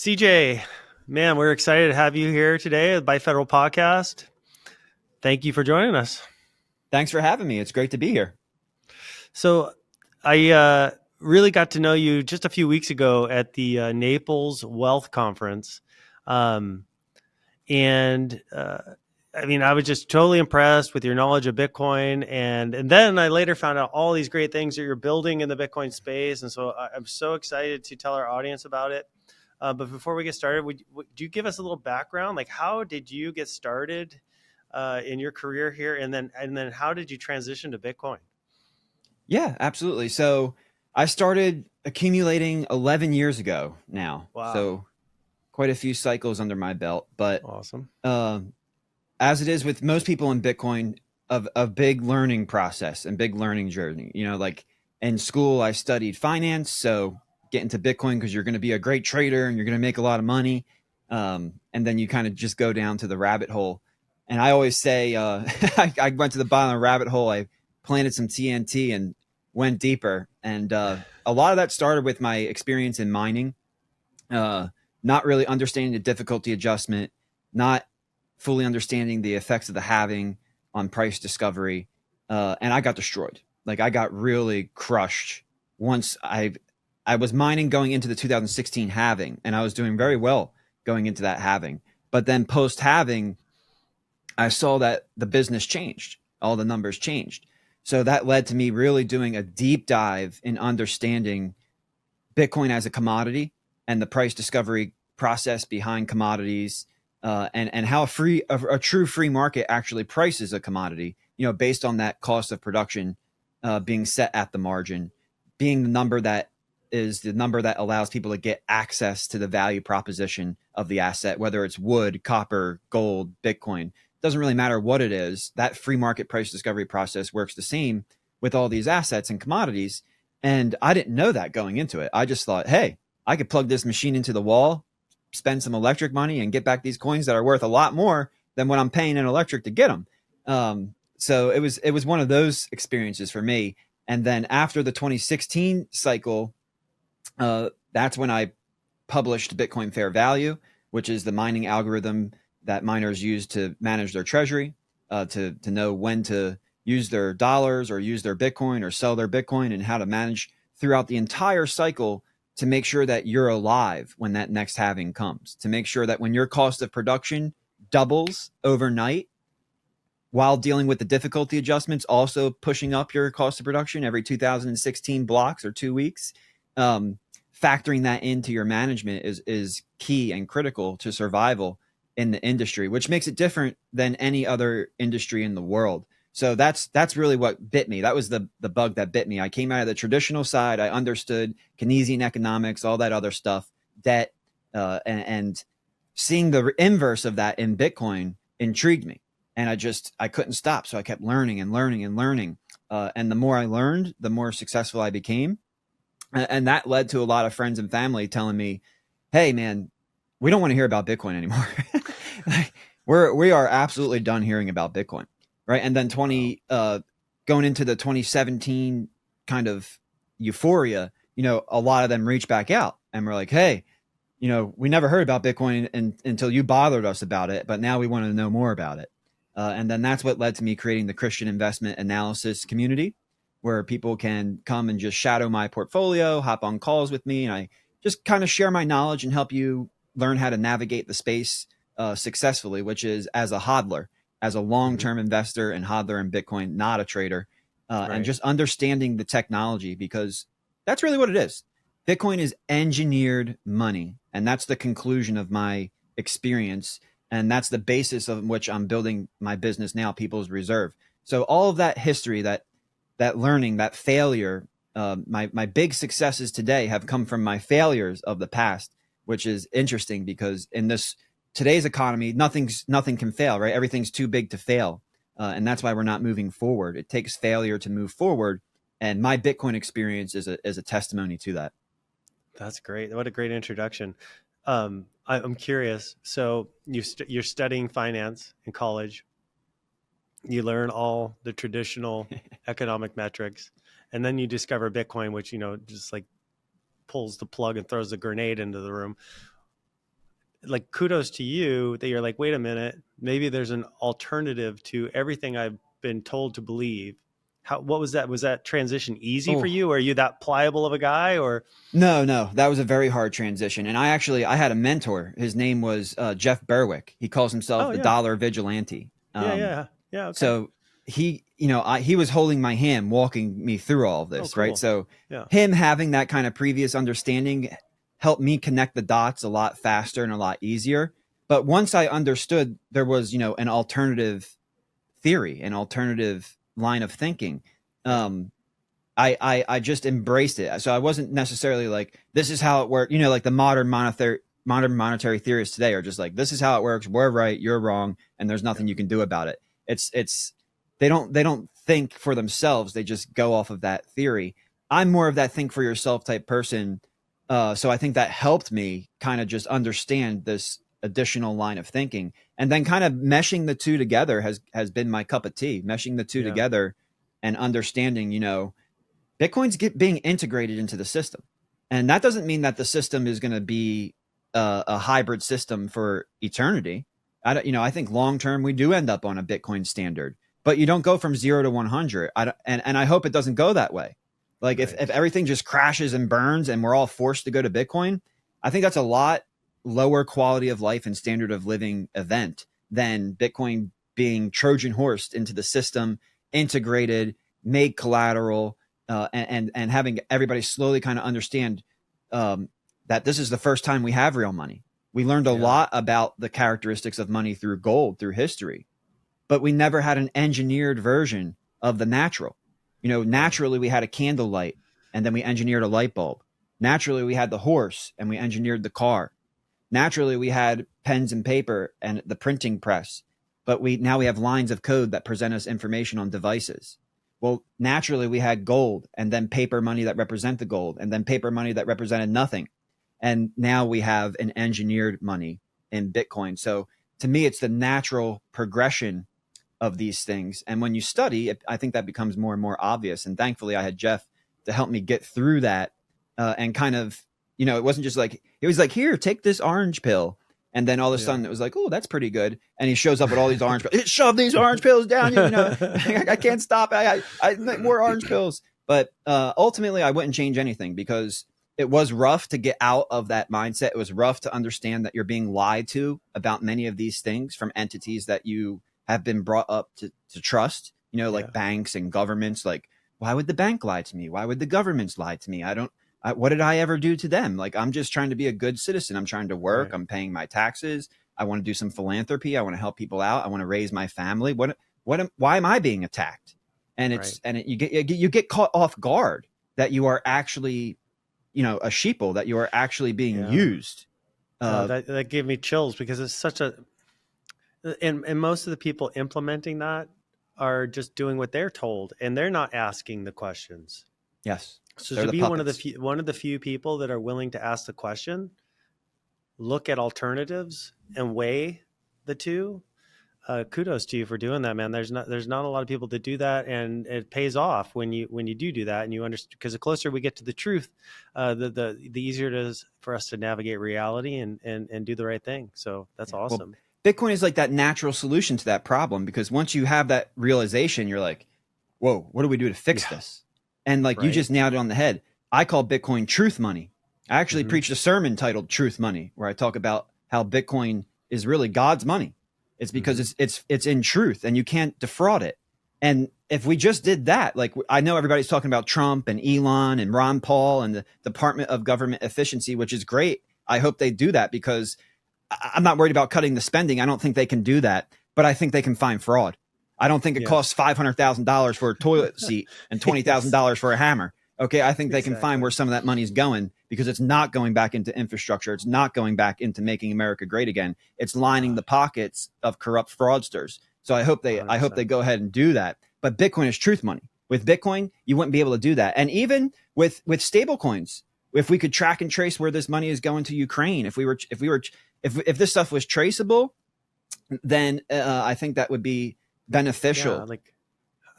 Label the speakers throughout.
Speaker 1: CJ, man, we're excited to have you here today at Byte Federal Podcast. Thank you for joining us.
Speaker 2: Thanks for having me. It's great to be here.
Speaker 1: So I really got to know you just a few weeks ago at the Naples Wealth Conference. I was just totally impressed with your knowledge of Bitcoin. And then I later found out all these great things that you're building in the Bitcoin space. And so I'm so excited to tell our audience about it. But before we get started, would you give us a little background? Like, how did you get started in your career here? And then how did you transition to Bitcoin?
Speaker 2: Yeah, absolutely. So I started accumulating 11 years ago now.
Speaker 1: Wow.
Speaker 2: So quite a few cycles under my belt. But
Speaker 1: Awesome.
Speaker 2: As it is with most people in Bitcoin, a big learning process and big learning journey. Like in school, I studied finance. So get into Bitcoin because you're going to be a great trader and you're going to make a lot of money. And then you kind of just go down to the rabbit hole. And I always say, I went to the bottom of the rabbit hole. I planted some TNT and went deeper. And a lot of that started with my experience in mining, not really understanding the difficulty adjustment, not fully understanding the effects of the halving on price discovery. And I got destroyed. Like I got really crushed once I was mining going into the 2016 halving, and I was doing very well going into that halving. But then post halving, I saw that the business changed. All the numbers changed. So that led to me really doing a deep dive in understanding Bitcoin as a commodity and the price discovery process behind commodities, and how a true free market actually prices a commodity, based on that cost of production being set at the margin, being the number that is the number that allows people to get access to the value proposition of the asset, whether it's wood, copper, gold, Bitcoin. Doesn't really matter what it is. That free market price discovery process works the same with all these assets and commodities. And I didn't know that going into it. I just thought, hey, I could plug this machine into the wall, spend some electric money and get back these coins that are worth a lot more than what I'm paying in electric to get them. So it was one of those experiences for me. And then after the 2016 cycle, that's when I published Bitcoin Fair Value, which is the mining algorithm that miners use to manage their treasury, to know when to use their dollars or use their Bitcoin or sell their Bitcoin, and how to manage throughout the entire cycle to make sure that you're alive when that next halving comes, to make sure that when your cost of production doubles overnight while dealing with the difficulty adjustments, also pushing up your cost of production every 2016 blocks or 2 weeks, factoring that into your management is key and critical to survival in the industry, which makes it different than any other industry in the world. So that's really what bit me. That was the bug that bit me. I came out of the traditional side. I understood Keynesian economics, all that other stuff, debt, and seeing the inverse of that in Bitcoin intrigued me. And I couldn't stop. So I kept learning and learning and learning. And the more I learned, the more successful I became. And that led to a lot of friends and family telling me, hey, man, we don't want to hear about Bitcoin anymore. We are absolutely done hearing about Bitcoin. Right. And then going into the 2017 kind of euphoria, a lot of them reached back out and were like, hey, we never heard about Bitcoin until you bothered us about it. But now we want to know more about it. And then that's what led to me creating the Christian investment analysis community, where people can come and just shadow my portfolio, hop on calls with me. And I just kind of share my knowledge and help you learn how to navigate the space successfully, which is as a hodler, as a long-term investor and hodler in Bitcoin, not a trader, right. And just understanding the technology, because that's really what it is. Bitcoin is engineered money. And that's the conclusion of my experience. And that's the basis of which I'm building my business now, People's Reserve. So all of that history, that learning, that failure, my big successes today have come from my failures of the past, which is interesting because in today's economy, nothing can fail, right? Everything's too big to fail. And that's why we're not moving forward. It takes failure to move forward. And my Bitcoin experience is a testimony to that.
Speaker 1: That's great. What a great introduction. I'm curious. So you're studying finance in college. You learn all the traditional economic metrics, and then you discover Bitcoin, which, just like pulls the plug and throws the grenade into the room. like kudos to you that you're like, wait a minute, maybe there's an alternative to everything I've been told to believe. What was that? Was that transition easy for
Speaker 2: Oh,
Speaker 1: you? Are you that pliable of a guy, or?
Speaker 2: no, that was a very hard transition. And I had a mentor. His name was Jeff Berwick. He calls himself
Speaker 1: Oh
Speaker 2: the
Speaker 1: yeah.
Speaker 2: dollar vigilante.
Speaker 1: Yeah. Yeah. Yeah. Okay.
Speaker 2: So he was holding my hand, walking me through all of
Speaker 1: Oh,
Speaker 2: this, right?
Speaker 1: cool.
Speaker 2: So
Speaker 1: Yeah.
Speaker 2: him having that kind of previous understanding helped me connect the dots a lot faster and a lot easier. But once I understood there was, an alternative theory, an alternative line of thinking,
Speaker 1: Yeah.
Speaker 2: I just embraced it. So I wasn't necessarily like, this is how it works. Like the modern monetary theorists today are just like, this is how it works. We're right, you're wrong, and there's nothing you can do about it. It's they don't think for themselves. They just go off of that theory. I'm more of that think for yourself type person. So I think that helped me kind of just understand this additional line of thinking, and then kind of meshing the two together has been my cup of tea. Meshing the two
Speaker 1: Yeah.
Speaker 2: together and understanding, Bitcoin's being integrated into the system. And that doesn't mean that the system is going to be a hybrid system for eternity. I think long term we do end up on a Bitcoin standard, but you don't go from 0 to 100. And I hope it doesn't go that way. Like
Speaker 1: Right.
Speaker 2: if everything just crashes and burns and we're all forced to go to Bitcoin, I think that's a lot lower quality of life and standard of living event than Bitcoin being Trojan horsed into the system, integrated, made collateral, and having everybody slowly kind of understand that this is the first time we have real money. We learned a lot about the characteristics of money through gold, through history, but we never had an engineered version of the natural. Naturally we had a candlelight, and then we engineered a light bulb. Naturally we had the horse, and we engineered the car. Naturally we had pens and paper and the printing press, but now we have lines of code that present us information on devices. Well, naturally we had gold, and then paper money that represent the gold, and then paper money that represented nothing. And now we have an engineered money in Bitcoin. So to me, it's the natural progression of these things. And when you study it, I think that becomes more and more obvious. And thankfully I had Jeff to help me get through that, and kind of, it wasn't just like, it was like, here, take this orange pill. And then all of a sudden it was like, oh, that's pretty good. And he shows up with all these orange pills. Shove these orange pills down. I can't stop. I more orange pills. But ultimately, I wouldn't change anything, because it was rough to get out of that mindset. It was rough to understand that you're being lied to about many of these things from entities that you have been brought up to trust, like banks and governments. Like, why would the bank lie to me? Why would the governments lie to me? What did I ever do to them? Like, I'm just trying to be a good citizen. I'm trying to work. Right. I'm paying my taxes. I want to do some philanthropy. I want to help people out. I want to raise my family. Why am I being attacked? And you get caught off guard that you are actually, a sheeple, that you are actually being used.
Speaker 1: That gave me chills, because it's such and most of the people implementing that are just doing what they're told, and they're not asking the questions.
Speaker 2: Yes.
Speaker 1: So to be one of the few people that are willing to ask the question, look at alternatives and weigh the two, kudos to you for doing that, man. There's not a lot of people that do that, and it pays off when you do that, and you understand, because the closer we get to the truth, the easier it is for us to navigate reality and do the right thing. So that's awesome.
Speaker 2: Well, Bitcoin is like that natural solution to that problem, because once you have that realization, you're like, whoa, what do we do to fix this? And like, you just nailed it on the head. I call Bitcoin truth money. I actually preached a sermon titled Truth Money, where I talk about how Bitcoin is really God's money. It's because it's in truth, and you can't defraud it. And if we just did that, like, I know everybody's talking about Trump and Elon and Ron Paul and the Department of Government Efficiency, which is great. I hope they do that, because I'm not worried about cutting the spending. I don't think they can do that, but I think they can find fraud. I don't think it costs $500,000 for a toilet seat and $20,000 for a hammer. Okay, I think they can find where some of that money is going, because it's not going back into infrastructure. It's not going back into making America great again. It's lining the pockets of corrupt fraudsters. So I hope they go ahead and do that. But Bitcoin is truth money. With Bitcoin, you wouldn't be able to do that. And even with stable coins, if we could track and trace where this money is going to Ukraine, if this stuff was traceable, then I think that would be beneficial.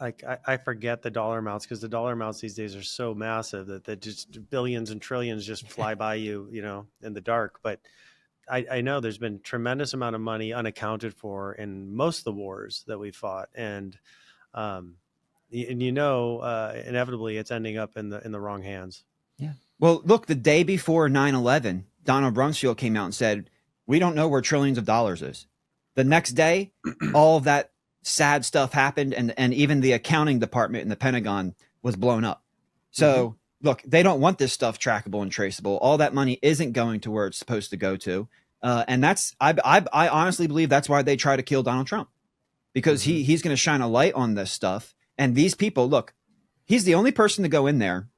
Speaker 1: Yeah, I forget the dollar amounts, because the dollar amounts these days are so massive that just billions and trillions just fly by you, in the dark. But I know there's been tremendous amount of money unaccounted for in most of the wars that we fought, and um, inevitably it's ending up in the wrong hands.
Speaker 2: Yeah. Well, look, the day before 9/11, Donald Rumsfeld came out and said, "We don't know where trillions of dollars is." The next day, all of that sad stuff happened, and even the accounting department in the Pentagon was blown up. So, look, they don't want this stuff trackable and traceable. All that money isn't going to where it's supposed to go to, and that's I honestly believe that's why they try to kill Donald Trump, because he's going to shine a light on this stuff. And these people, look, he's the only person to go in there.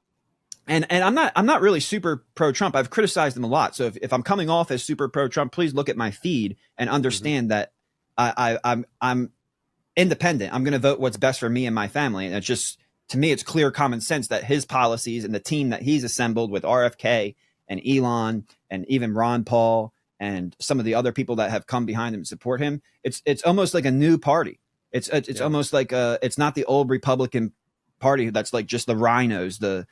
Speaker 2: And I'm not really super pro Trump. I've criticized him a lot. So if I'm coming off as super pro Trump, please look at my feed and understand that I'm independent. I'm going to vote what's best for me and my family. And it's just, to me, it's clear common sense that his policies and the team that he's assembled with RFK and Elon and even Ron Paul and some of the other people that have come behind him and support him, it's almost like a new party. It's almost like it's not the old Republican Party that's like just the rhinos, the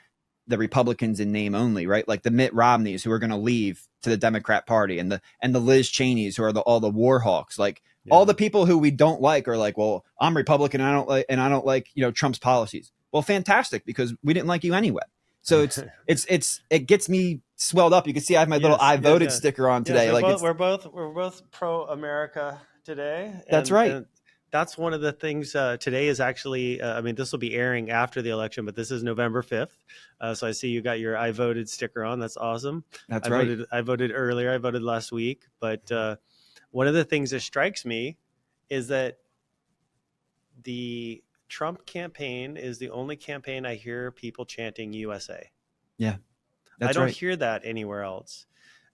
Speaker 2: Republicans in name only, right? Like the Mitt Romneys who are going to leave to the Democrat Party, and the Liz Cheneys who are all the war hawks. Like all the people who we don't like are like, well, I'm Republican and I don't like Trump's policies. Well, fantastic, because we didn't like you anyway. So it gets me swelled up. You can see I have my little I voted sticker on today.
Speaker 1: We're both pro America today.
Speaker 2: That's right.
Speaker 1: And that's one of the things today is actually, this will be airing after the election, but this is November 5th. So I see you got your I voted sticker on. That's awesome.
Speaker 2: That's right.
Speaker 1: I voted earlier. I voted last week. But one of the things that strikes me is that the Trump campaign is the only campaign I hear people chanting USA.
Speaker 2: Yeah.
Speaker 1: I don't hear that anywhere else.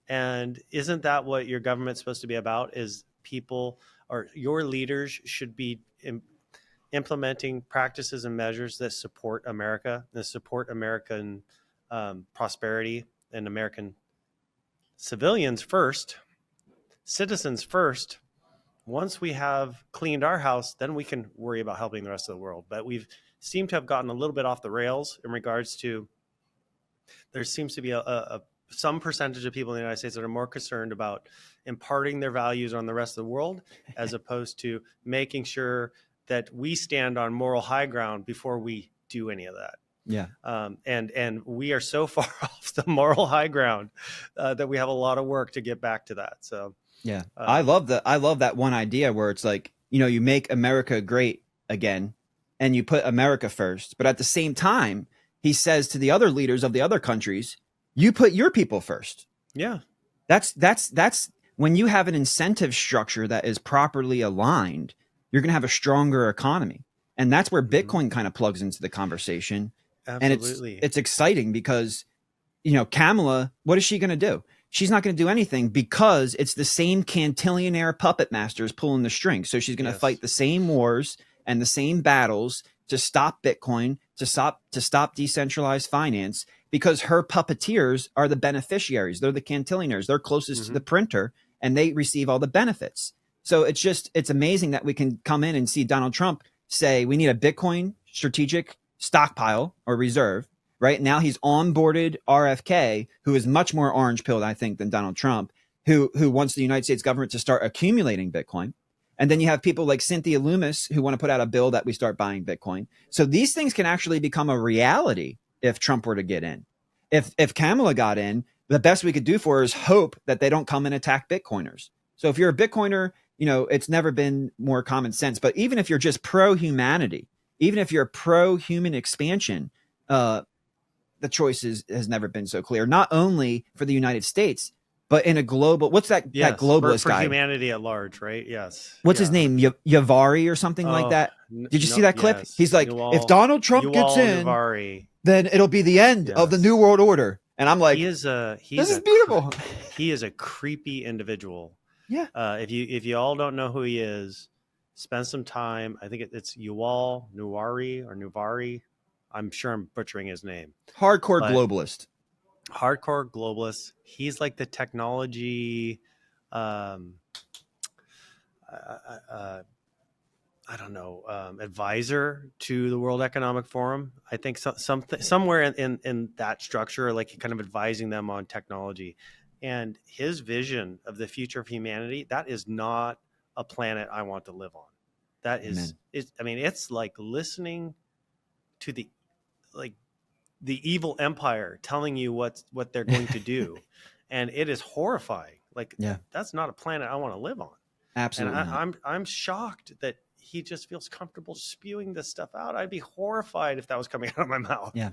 Speaker 1: And isn't that what your government's supposed to be about? Is people, or your leaders should be implementing practices and measures that support America, that support American prosperity and American civilians first, citizens first. Once we have cleaned our house, then we can worry about helping the rest of the world. But we've seemed to have gotten a little bit off the rails in regards to, there seems to be some percentage of people in the United States that are more concerned about imparting their values on the rest of the world, as opposed to making sure that we stand on moral high ground before we do any of that.
Speaker 2: Yeah.
Speaker 1: And we are so far off the moral high ground that we have a lot of work to get back to that. So
Speaker 2: yeah, I love that one idea where it's like, you make America great again and you put America first. But at the same time, he says to the other leaders of the other countries, you put your people first.
Speaker 1: Yeah.
Speaker 2: That's when you have an incentive structure that is properly aligned, you're going to have a stronger economy. And that's where Bitcoin kind of plugs into the conversation.
Speaker 1: Absolutely.
Speaker 2: And it's exciting because, Kamala, what is she going to do? She's not going to do anything because it's the same cantillionaire puppet masters pulling the strings. So she's going to fight the same wars and the same battles to stop Bitcoin, to stop decentralized finance, because her puppeteers are the beneficiaries. They're the cantillionaires. They're closest to the printer, and they receive all the benefits. So it's amazing that we can come in and see Donald Trump say we need a Bitcoin strategic stockpile or reserve. Right now, he's onboarded RFK, who is much more orange pilled, I think, than Donald Trump, who wants the United States government to start accumulating Bitcoin. And then you have people like Cynthia Loomis who want to put out a bill that we start buying Bitcoin. So these things can actually become a reality if Trump were to get in. If Kamala got in, the best we could do for her is hope that they don't come and attack Bitcoiners. So if you're a Bitcoiner, it's never been more common sense. But even if you're just pro-humanity, even if you're pro-human expansion, the choice has never been so clear, not only for the United States, but in a global, what's that globalist
Speaker 1: for
Speaker 2: guy?
Speaker 1: humanity at large, right? Yes.
Speaker 2: What's his name? Yavari or something like that? Did you see that clip?
Speaker 1: Yes.
Speaker 2: He's like, if Donald Trump gets in,
Speaker 1: Navari.
Speaker 2: Then it'll be the end of the New World Order. And I'm like, this is beautiful.
Speaker 1: He is a creepy individual.
Speaker 2: Yeah.
Speaker 1: If you all don't know who he is, spend some time. I think it's Yuval Nuvari. I'm sure I'm butchering his name.
Speaker 2: Hardcore globalist. He's like the technology, advisor to the World Economic Forum. I think somewhere in that structure, like kind of advising them on technology.
Speaker 1: And his vision of the future of humanity, that is not a planet I want to live on. That is, I mean, it's like listening to like the evil empire telling you what they're going to do. And it is horrifying. Like,
Speaker 2: Yeah,
Speaker 1: that's not a planet I want to live on. And
Speaker 2: absolutely not.
Speaker 1: I'm shocked that he just feels comfortable spewing this stuff out. I'd be horrified if that was coming out of my mouth.
Speaker 2: Yeah.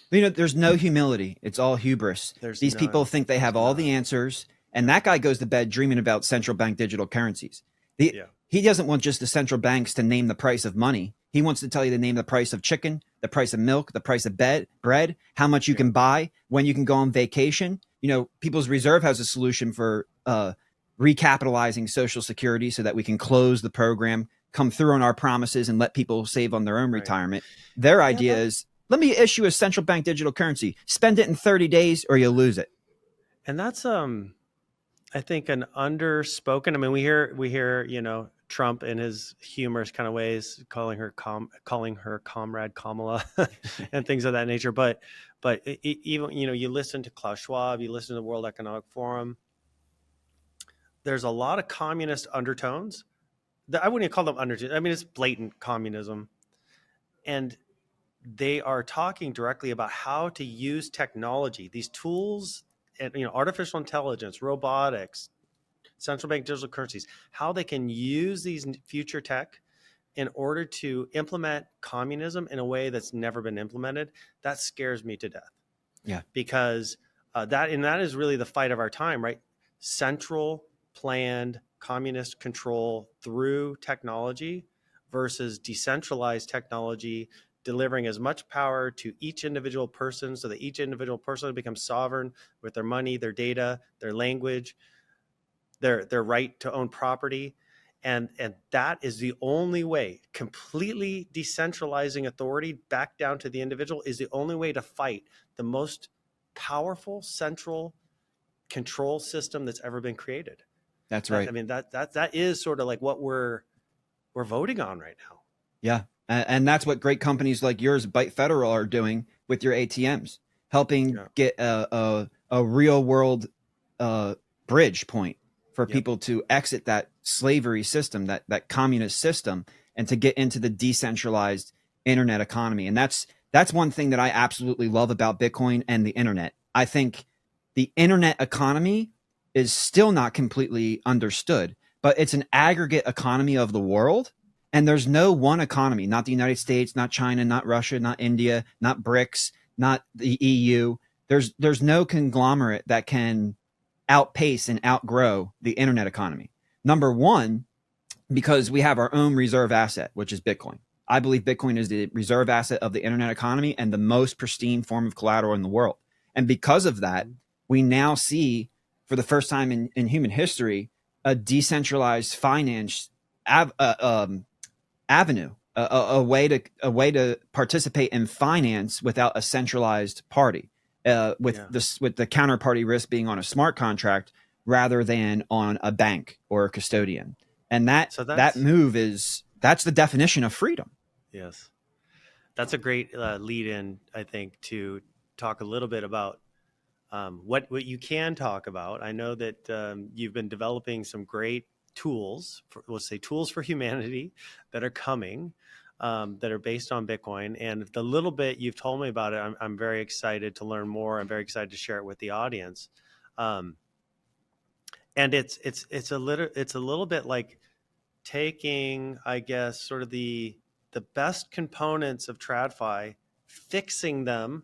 Speaker 2: There's no humility. It's all hubris. These people think they have all the answers. And that guy goes to bed dreaming about central bank digital currencies. He doesn't want just the central banks to name the price of money. He wants to tell you to name the price of chicken, the price of milk, the price of bread, how much you can buy, when you can go on vacation. People's Reserve has a solution for recapitalizing Social Security so that we can close the program, come through on our promises, and let people save on their own retirement. Their idea is, let me issue a central bank digital currency, spend it in 30 days or you'll lose it.
Speaker 1: And that's, I think, an underspoken, I mean, we hear, Trump in his humorous kind of ways, calling her comrade Kamala and things of that nature. But even, you listen to Klaus Schwab, you listen to the World Economic Forum, there's a lot of communist undertones. I wouldn't even call them undertones. I mean, it's blatant communism. And they are talking directly about how to use technology, these tools, and artificial intelligence, robotics, central bank digital currencies, how they can use these future tech in order to implement communism in a way that's never been implemented. That scares me to death.
Speaker 2: Yeah,
Speaker 1: because that is really the fight of our time, right? Central planned communist control through technology versus decentralized technology, delivering as much power to each individual person so that each individual person becomes sovereign with their money, their data, their language, their right to own property. And that is the only way. Completely decentralizing authority back down to the individual is the only way to fight the most powerful central control system that's ever been created.
Speaker 2: That's right.
Speaker 1: I mean, that is sort of like what we're voting on right now.
Speaker 2: Yeah. And that's what great companies like yours, Byte Federal, are doing with your ATMs, helping get a real world bridge point for people to exit that slavery system, that communist system, and to get into the decentralized internet economy. And that's one thing that I absolutely love about Bitcoin and the internet. I think the internet economy is still not completely understood, but it's an aggregate economy of the world. And there's no one economy, not the United States, not China, not Russia, not India, not BRICS, not the EU. There's no conglomerate that can outpace and outgrow the internet economy. Number one, because we have our own reserve asset, which is Bitcoin. I believe Bitcoin is the reserve asset of the internet economy and the most pristine form of collateral in the world. And because of that, we now see, for the first time in human history, a decentralized finance avenue, a way to participate in finance without a centralized party, with the counterparty risk being on a smart contract rather than on a bank or a custodian. And that move that's the definition of freedom.
Speaker 1: Yes, that's a great lead in, I think, to talk a little bit about what you can talk about. I know that you've been developing some great tools, let's say tools for humanity, that are coming, that are based on Bitcoin. And the little bit you've told me about it, I'm very excited to learn more. I'm very excited to share it with the audience. And it's a little bit like taking, I guess, sort of the best components of TradFi, fixing them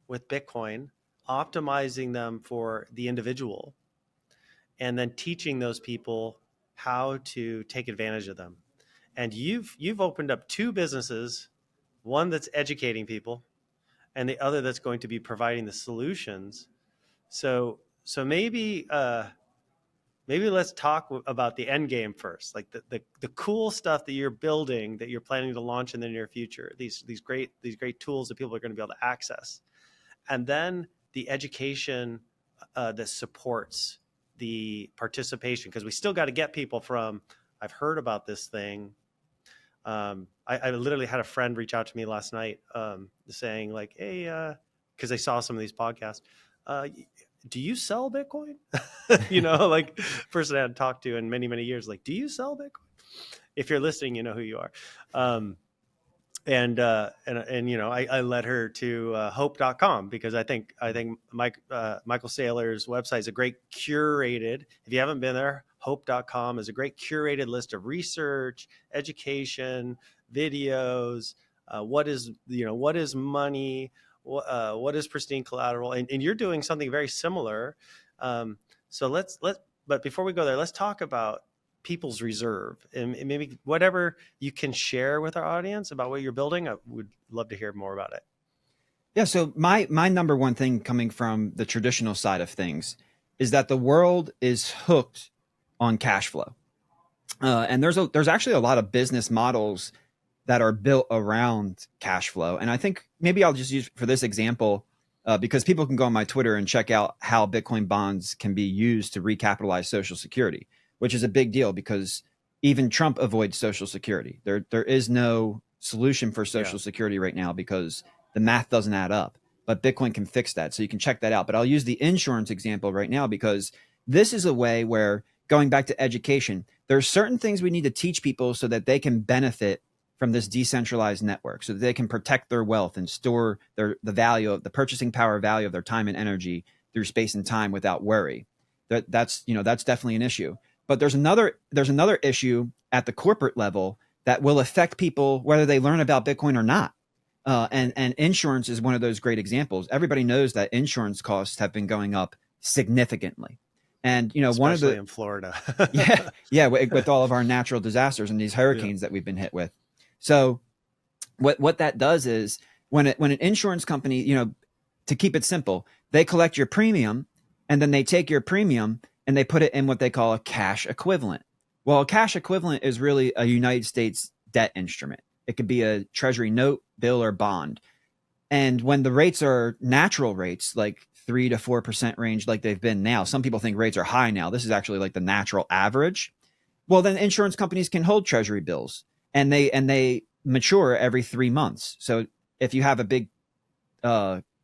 Speaker 1: with Bitcoin, optimizing them for the individual, and then teaching those people how to take advantage of them. And you've opened up two businesses, one that's educating people and the other that's going to be providing the solutions. So maybe let's talk about the end game first, like the cool stuff that you're building, that you're planning to launch in the near future, these great tools that people are going to be able to access. And then the education that supports the participation, because we still got to get people from, I've heard about this thing. I literally had a friend reach out to me last night saying like, hey, because they saw some of these podcasts. do you sell Bitcoin? Like person I hadn't talked to in many, many years, like, do you sell Bitcoin? If you're listening, you know who you are. And I led her to hope.com, because I think Michael Saylor's website is a great curated. If you haven't been there, hope.com is a great curated list of research, education, videos. What is money? What is pristine collateral? And you're doing something very similar. But before we go there, let's talk about people's reserve, and maybe whatever you can share with our audience about what you're building. I would love to hear more about it.
Speaker 2: Yeah. So my number one thing coming from the traditional side of things is that the world is hooked on cash flow. And there's actually a lot of business models that are built around cash flow. And I think maybe I'll just use for this example, because people can go on my Twitter and check out how Bitcoin bonds can be used to recapitalize Social Security, which is a big deal because even Trump avoids Social Security. There is no solution for Social Security right now because the math doesn't add up. But Bitcoin can fix that. So you can check that out. But I'll use the insurance example right now because this is a way where, going back to education, there's certain things we need to teach people so that they can benefit from this decentralized network, so that they can protect their wealth and store the value of the purchasing power value of their time and energy through space and time without worry. That's definitely an issue. But there's another issue at the corporate level that will affect people whether they learn about Bitcoin or not. And insurance is one of those great examples. Everybody knows that insurance costs have been going up significantly. And,
Speaker 1: especially in Florida.
Speaker 2: with all of our natural disasters and these hurricanes that we've been hit with. So what that does is when an insurance company, to keep it simple, they collect your premium and then they take your premium and they put it in what they call a cash equivalent. Well, a cash equivalent is really a United States debt instrument. It could be a treasury note, bill, or bond. And when the rates are natural rates, like 3 to 4% range, like they've been now, some people think rates are high now. This is actually like the natural average. Well, then insurance companies can hold treasury bills and they mature every 3 months. So if you have a big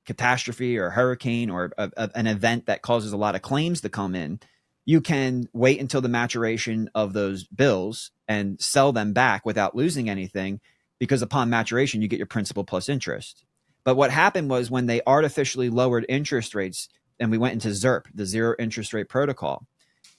Speaker 2: catastrophe or hurricane or an event that causes a lot of claims to come in, you can wait until the maturation of those bills and sell them back without losing anything, because upon maturation, you get your principal plus interest. But what happened was when they artificially lowered interest rates and we went into ZIRP, the zero interest rate protocol,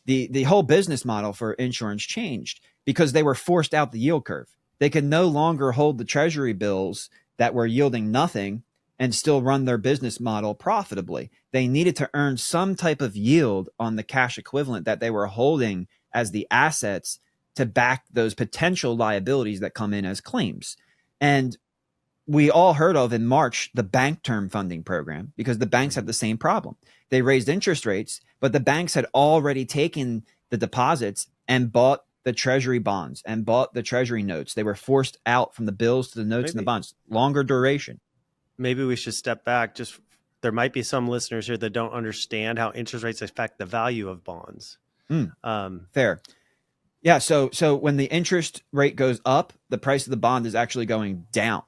Speaker 2: the whole business model for insurance changed because they were forced out the yield curve. They could no longer hold the treasury bills that were yielding nothing and still run their business model profitably. They needed to earn some type of yield on the cash equivalent that they were holding as the assets to back those potential liabilities that come in as claims. And we all heard of in March the bank term funding program, because the banks had the same problem. They raised interest rates, but the banks had already taken the deposits and bought the treasury bonds and bought the treasury notes. They were forced out from the bills to the notes and the bonds, longer duration.
Speaker 1: Maybe we should step back. There might be some listeners here that don't understand how interest rates affect the value of bonds.
Speaker 2: Fair. Yeah. So when the interest rate goes up, the price of the bond is actually going down.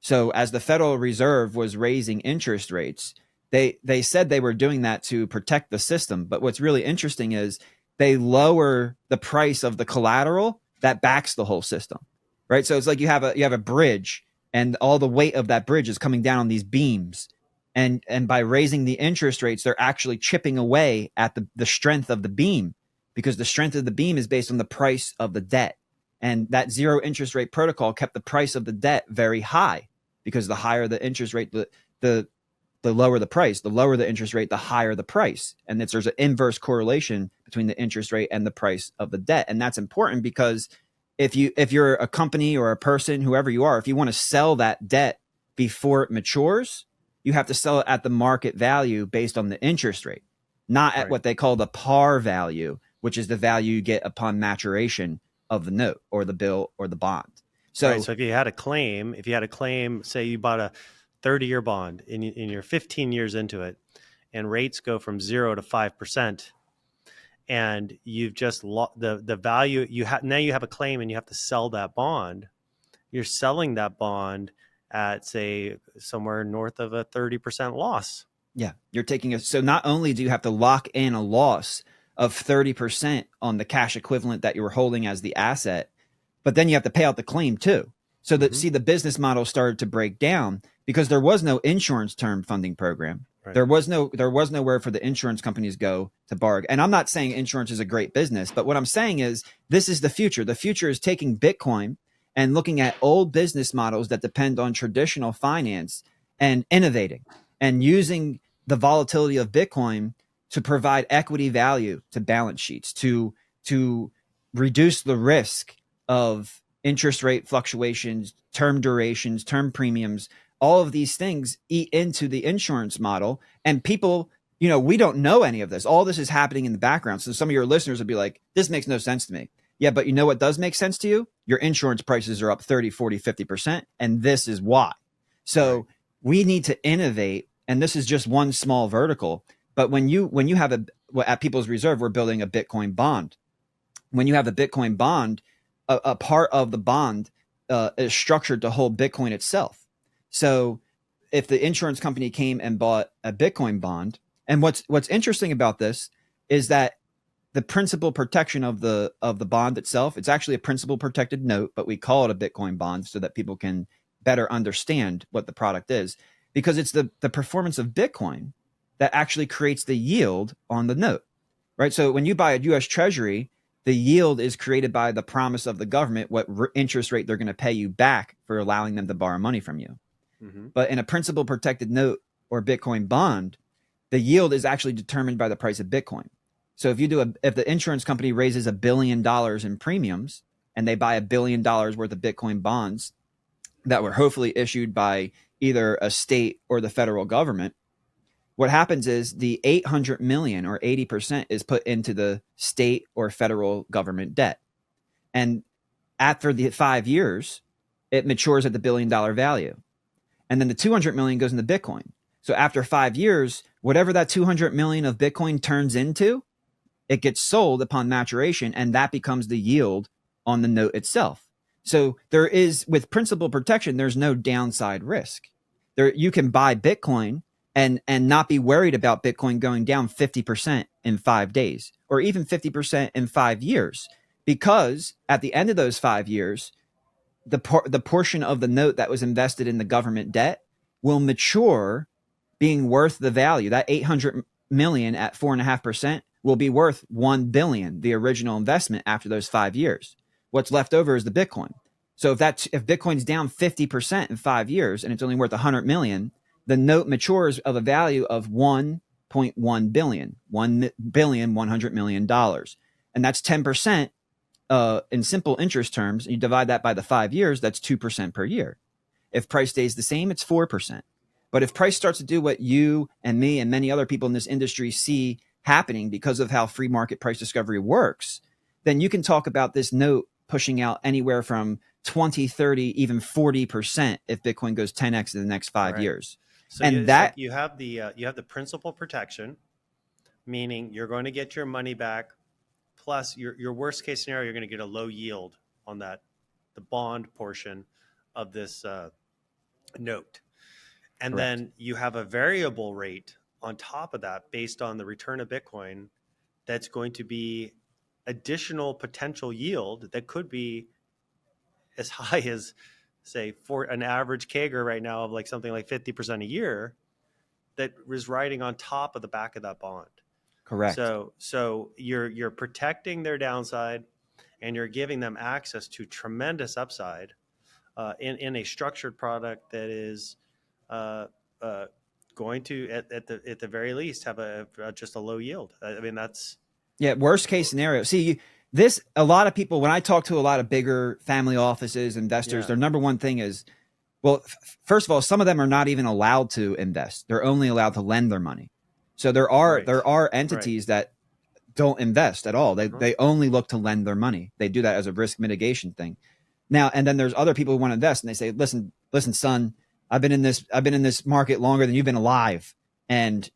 Speaker 2: So as the Federal Reserve was raising interest rates, they said they were doing that to protect the system. But what's really interesting is they lower the price of the collateral that backs the whole system, right? So it's like you have a bridge, and all the weight of that bridge is coming down on these beams. And by raising the interest rates, they're actually chipping away at the strength of the beam, because the strength of the beam is based on the price of the debt. And that zero interest rate protocol kept the price of the debt very high, because the higher the interest rate, the lower the price. The lower the interest rate, the higher the price. And there's an inverse correlation between the interest rate and the price of the debt. And that's important because if you're a company or a person, whoever you are, if you want to sell that debt before it matures, you have to sell it at the market value based on the interest rate, not at what they call the par value, which is the value you get upon maturation of the note or the bill or the bond. So
Speaker 1: if you had a claim, say you bought a 30-year bond and you're 15 years into it, and rates go from 0 to 5%, and you've just the value you have. Now you have a claim and you have to sell that bond. You're selling that bond at, say, somewhere north of a 30% loss.
Speaker 2: Yeah, you're taking so not only do you have to lock in a loss of 30% on the cash equivalent that you were holding as the asset, but then you have to pay out the claim too. So that, see, the business model started to break down because there was no insurance term funding program.
Speaker 1: Right.
Speaker 2: There was nowhere for the insurance companies go to borrow. And I'm not saying insurance is a great business, but what I'm saying is this is the future. The future is taking Bitcoin and looking at old business models that depend on traditional finance and innovating and using the volatility of Bitcoin to provide equity value to balance sheets, to reduce the risk of interest rate fluctuations, term durations, term premiums. All of these things eat into the insurance model. And people, we don't know any of this. All this is happening in the background. So some of your listeners would be like, this makes no sense to me. Yeah, but you know what does make sense to you? Your insurance prices are up 30, 40, 50%. And this is why. So we need to innovate. And this is just one small vertical. But when you have at People's Reserve, we're building a Bitcoin bond. When you have a Bitcoin bond, a part of the bond is structured to hold Bitcoin itself. So if the insurance company came and bought a Bitcoin bond, and what's interesting about this is that the principal protection of the bond itself, it's actually a principal protected note, but we call it a Bitcoin bond so that people can better understand what the product is, because it's the performance of Bitcoin that actually creates the yield on the note, right? So when you buy a US Treasury, the yield is created by the promise of the government, what interest rate they're going to pay you back for allowing them to borrow money from you. But in a principal protected note or Bitcoin bond, the yield is actually determined by the price of Bitcoin. So if the insurance company raises $1 billion in premiums and they buy $1 billion worth of Bitcoin bonds that were hopefully issued by either a state or the federal government, what happens is the 800 million or 80% is put into the state or federal government debt. And after the 5 years, it matures at the $1 billion value. And then the 200 million goes into Bitcoin. So after 5 years, whatever that 200 million of Bitcoin turns into, it gets sold upon maturation, and that becomes the yield on the note itself. So there is, with principal protection, there's no downside risk. You can buy Bitcoin and not be worried about Bitcoin going down 50% in 5 days or even 50% in 5 years, because at the end of those 5 years, the portion of the note that was invested in the government debt will mature being worth the value. That 800 million at 4.5% will be worth 1 billion, the original investment, after those 5 years. What's left over is the Bitcoin. So if Bitcoin's down 50% in 5 years and it's only worth 100 million, the note matures of a value of 1.1 billion, $1.1 billion. And that's 10%. In simple interest terms, you divide that by the 5 years, that's 2% per year. If price stays the same, it's 4%. But if price starts to do what you and me and many other people in this industry see happening because of how free market price discovery works, then you can talk about this note pushing out anywhere from 20, 30, even 40% if Bitcoin goes 10x in the next 5 years.
Speaker 1: So you have the principal protection, meaning you're going to get your money back. Plus, your worst case scenario, you're going to get a low yield on the bond portion of this note. And
Speaker 2: Correct.
Speaker 1: then you have a variable rate on top of that based on the return of Bitcoin that's going to be additional potential yield that could be as high as, say, for an average CAGR right now of like something like 50% a year that is riding on top of the back of that bond.
Speaker 2: Correct.
Speaker 1: So you're protecting their downside and you're giving them access to tremendous upside in a structured product that is going to at the very least have just a low yield. I mean, that's
Speaker 2: worst case scenario. See, a lot of people, when I talk to a lot of bigger family offices, investors, their number one thing is, well, first of all, some of them are not even allowed to invest. They're only allowed to lend their money. So there are entities that don't invest at all. They only look to lend their money. They do that as a risk mitigation thing. Now, and then there's other people who want to invest and they say, listen, son, I've been in this market longer than you've been alive. And,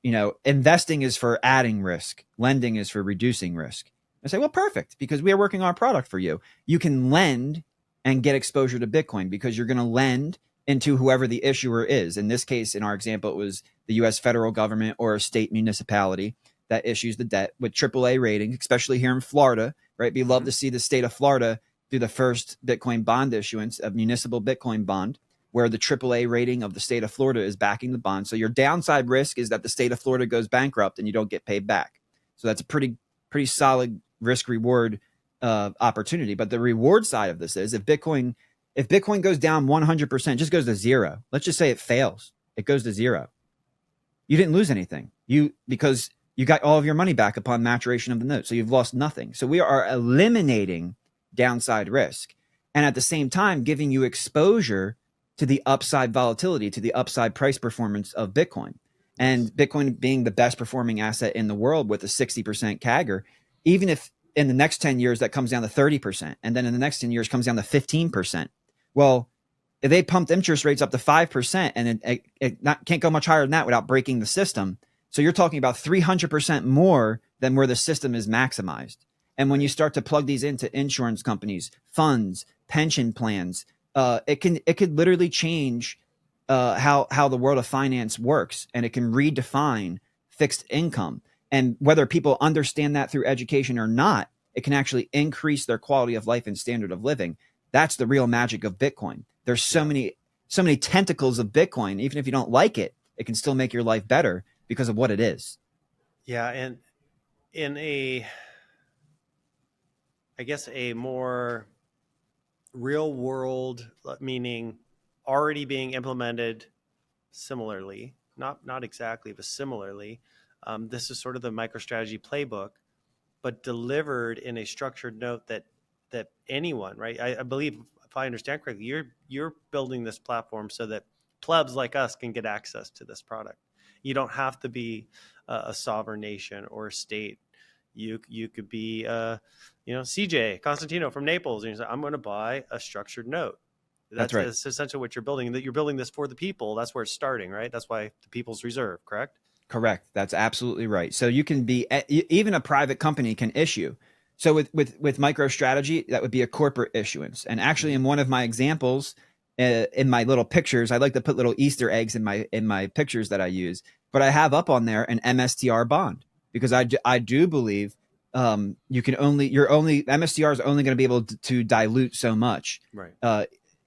Speaker 2: investing is for adding risk. Lending is for reducing risk. I say, well, perfect, because we are working on a product for you. You can lend and get exposure to Bitcoin because you're going to lend into whoever the issuer is. In this case, in our example, it was the US federal government or a state municipality that issues the debt with AAA rating, especially here in Florida, right? We love to see the state of Florida do the first Bitcoin bond issuance, a municipal Bitcoin bond, where the AAA rating of the state of Florida is backing the bond. So your downside risk is that the state of Florida goes bankrupt and you don't get paid back. So that's a pretty solid risk reward opportunity. But the reward side of this is if Bitcoin goes down 100%, just goes to zero. Let's just say it fails. It goes to zero. You didn't lose anything. Because you got all of your money back upon maturation of the note. So you've lost nothing. So we are eliminating downside risk and at the same time giving you exposure to the upside volatility, to the upside price performance of Bitcoin. And Bitcoin being the best performing asset in the world with a 60% CAGR, even if in the next 10 years that comes down to 30%, and then in the next 10 years comes down to 15%. Well, if they pumped interest rates up to 5% and it can't go much higher than that without breaking the system. So you're talking about 300% more than where the system is maximized. And when you start to plug these into insurance companies, funds, pension plans, it could literally change how the world of finance works, and it can redefine fixed income. And whether people understand that through education or not, it can actually increase their quality of life and standard of living. That's the real magic of Bitcoin. There's so many tentacles of Bitcoin. Even if you don't like it, it can still make your life better because of what it is.
Speaker 1: Yeah, and in a more real world, meaning already being implemented similarly, not exactly, but similarly. This is sort of the MicroStrategy playbook, but delivered in a structured note that anyone, right? I believe, if I understand correctly, you're building this platform so that plebs like us can get access to this product. You don't have to be a sovereign nation or a state. You could be, CJ Konstantinos from Naples, and you say, I'm going to buy a structured note.
Speaker 2: That's right.
Speaker 1: That's essentially what you're building. That you're building this for the people. That's where it's starting, right? That's why the People's Reserve, correct?
Speaker 2: Correct. That's absolutely right. So you can be, even a private company can issue. So with MicroStrategy, that would be a corporate issuance. And actually, in one of my examples, in my little pictures, I like to put little Easter eggs in my pictures that I use. But I have up on there an MSTR bond, because I do believe MSTR is only going to be able to dilute so much.
Speaker 1: Right.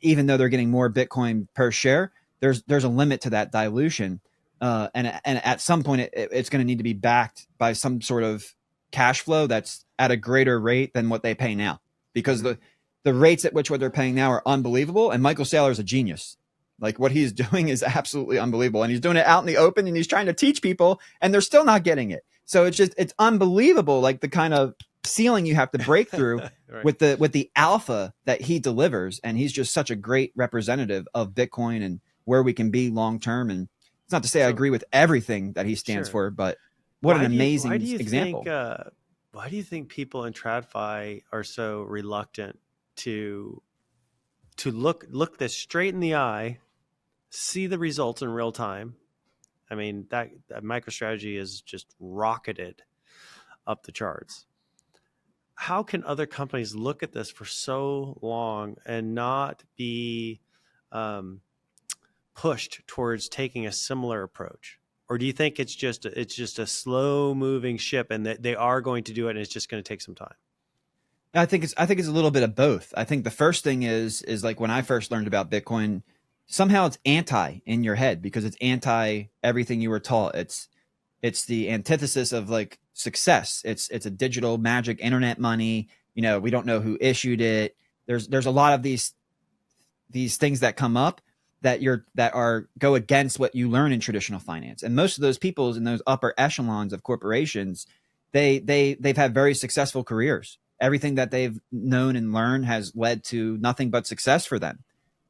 Speaker 2: Even though they're getting more Bitcoin per share, there's a limit to that dilution. And at some point it's going to need to be backed by some sort of cash flow that's at a greater rate than what they pay now, because the rates at which what they're paying now are unbelievable. And Michael Saylor is a genius. Like, what he's doing is absolutely unbelievable. And he's doing it out in the open, and he's trying to teach people, and they're still not getting it. So it's unbelievable. Like the kind of ceiling you have to break through right. with the alpha that he delivers. And he's just such a great representative of Bitcoin and where we can be long-term. And it's not to say I agree with everything that he stands for, but what an amazing example.
Speaker 1: Why do you think people in TradFi are so reluctant to look this straight in the eye, see the results in real time? I mean, that MicroStrategy is just rocketed up the charts. How can other companies look at this for so long and not be pushed towards taking a similar approach? Or do you think it's just a slow moving ship, and that they are going to do it, and it's just going to take some time?
Speaker 2: I think it's a little bit of both. I think the first thing is like when I first learned about Bitcoin, somehow it's anti in your head, because it's anti everything you were taught. It's the antithesis of like success. It's a digital magic internet money. We don't know who issued it. There's a lot of these things that come up that go against what you learn in traditional finance. And most of those people in those upper echelons of corporations, they've had very successful careers. Everything that they've known and learned has led to nothing but success for them.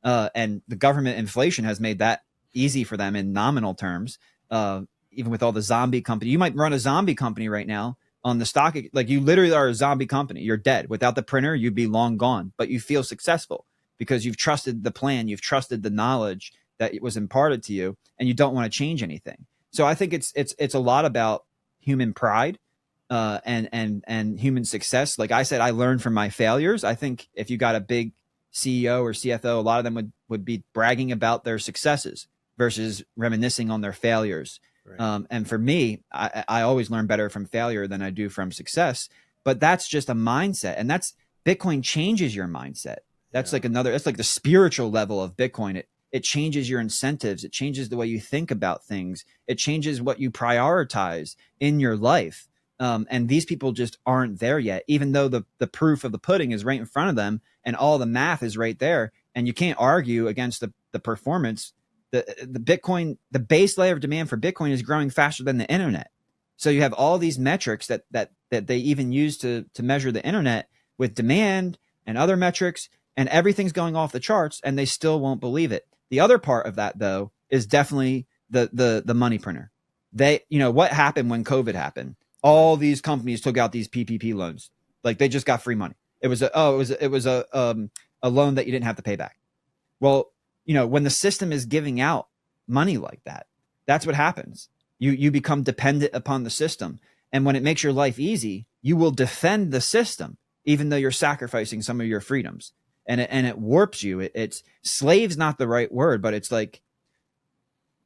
Speaker 2: And the government inflation has made that easy for them in nominal terms. Even with all the zombie company, you might run a zombie company right now on the stock. Like, you literally are a zombie company. You're dead. Without the printer, you'd be long gone, but you feel successful because you've trusted the plan. You've trusted the knowledge that it was imparted to you, and you don't want to change anything. So I think it's a lot about human pride, and human success. Like I said, I learned from my failures. I think if you got a big CEO or CFO, a lot of them would be bragging about their successes versus reminiscing on their failures.
Speaker 1: Right.
Speaker 2: And for me, I always learn better from failure than I do from success. But that's just a mindset. And that's Bitcoin changes your mindset. That's like that's like the spiritual level of Bitcoin. It changes your incentives. It changes the way you think about things. It changes what you prioritize in your life. And these people just aren't there yet, even though the proof of the pudding is right in front of them and all the math is right there. And you can't argue against the performance. The Bitcoin, the base layer of demand for Bitcoin is growing faster than the internet. So you have all these metrics that they even use to measure the internet with demand and other metrics, and everything's going off the charts, and they still won't believe it. The other part of that, though, is definitely the money printer. What happened when COVID happened? All these companies took out these PPP loans, like they just got free money. It was a loan that you didn't have to pay back. Well, when the system is giving out money like that, that's what happens. You become dependent upon the system. And when it makes your life easy, you will defend the system, even though you're sacrificing some of your freedoms. And it warps you. It's slave's not the right word, but it's like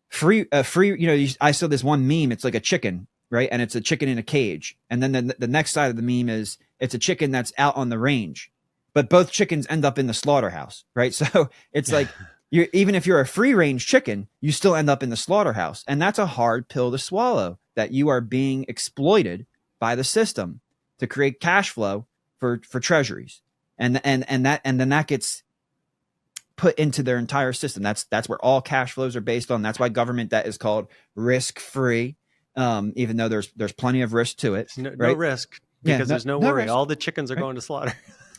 Speaker 2: free. I saw this one meme. It's like a chicken, right? And it's a chicken in a cage. And then the next side of the meme is it's a chicken that's out on the range, but both chickens end up in the slaughterhouse, right? So it's like, even if you're a free range chicken, you still end up in the slaughterhouse. And that's a hard pill to swallow, that you are being exploited by the system to create cash flow for treasuries. And then that gets put into their entire system. That's where all cash flows are based on. That's why government debt is called risk free. Even though there's plenty of risk to it.
Speaker 1: No risk,
Speaker 2: Yeah,
Speaker 1: because there's no worry.
Speaker 2: risk.
Speaker 1: All the chickens are going to slaughter.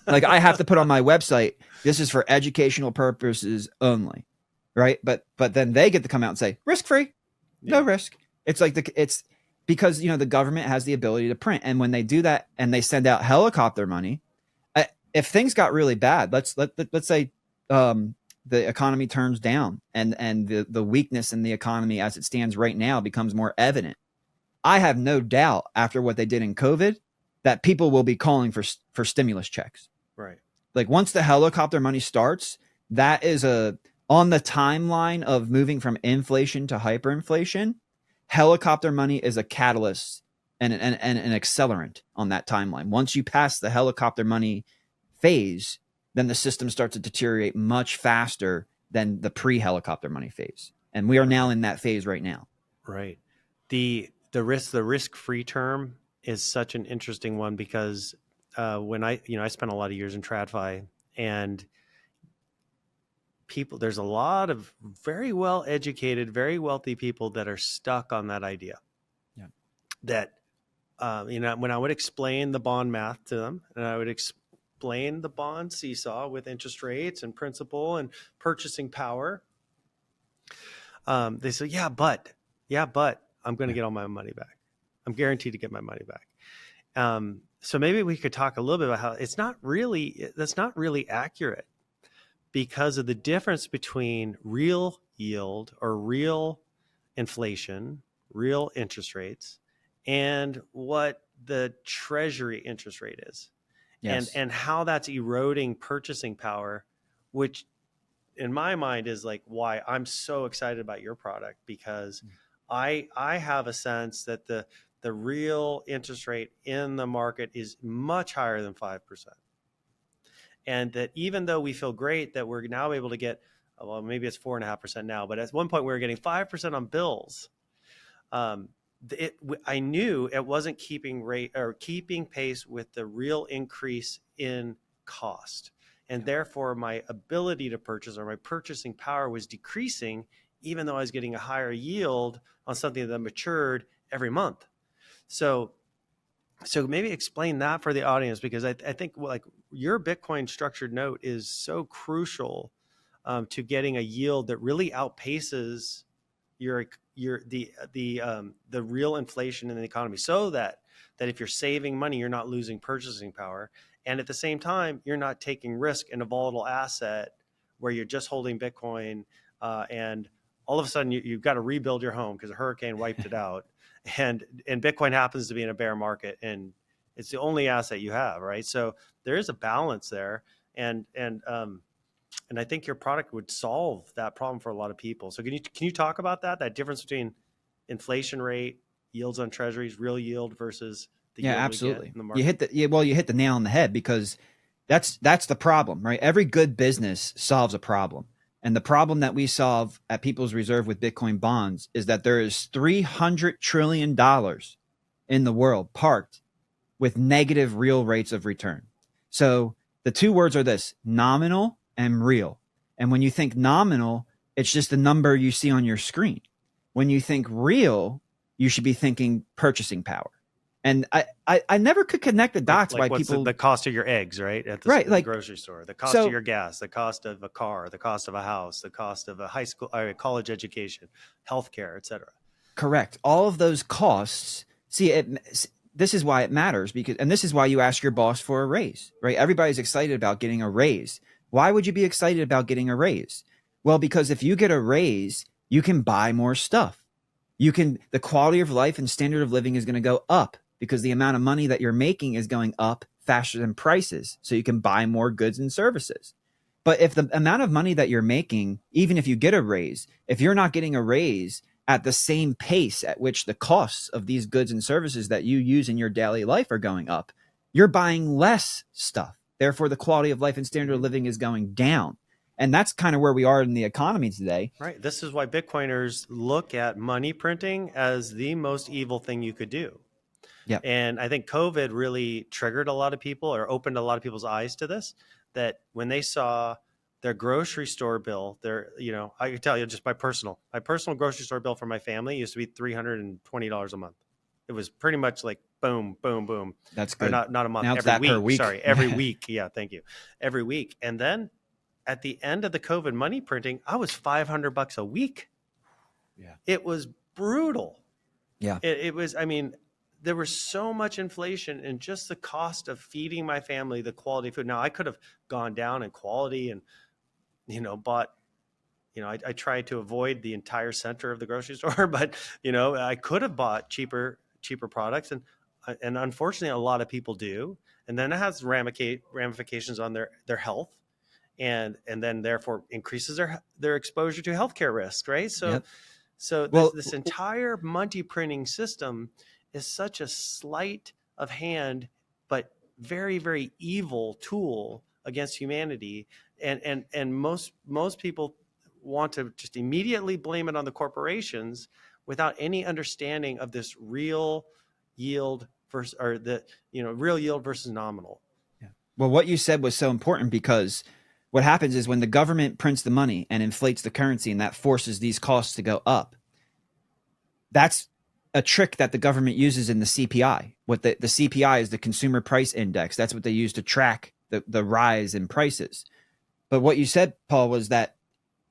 Speaker 2: Like I have to put on my website, this is for educational purposes only, right? But then they get to come out and say risk free, no risk. It's like it's because the government has the ability to print, and when they do that and they send out helicopter money, if things got really bad, let's say the economy turns down and the weakness in the economy as it stands right now becomes more evident. I have no doubt after what they did in COVID that people will be calling for stimulus checks.
Speaker 1: Right.
Speaker 2: Like once the helicopter money starts, that is on the timeline of moving from inflation to hyperinflation. Helicopter money is a catalyst and an accelerant on that timeline. Once you pass the helicopter money phase, then the system starts to deteriorate much faster than the pre-helicopter money phase. And we are now in that phase right now.
Speaker 1: Right. The risk-free term is such an interesting one because when I spent a lot of years in TradFi, and there's a lot of very well educated, very wealthy people that are stuck on that idea.
Speaker 2: Yeah.
Speaker 1: That when I would explain the bond math to them, and I would explain the bond seesaw with interest rates and principal and purchasing power, they say, yeah, but I'm going to get all my money back. I'm guaranteed to get my money back. So maybe we could talk a little bit about how that's not really accurate, because of the difference between real yield or real inflation, real interest rates, and what the treasury interest rate is. Yes. And how that's eroding purchasing power, which in my mind is like why I'm so excited about your product, because I have a sense that the real interest rate in the market is much higher than 5%. And that even though we feel great that we're now able to get, well, maybe it's 4.5% now, but at one point we were getting 5% on bills. I knew it wasn't keeping pace with the real increase in cost. And therefore my ability to purchase, or my purchasing power, was decreasing, even though I was getting a higher yield on something that matured every month. So maybe explain that for the audience, because I think like your Bitcoin structured note is so crucial to getting a yield that really outpaces the real inflation in the economy, so that if you're saving money, you're not losing purchasing power, and at the same time you're not taking risk in a volatile asset where you're just holding Bitcoin and all of a sudden you've got to rebuild your home because a hurricane wiped it out. And Bitcoin happens to be in a bear market, and it's the only asset you have, right? So there is a balance there, and And I think your product would solve that problem for a lot of people. So can you talk about that difference between inflation rate, yields on treasuries, real yield versus the
Speaker 2: Yeah,
Speaker 1: yield we get
Speaker 2: absolutely.
Speaker 1: in the market?
Speaker 2: You hit the nail on the head, because that's the problem, right? Every good business solves a problem. And the problem that we solve at People's Reserve with Bitcoin bonds is that there is $300 trillion in the world parked with negative real rates of return. So the two words are this: nominal and real. And when you think nominal, it's just the number you see on your screen. When you think real, you should be thinking purchasing power. And I never could connect the dots
Speaker 1: Like
Speaker 2: why
Speaker 1: what's
Speaker 2: people
Speaker 1: the cost of your eggs, right? At
Speaker 2: right,
Speaker 1: the
Speaker 2: like,
Speaker 1: grocery store, the cost
Speaker 2: so
Speaker 1: of your gas, the cost of a car, the cost of a house, the cost of a high school or a college education, healthcare, etc.
Speaker 2: correct. All of those costs. See, this is why it matters, because, and this is why you ask your boss for a raise, right? Everybody's excited about getting a raise. Why would you be excited about getting a raise? Well, because if you get a raise, you can buy more stuff. The quality of life and standard of living is going to go up because the amount of money that you're making is going up faster than prices. So you can buy more goods and services. But if the amount of money that you're making, even if you get a raise, if you're not getting a raise at the same pace at which the costs of these goods and services that you use in your daily life are going up, you're buying less stuff. Therefore, the quality of life and standard of living is going down. And that's kind of where we are in the economy today.
Speaker 1: Right. This is why Bitcoiners look at money printing as the most evil thing you could do.
Speaker 2: Yeah.
Speaker 1: And I think COVID really triggered a lot of people, or opened a lot of people's eyes to this, that when they saw their grocery store bill, I can tell you just my personal grocery store bill for my family used to be $320 a month. It was pretty much like boom, boom, boom.
Speaker 2: That's good.
Speaker 1: Or not a month,
Speaker 2: Now it's
Speaker 1: every
Speaker 2: that
Speaker 1: week.
Speaker 2: per week.
Speaker 1: Sorry, every week. Yeah, thank you. Every week. And then at the end of the COVID money printing, I was $500 a week.
Speaker 2: Yeah.
Speaker 1: It was brutal.
Speaker 2: Yeah.
Speaker 1: It was, I mean, there was so much inflation in just the cost of feeding my family the quality food. Now I could have gone down in quality and, bought, I tried to avoid the entire center of the grocery store, but, I could have bought cheaper products. And unfortunately, a lot of people do. And then it has ramifications on their health. And then therefore increases their exposure to healthcare risk, right? So,
Speaker 2: Yep.
Speaker 1: so this entire money printing system is such a sleight of hand, but very, very evil tool against humanity. And most people want to just immediately blame it on the corporations without any understanding of this real yield versus, or real yield versus nominal.
Speaker 2: Yeah. Well, what you said was so important, because what happens is when the government prints the money and inflates the currency, and that forces these costs to go up, that's a trick that the government uses in the CPI. What the CPI is, the consumer price index. That's what they use to track the rise in prices. But what you said, Paul, was that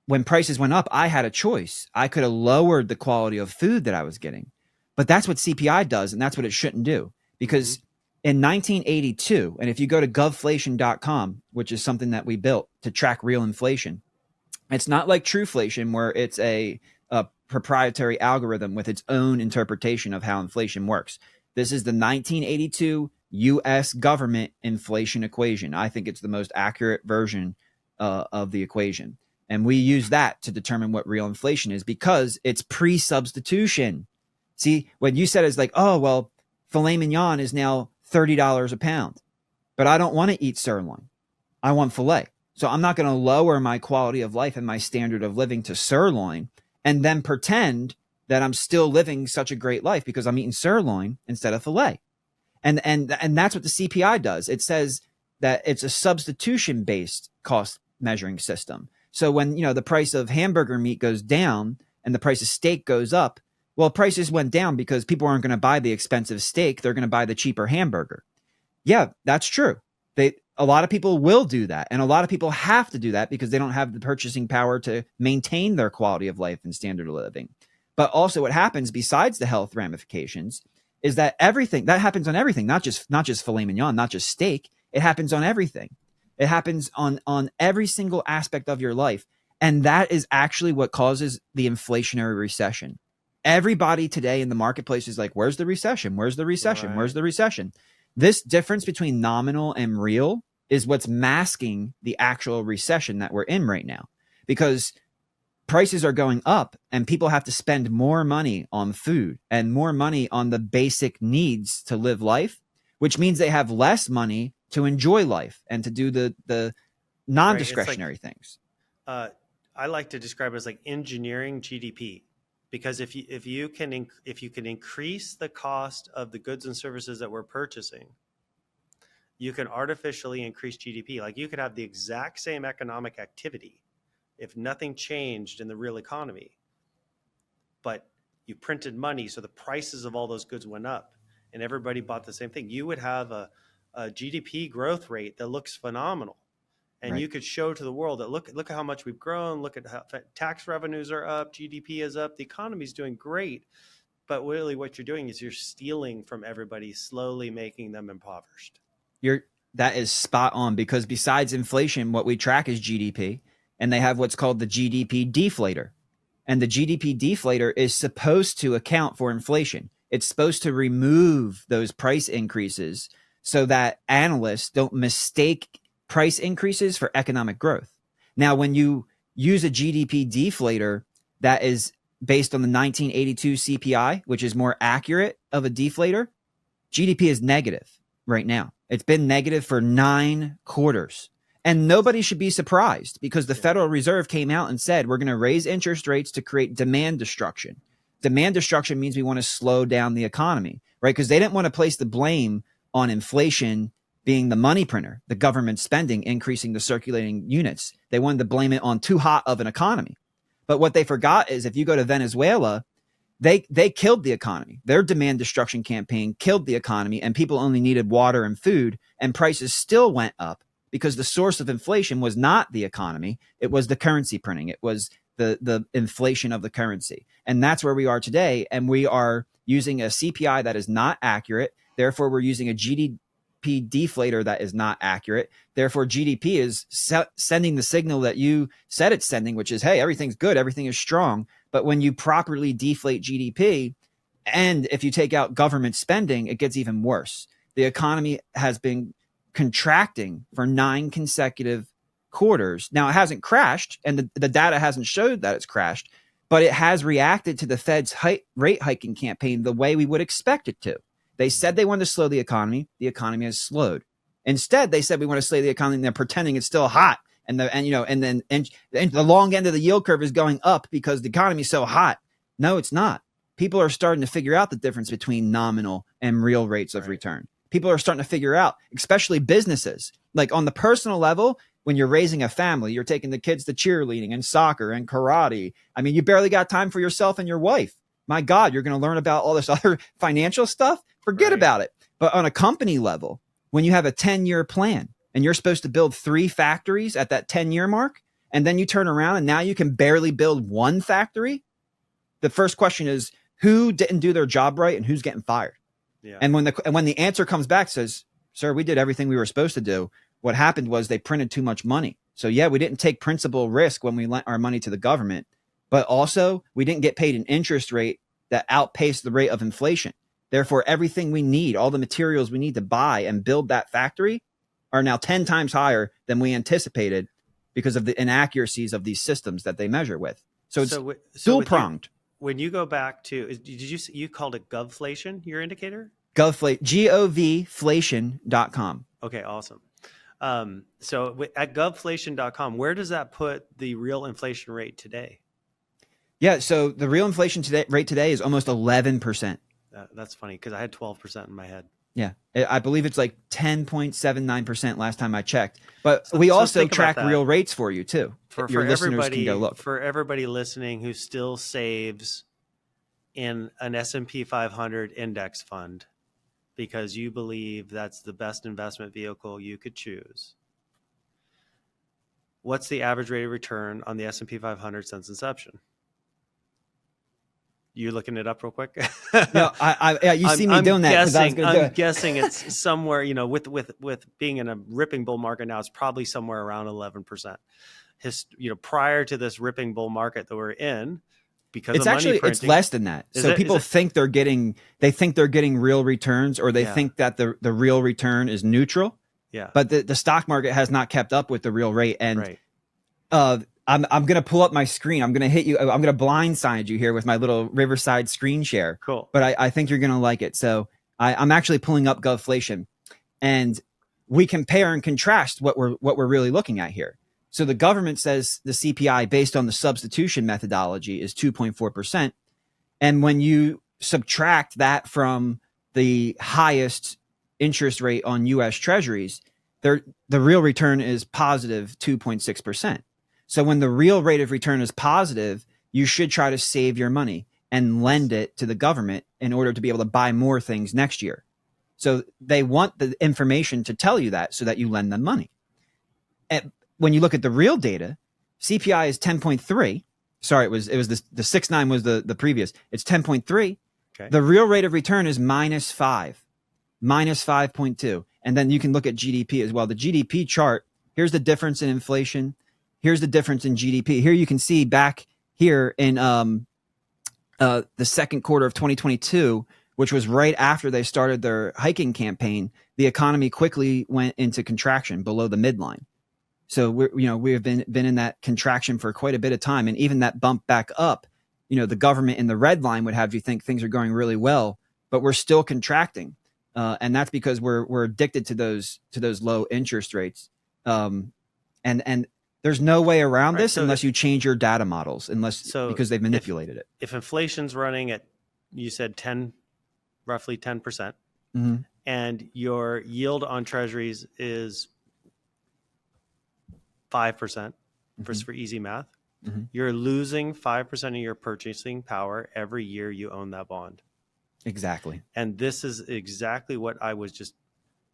Speaker 2: when prices went up, I had a choice. I could have lowered the quality of food that I was getting. But that's what CPI does, and that's what it shouldn't do. Because in 1982, and if you go to govflation.com, which is something that we built to track real inflation, it's not like Trueflation, where it's a proprietary algorithm with its own interpretation of how inflation works. This is the 1982 U.S. government inflation equation. I think it's the most accurate version of the equation. And we use that to determine what real inflation is, because it's pre-substitution. See, what you said is like, oh, well, filet mignon is now $30 a pound, but I don't want to eat sirloin. I want filet. So I'm not going to lower my quality of life and my standard of living to sirloin and then pretend that I'm still living such a great life because I'm eating sirloin instead of filet. And that's what the CPI does. It says that it's a substitution-based cost measuring system. So when, the price of hamburger meat goes down and the price of steak goes up, well, prices went down because people aren't going to buy the expensive steak. They're going to buy the cheaper hamburger. Yeah, that's true. A lot of people will do that. And a lot of people have to do that because they don't have the purchasing power to maintain their quality of life and standard of living. But also what happens besides the health ramifications is that everything that happens on everything, not just filet mignon, not just steak. It happens on everything. It happens on every single aspect of your life. And that is actually what causes the inflationary recession. Everybody today in the marketplace is like, where's the recession? Where's the recession?
Speaker 1: Right.
Speaker 2: Where's the recession? This difference between nominal and real is what's masking the actual recession that we're in right now, because prices are going up and people have to spend more money on food and more money on the basic needs to live life, which means they have less money to enjoy life and to do the non-discretionary things.
Speaker 1: I like to describe it as like engineering GDP, because if you can increase the cost of the goods and services that we're purchasing, you can artificially increase GDP. Like you could have the exact same economic activity if nothing changed in the real economy, but you printed money, so the prices of all those goods went up and everybody bought the same thing. You would have a GDP growth rate that looks phenomenal. And you could show to the world that look at how much we've grown, look at how tax revenues are up, GDP is up, the economy is doing great. But really what you're doing is you're stealing from everybody, slowly making them impoverished.
Speaker 2: That is spot on, because besides inflation, what we track is GDP, and they have what's called the GDP deflator. And the GDP deflator is supposed to account for inflation. It's supposed to remove those price increases so that analysts don't mistake price increases for economic growth. Now, when you use a GDP deflator that is based on the 1982 CPI, which is more accurate of a deflator, GDP is negative right now. It's been negative for 9 quarters. And nobody should be surprised, because the Federal Reserve came out and said, we're going to raise interest rates to create demand destruction. Demand destruction means we want to slow down the economy, right? Because they didn't want to place the blame on inflation being the money printer, the government spending, increasing the circulating units. They wanted to blame it on too hot of an economy. But what they forgot is if you go to Venezuela, they killed the economy. Their demand destruction campaign killed the economy, and people only needed water and food, and prices still went up because the source of inflation was not the economy. It was the currency printing. It was the inflation of the currency. And that's where we are today. And we are using a CPI that is not accurate. Therefore, we're using a GDP deflator that is not accurate. Therefore, GDP is sending the signal that you said it's sending, which is, hey, everything's good, everything is strong. But when you properly deflate GDP, and if you take out government spending, it gets even worse. The economy has been contracting for 9 consecutive quarters. Now, it hasn't crashed, and the data hasn't showed that it's crashed, but it has reacted to the Fed's rate hiking campaign the way we would expect it to. They said they wanted to slow the economy. The economy has slowed. Instead, they said we want to slow the economy, and they're pretending it's still hot. And the long end of the yield curve is going up because the economy is so hot. No, it's not. People are starting to figure out the difference between nominal and real rates of return. People are starting to figure out, especially businesses, like on the personal level, when you're raising a family, you're taking the kids to cheerleading and soccer and karate. I mean, you barely got time for yourself and your wife. My God, you're going to learn about all this other financial stuff. Forget about it. But on a company level, when you have a 10-year plan and you're supposed to build 3 factories at that 10-year mark, and then you turn around and now you can barely build 1 factory, the first question is, who didn't do their job right and who's getting fired? Yeah. And when the answer comes back, says, sir, we did everything we were supposed to do. What happened was they printed too much money. So yeah, we didn't take principal risk when we lent our money to the government, but also we didn't get paid an interest rate that outpaced the rate of inflation. Therefore, everything we need, all the materials we need to buy and build that factory are now 10 times higher than we anticipated because of the inaccuracies of these systems that they measure with. So it's dual-pronged.
Speaker 1: When you go back to, you called it govflation, your indicator?
Speaker 2: govflation.com.
Speaker 1: Okay, awesome. So at govflation.com, where does that put the real inflation rate today?
Speaker 2: Yeah, so the real inflation rate today is almost 11%.
Speaker 1: That's funny because I had 12% in my head.
Speaker 2: Yeah, I believe it's like 10.79% last time I checked. But we also track real rates for you too. Your listeners can go look.
Speaker 1: For everybody listening who still saves in an S&P 500 index fund because you believe that's the best investment vehicle you could choose, what's the average rate of return on the S&P 500 since inception? You looking it up real quick?
Speaker 2: No, you see me doing that.
Speaker 1: I'm guessing it's somewhere, with being in a ripping bull market now, it's probably somewhere around 11%. Prior to this ripping bull market that we're in, because
Speaker 2: it's actually it's less than that. So people think they're getting real returns, or they think that the real return is neutral.
Speaker 1: Yeah.
Speaker 2: but the stock market has not kept up with the real rate. And
Speaker 1: Right.
Speaker 2: I'm going to pull up my screen. I'm going to hit you. I'm going to blindside you here with my little Riverside screen share.
Speaker 1: Cool.
Speaker 2: But I think you're going to like it. So I'm actually pulling up Govflation, and we compare and contrast what we're really looking at here. So the government says the CPI based on the substitution methodology is 2.4%. And when you subtract that from the highest interest rate on US treasuries, the real return is positive 2.6%. So when the real rate of return is positive, you should try to save your money and lend it to the government in order to be able to buy more things next year. So they want the information to tell you that so that you lend them money. And when you look at the real data, CPI is 10.3. Sorry, it was the 6.9 was the previous. It's 10.3.
Speaker 1: Okay.
Speaker 2: The real rate of return is -5, -5.2. And then you can look at GDP as well. The GDP chart, here's the difference in inflation. Here's the difference in GDP. Here you can see back here in the second quarter of 2022, which was right after they started their hiking campaign, the economy quickly went into contraction below the midline. So we have been in that contraction for quite a bit of time, and even that bump back up, the government in the red line would have you think things are going really well, but we're still contracting, and that's because we're addicted to those low interest rates, and there's no way around this unless you change your data models, because they've manipulated it.
Speaker 1: If inflation's running at, you said roughly 10%,
Speaker 2: Mm-hmm.
Speaker 1: and your yield on treasuries is 5%, for easy math,
Speaker 2: Mm-hmm.
Speaker 1: you're losing 5% of your purchasing power every year you own that bond.
Speaker 2: Exactly.
Speaker 1: And this is exactly what I was just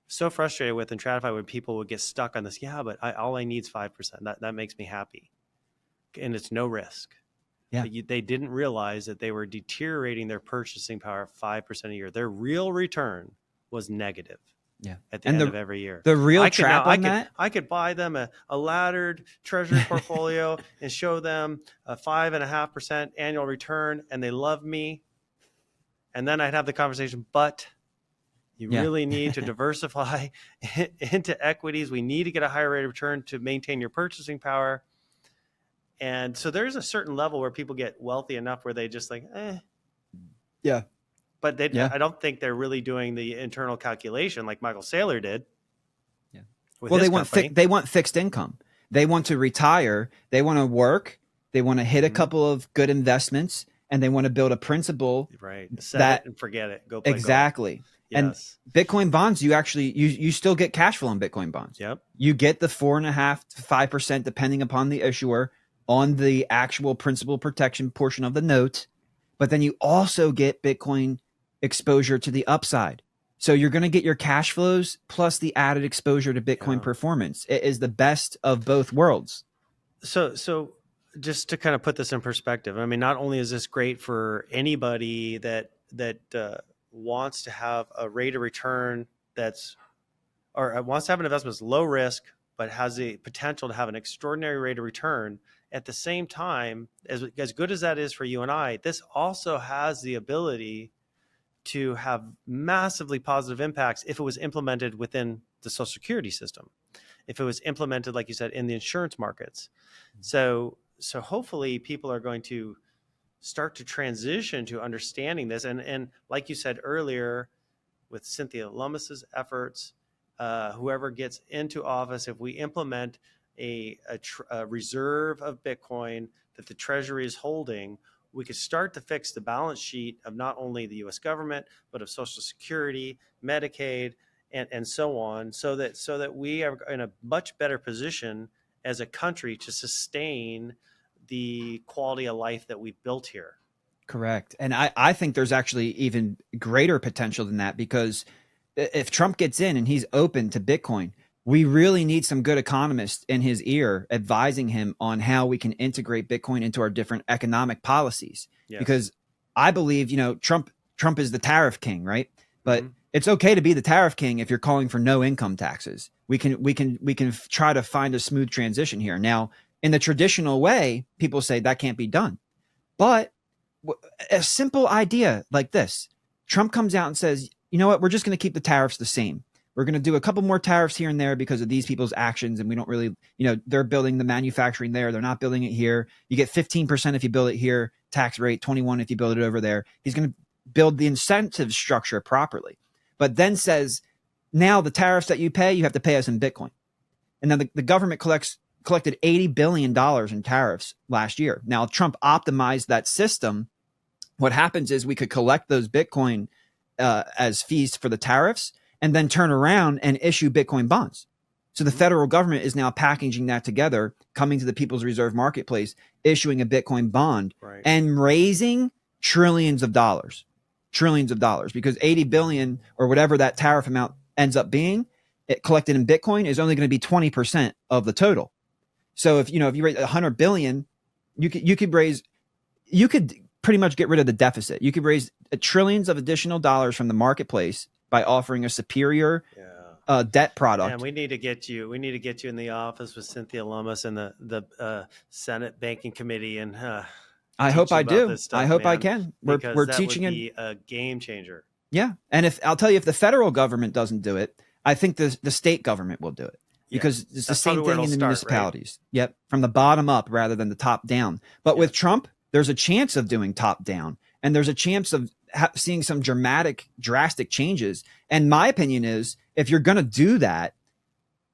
Speaker 1: so frustrated with and gratified when people would get stuck on this. Yeah, but all I need is 5%. That makes me happy. And it's no risk.
Speaker 2: Yeah.
Speaker 1: But they didn't realize that they were deteriorating their purchasing power 5% a year. Their real return was negative.
Speaker 2: Yeah.
Speaker 1: At the end of every year.
Speaker 2: The real trap on that?
Speaker 1: I could buy them a laddered treasury portfolio and show them a 5.5% annual return, and they love me. And then I'd have the conversation, but you really need to diversify into equities. We need to get a higher rate of return to maintain your purchasing power. And so there's a certain level where people get wealthy enough where they just
Speaker 2: Yeah.
Speaker 1: But I don't think they're really doing the internal calculation like Michael Saylor did.
Speaker 2: Yeah. Well, they want fixed income. They want to retire. They want to work. They want to hit a couple of good investments, and they want to build a principal.
Speaker 1: Right. Set it and forget it. Go play
Speaker 2: exactly.
Speaker 1: Golf. Yes.
Speaker 2: And Bitcoin bonds, you still get cash flow on Bitcoin bonds.
Speaker 1: Yep.
Speaker 2: You get the 4.5% to 5%, depending upon the issuer, on the actual principal protection portion of the note. But then you also get Bitcoin exposure to the upside. So you're going to get your cash flows plus the added exposure to Bitcoin performance. It is the best of both worlds.
Speaker 1: So just to kind of put this in perspective, I mean, not only is this great for anybody that wants to have a rate of return or wants to have an investment that's low risk, but has the potential to have an extraordinary rate of return. At the same time, as good as that is for you and I, this also has the ability to have massively positive impacts if it was implemented within the Social Security system, if it was implemented, like you said, in the insurance markets. So hopefully people are going to start to transition to understanding this. And like you said earlier, with Cynthia Lummis's efforts, whoever gets into office, if we implement a reserve of Bitcoin that the Treasury is holding, we could start to fix the balance sheet of not only the U.S. government, but of Social Security, Medicaid, and so on, so that we are in a much better position as a country to sustain the quality of life that we've built here.
Speaker 2: Correct. And I think there's actually even greater potential than that, because if Trump gets in and he's open to Bitcoin, we really need some good economists in his ear advising him on how we can integrate Bitcoin into our different economic policies. Yes. Because I believe, Trump is the tariff king, right? But it's okay to be the tariff king if you're calling for no income taxes. We can try to find a smooth transition here. Now, in the traditional way, people say that can't be done. But a simple idea like this, Trump comes out and says, you know what, we're just going to keep the tariffs the same. We're going to do a couple more tariffs here and there because of these people's actions. And we don't really, they're building the manufacturing there. They're not building it here. You get 15% if you build it here, tax rate, 21 if you build it over there. He's going to build the incentive structure properly, but then says, now the tariffs that you pay, you have to pay us in Bitcoin. And then the government collected $80 billion in tariffs last year. Now, Trump optimized that system. What happens is we could collect those Bitcoin as fees for the tariffs and then turn around and issue Bitcoin bonds. So the federal government is now packaging that together, coming to the People's Reserve Marketplace, issuing a Bitcoin bond,
Speaker 1: right,
Speaker 2: and raising trillions of dollars, because 80 billion or whatever that tariff amount ends up being, it collected in Bitcoin is only going to be 20% of the total. So if you raise 100 billion, you could pretty much get rid of the deficit. You could raise trillions of additional dollars from the marketplace by offering a superior debt product.
Speaker 1: And we need to get you in the office with Cynthia Lummis and the Senate Banking Committee, and
Speaker 2: I hope I do.
Speaker 1: Stuff,
Speaker 2: I hope
Speaker 1: man,
Speaker 2: I can. We're teaching
Speaker 1: would be a game changer.
Speaker 2: Yeah, and if the federal government doesn't do it, I think the state government will do it, because it's the same thing in the municipalities. Right? Yep, from the bottom up rather than the top down. But with Trump, there's a chance of doing top down, and there's a chance of seeing some drastic changes. And my opinion is, if you're going to do that,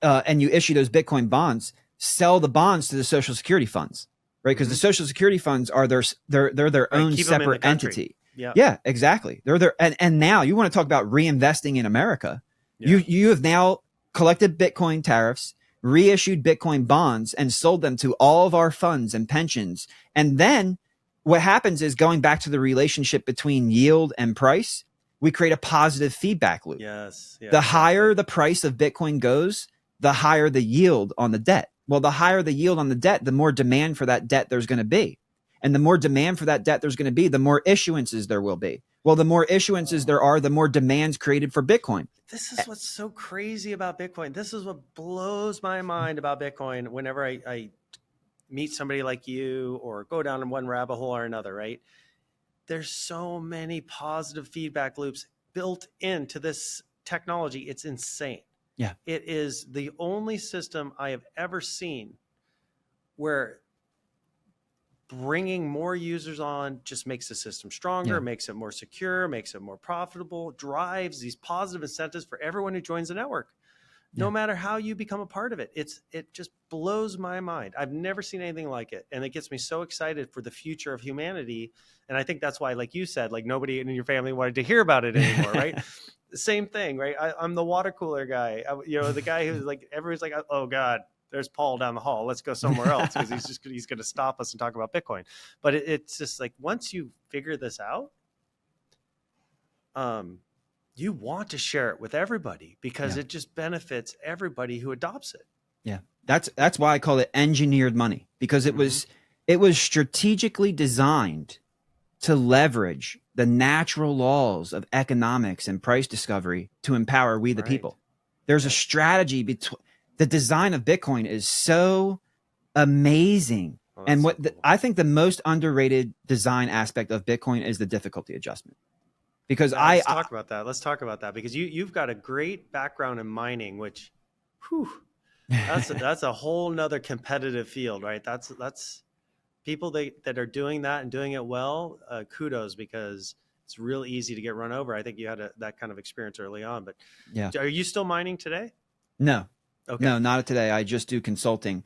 Speaker 2: and you issue those Bitcoin bonds, sell the bonds to the Social Security funds, right? Because the Social Security funds are their own separate entity. Yeah, exactly. They're there, and now you want to talk about reinvesting in America. Yeah. You have now collected Bitcoin tariffs, reissued Bitcoin bonds, and sold them to all of our funds and pensions. And then what happens is, going back to the relationship between yield and price, we create a positive feedback loop.
Speaker 1: Yes.
Speaker 2: The higher the price of Bitcoin goes, the higher the yield on the debt. Well, the higher the yield on the debt, the more demand for that debt there's going to be. And the more demand for that debt there's going to be, the more issuances there will be. Well, the more issuances there are, the more demands created for Bitcoin.
Speaker 1: This is what's so crazy about Bitcoin. This is what blows my mind about Bitcoin whenever I meet somebody like you or go down in one rabbit hole or another, right? There's so many positive feedback loops built into this technology. It's insane.
Speaker 2: Yeah.
Speaker 1: It is the only system I have ever seen where bringing more users on just makes the system stronger, makes it more secure, makes it more profitable, drives these positive incentives for everyone who joins the network, no matter how you become a part of it. It just blows my mind. I've never seen anything like it. And it gets me so excited for the future of humanity. And I think that's why, like you said, like nobody in your family wanted to hear about it anymore, right? The same thing, right? I'm the water cooler guy. The guy who's like, everyone's like, oh God, there's Paul down the hall. Let's go somewhere else, because he's going to stop us and talk about Bitcoin. But it's just like, once you figure this out, you want to share it with everybody, because it just benefits everybody who adopts it.
Speaker 2: Yeah. That's why I call it engineered money, because it was strategically designed to leverage the natural laws of economics and price discovery to empower we the people. There's a strategy between. The design of Bitcoin is so amazing. And what cool. I think the most underrated design aspect of Bitcoin is the difficulty adjustment. Because
Speaker 1: let's talk about that. Let's talk about that, because you've got a great background in mining, which, that's a whole nother competitive field, right? That's people that are doing that and doing it well. Kudos, because it's real easy to get run over. I think you had that kind of experience early on. But are you still mining today?
Speaker 2: No.
Speaker 1: Okay.
Speaker 2: No, not today. I just do consulting,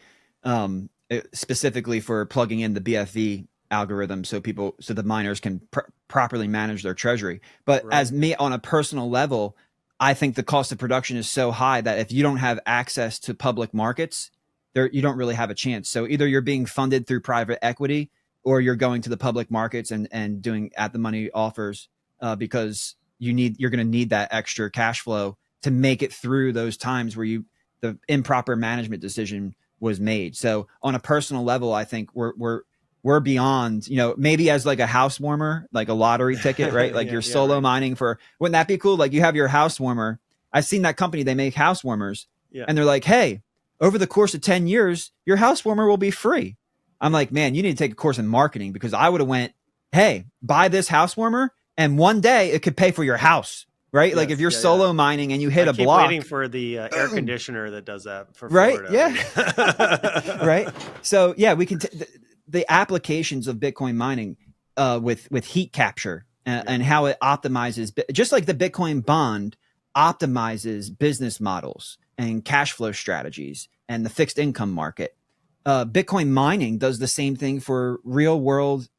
Speaker 2: specifically for plugging in the BFV algorithm so the miners can properly manage their treasury. But as me, on a personal level, I think the cost of production is so high that if you don't have access to public markets, you don't really have a chance. So either you're being funded through private equity, or you're going to the public markets and doing at the money offers, because you're going to need that extra cash flow to make it through those times where the improper management decision was made. So on a personal level, I think we're beyond, maybe as like a house warmer, like a lottery ticket, right? Like you're solo mining wouldn't that be cool? Like you have your house warmer. I've seen that company, they make house warmers and they're like, hey, over the course of 10 years, your house warmer will be free. I'm like, man, you need to take a course in marketing, because I would have went, hey, buy this house warmer and one day it could pay for your house. right? Like if
Speaker 1: Yes.
Speaker 2: you're
Speaker 1: Yeah. Yeah.
Speaker 2: solo mining and you hit
Speaker 1: I
Speaker 2: a
Speaker 1: keep
Speaker 2: block,
Speaker 1: waiting for the air conditioner that does that for
Speaker 2: right?
Speaker 1: Florida.
Speaker 2: Yeah. Right. So yeah, we can the applications of Bitcoin mining with heat capture and how it optimizes, just like the Bitcoin bond optimizes business models and cash flow strategies and the fixed income market. Bitcoin mining does the same thing for real world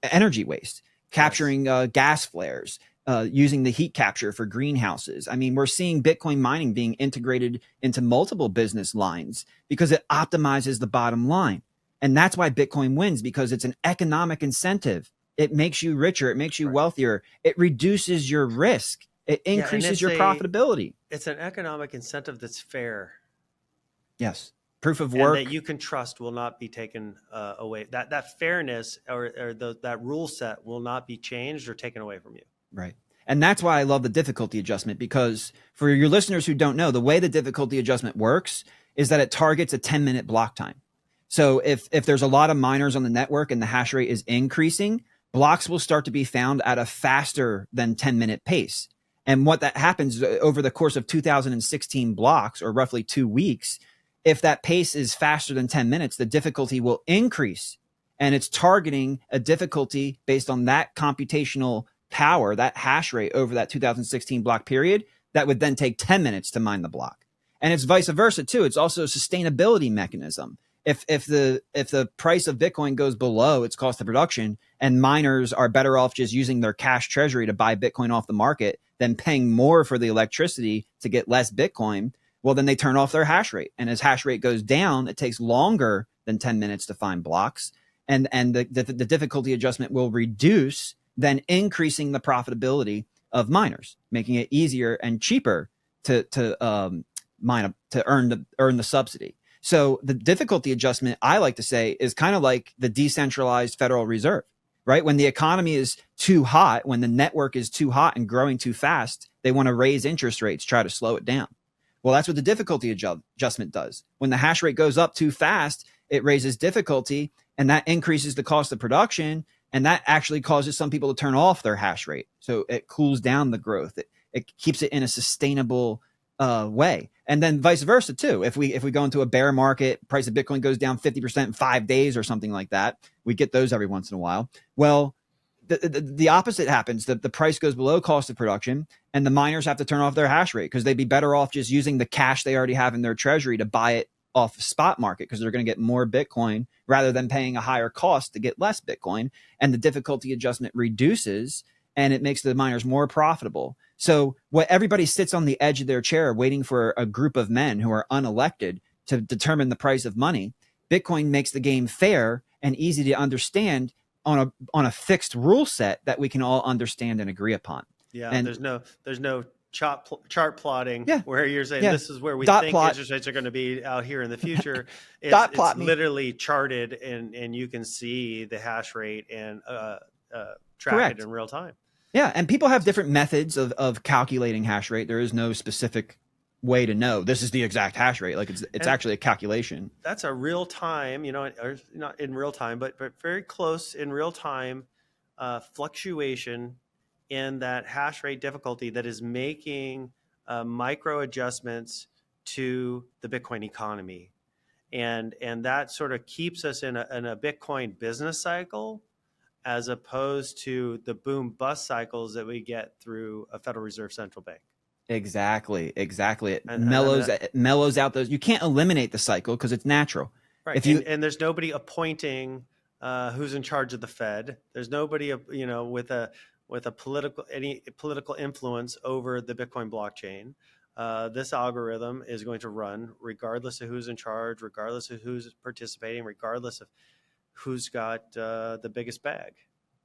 Speaker 2: energy waste, capturing gas flares, using the heat capture for greenhouses. I mean, we're seeing Bitcoin mining being integrated into multiple business lines because it optimizes the bottom line. And that's why Bitcoin wins, because it's an economic incentive. It makes you richer. It makes you wealthier. It reduces your risk. It increases your profitability.
Speaker 1: It's an economic incentive that's fair.
Speaker 2: Yes. Proof of
Speaker 1: and
Speaker 2: work
Speaker 1: that you can trust will not be taken away. That fairness or that rule set will not be changed or taken away from you.
Speaker 2: Right. And that's why I love the difficulty adjustment, because for your listeners who don't know, the way the difficulty adjustment works is that it targets a 10-minute block time. So if there's a lot of miners on the network and the hash rate is increasing, blocks will start to be found at a faster than 10-minute pace. And what that happens over the course of 2016 blocks, or roughly 2 weeks, if that pace is faster than 10 minutes, the difficulty will increase. And it's targeting a difficulty based on that computational power, that hash rate over that 2016 block period, that would then take 10 minutes to mine the block. And it's vice versa too. It's also a sustainability mechanism. If the price of Bitcoin goes below its cost of production and miners are better off just using their cash treasury to buy Bitcoin off the market than paying more for the electricity to get less Bitcoin, well, then they turn off their hash rate. And as hash rate goes down, it takes longer than 10 minutes to find blocks. And the difficulty adjustment will reduce, then increasing the profitability of miners, making it easier and cheaper to mine, to earn the subsidy. So the difficulty adjustment, I like to say, is kind of like the decentralized Federal Reserve, right? When the economy is too hot, when the network is too hot and growing too fast, they want to raise interest rates, try to slow it down. Well, that's what the difficulty adjustment does. When the hash rate goes up too fast, it raises difficulty, and that increases the cost of production, and that actually causes some people to turn off their hash rate. So it cools down the growth. It keeps it in a sustainable way. And then vice versa too. If we go into a bear market, price of Bitcoin goes down 50% in 5 days or something like that. We get those every once in a while. Well, the opposite happens. The price goes below cost of production, and the miners have to turn off their hash rate because they'd be better off just using the cash they already have in their treasury to buy it off the spot market, because they're going to get more Bitcoin rather than paying a higher cost to get less Bitcoin. And the difficulty adjustment reduces, and it makes the miners more profitable. So what everybody sits on the edge of their chair waiting for a group of men who are unelected to determine the price of money, Bitcoin makes the game fair and easy to understand on a fixed rule set that we can all understand and agree upon.
Speaker 1: Yeah,
Speaker 2: and
Speaker 1: there's no chart plotting where you're saying this is where we
Speaker 2: Dot
Speaker 1: think
Speaker 2: plot.
Speaker 1: Interest rates are going to be out here in the future. It's literally charted, and you can see the hash rate and track it in real time.
Speaker 2: Yeah, and people have different methods of calculating hash rate. There is no specific way to know this is the exact hash rate. Like it's actually a calculation.
Speaker 1: That's a real time, or not in real time, but very close in real time fluctuation in that hash rate difficulty that is making micro adjustments to the Bitcoin economy, and that sort of keeps us in a Bitcoin business cycle, as opposed to the boom bust cycles that we get through a Federal Reserve central bank.
Speaker 2: Exactly. It mellows out those. You can't eliminate the cycle because it's natural.
Speaker 1: Right. And there's nobody appointing who's in charge of the Fed. There's nobody, with a political influence over the Bitcoin blockchain. This algorithm is going to run regardless of who's in charge, regardless of who's participating, regardless of who's got the biggest bag.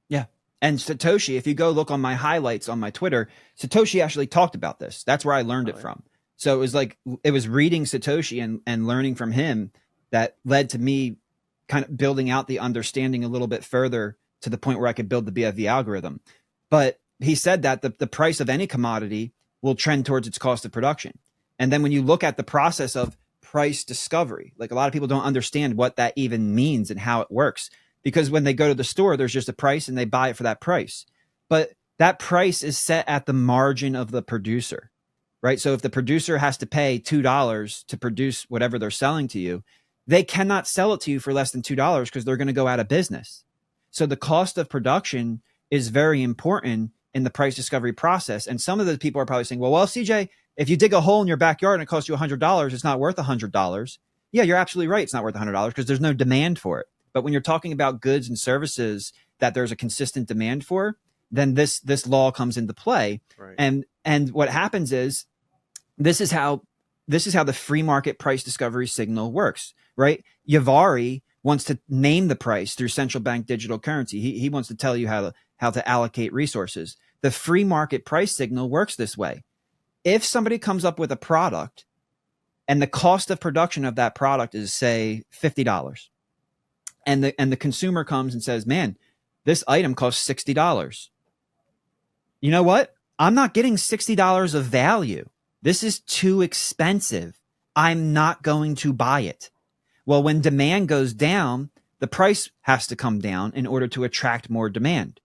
Speaker 2: Yeah. And Satoshi, if you go look on my highlights on my Twitter, Satoshi actually talked about this. That's where I learned it from. So it was reading Satoshi and learning from him that led to me kind of building out the understanding a little bit further to the point where I could build the BFV algorithm. But he said that the price of any commodity will trend towards its cost of production. And then when you look at the process of price discovery, like a lot of people don't understand what that even means and how it works. Because when they go to the store, there's just a price and they buy it for that price. But that price is set at the margin of the producer, right? So if the producer has to pay $2 to produce whatever they're selling to you, they cannot sell it to you for less than $2 because they're going to go out of business. So the cost of production is very important in the price discovery process. And some of the people are probably saying, well, CJ, if you dig a hole in your backyard and it costs you $100, it's not worth $100. Yeah, you're absolutely right. It's not worth $100 because there's no demand for it. But when you're talking about goods and services that there's a consistent demand for, then this law comes into play.
Speaker 1: Right.
Speaker 2: And what happens is this is how the free market price discovery signal works, right? Yavari wants to name the price through central bank digital currency. He wants to tell you how to allocate resources. The free market price signal works this way. If somebody comes up with a product and the cost of production of that product is, say, $50, and the consumer comes and says, man, this item costs $60. You know what? I'm not getting $60 of value. This is too expensive. I'm not going to buy it. Well, when demand goes down, the price has to come down in order to attract more demand.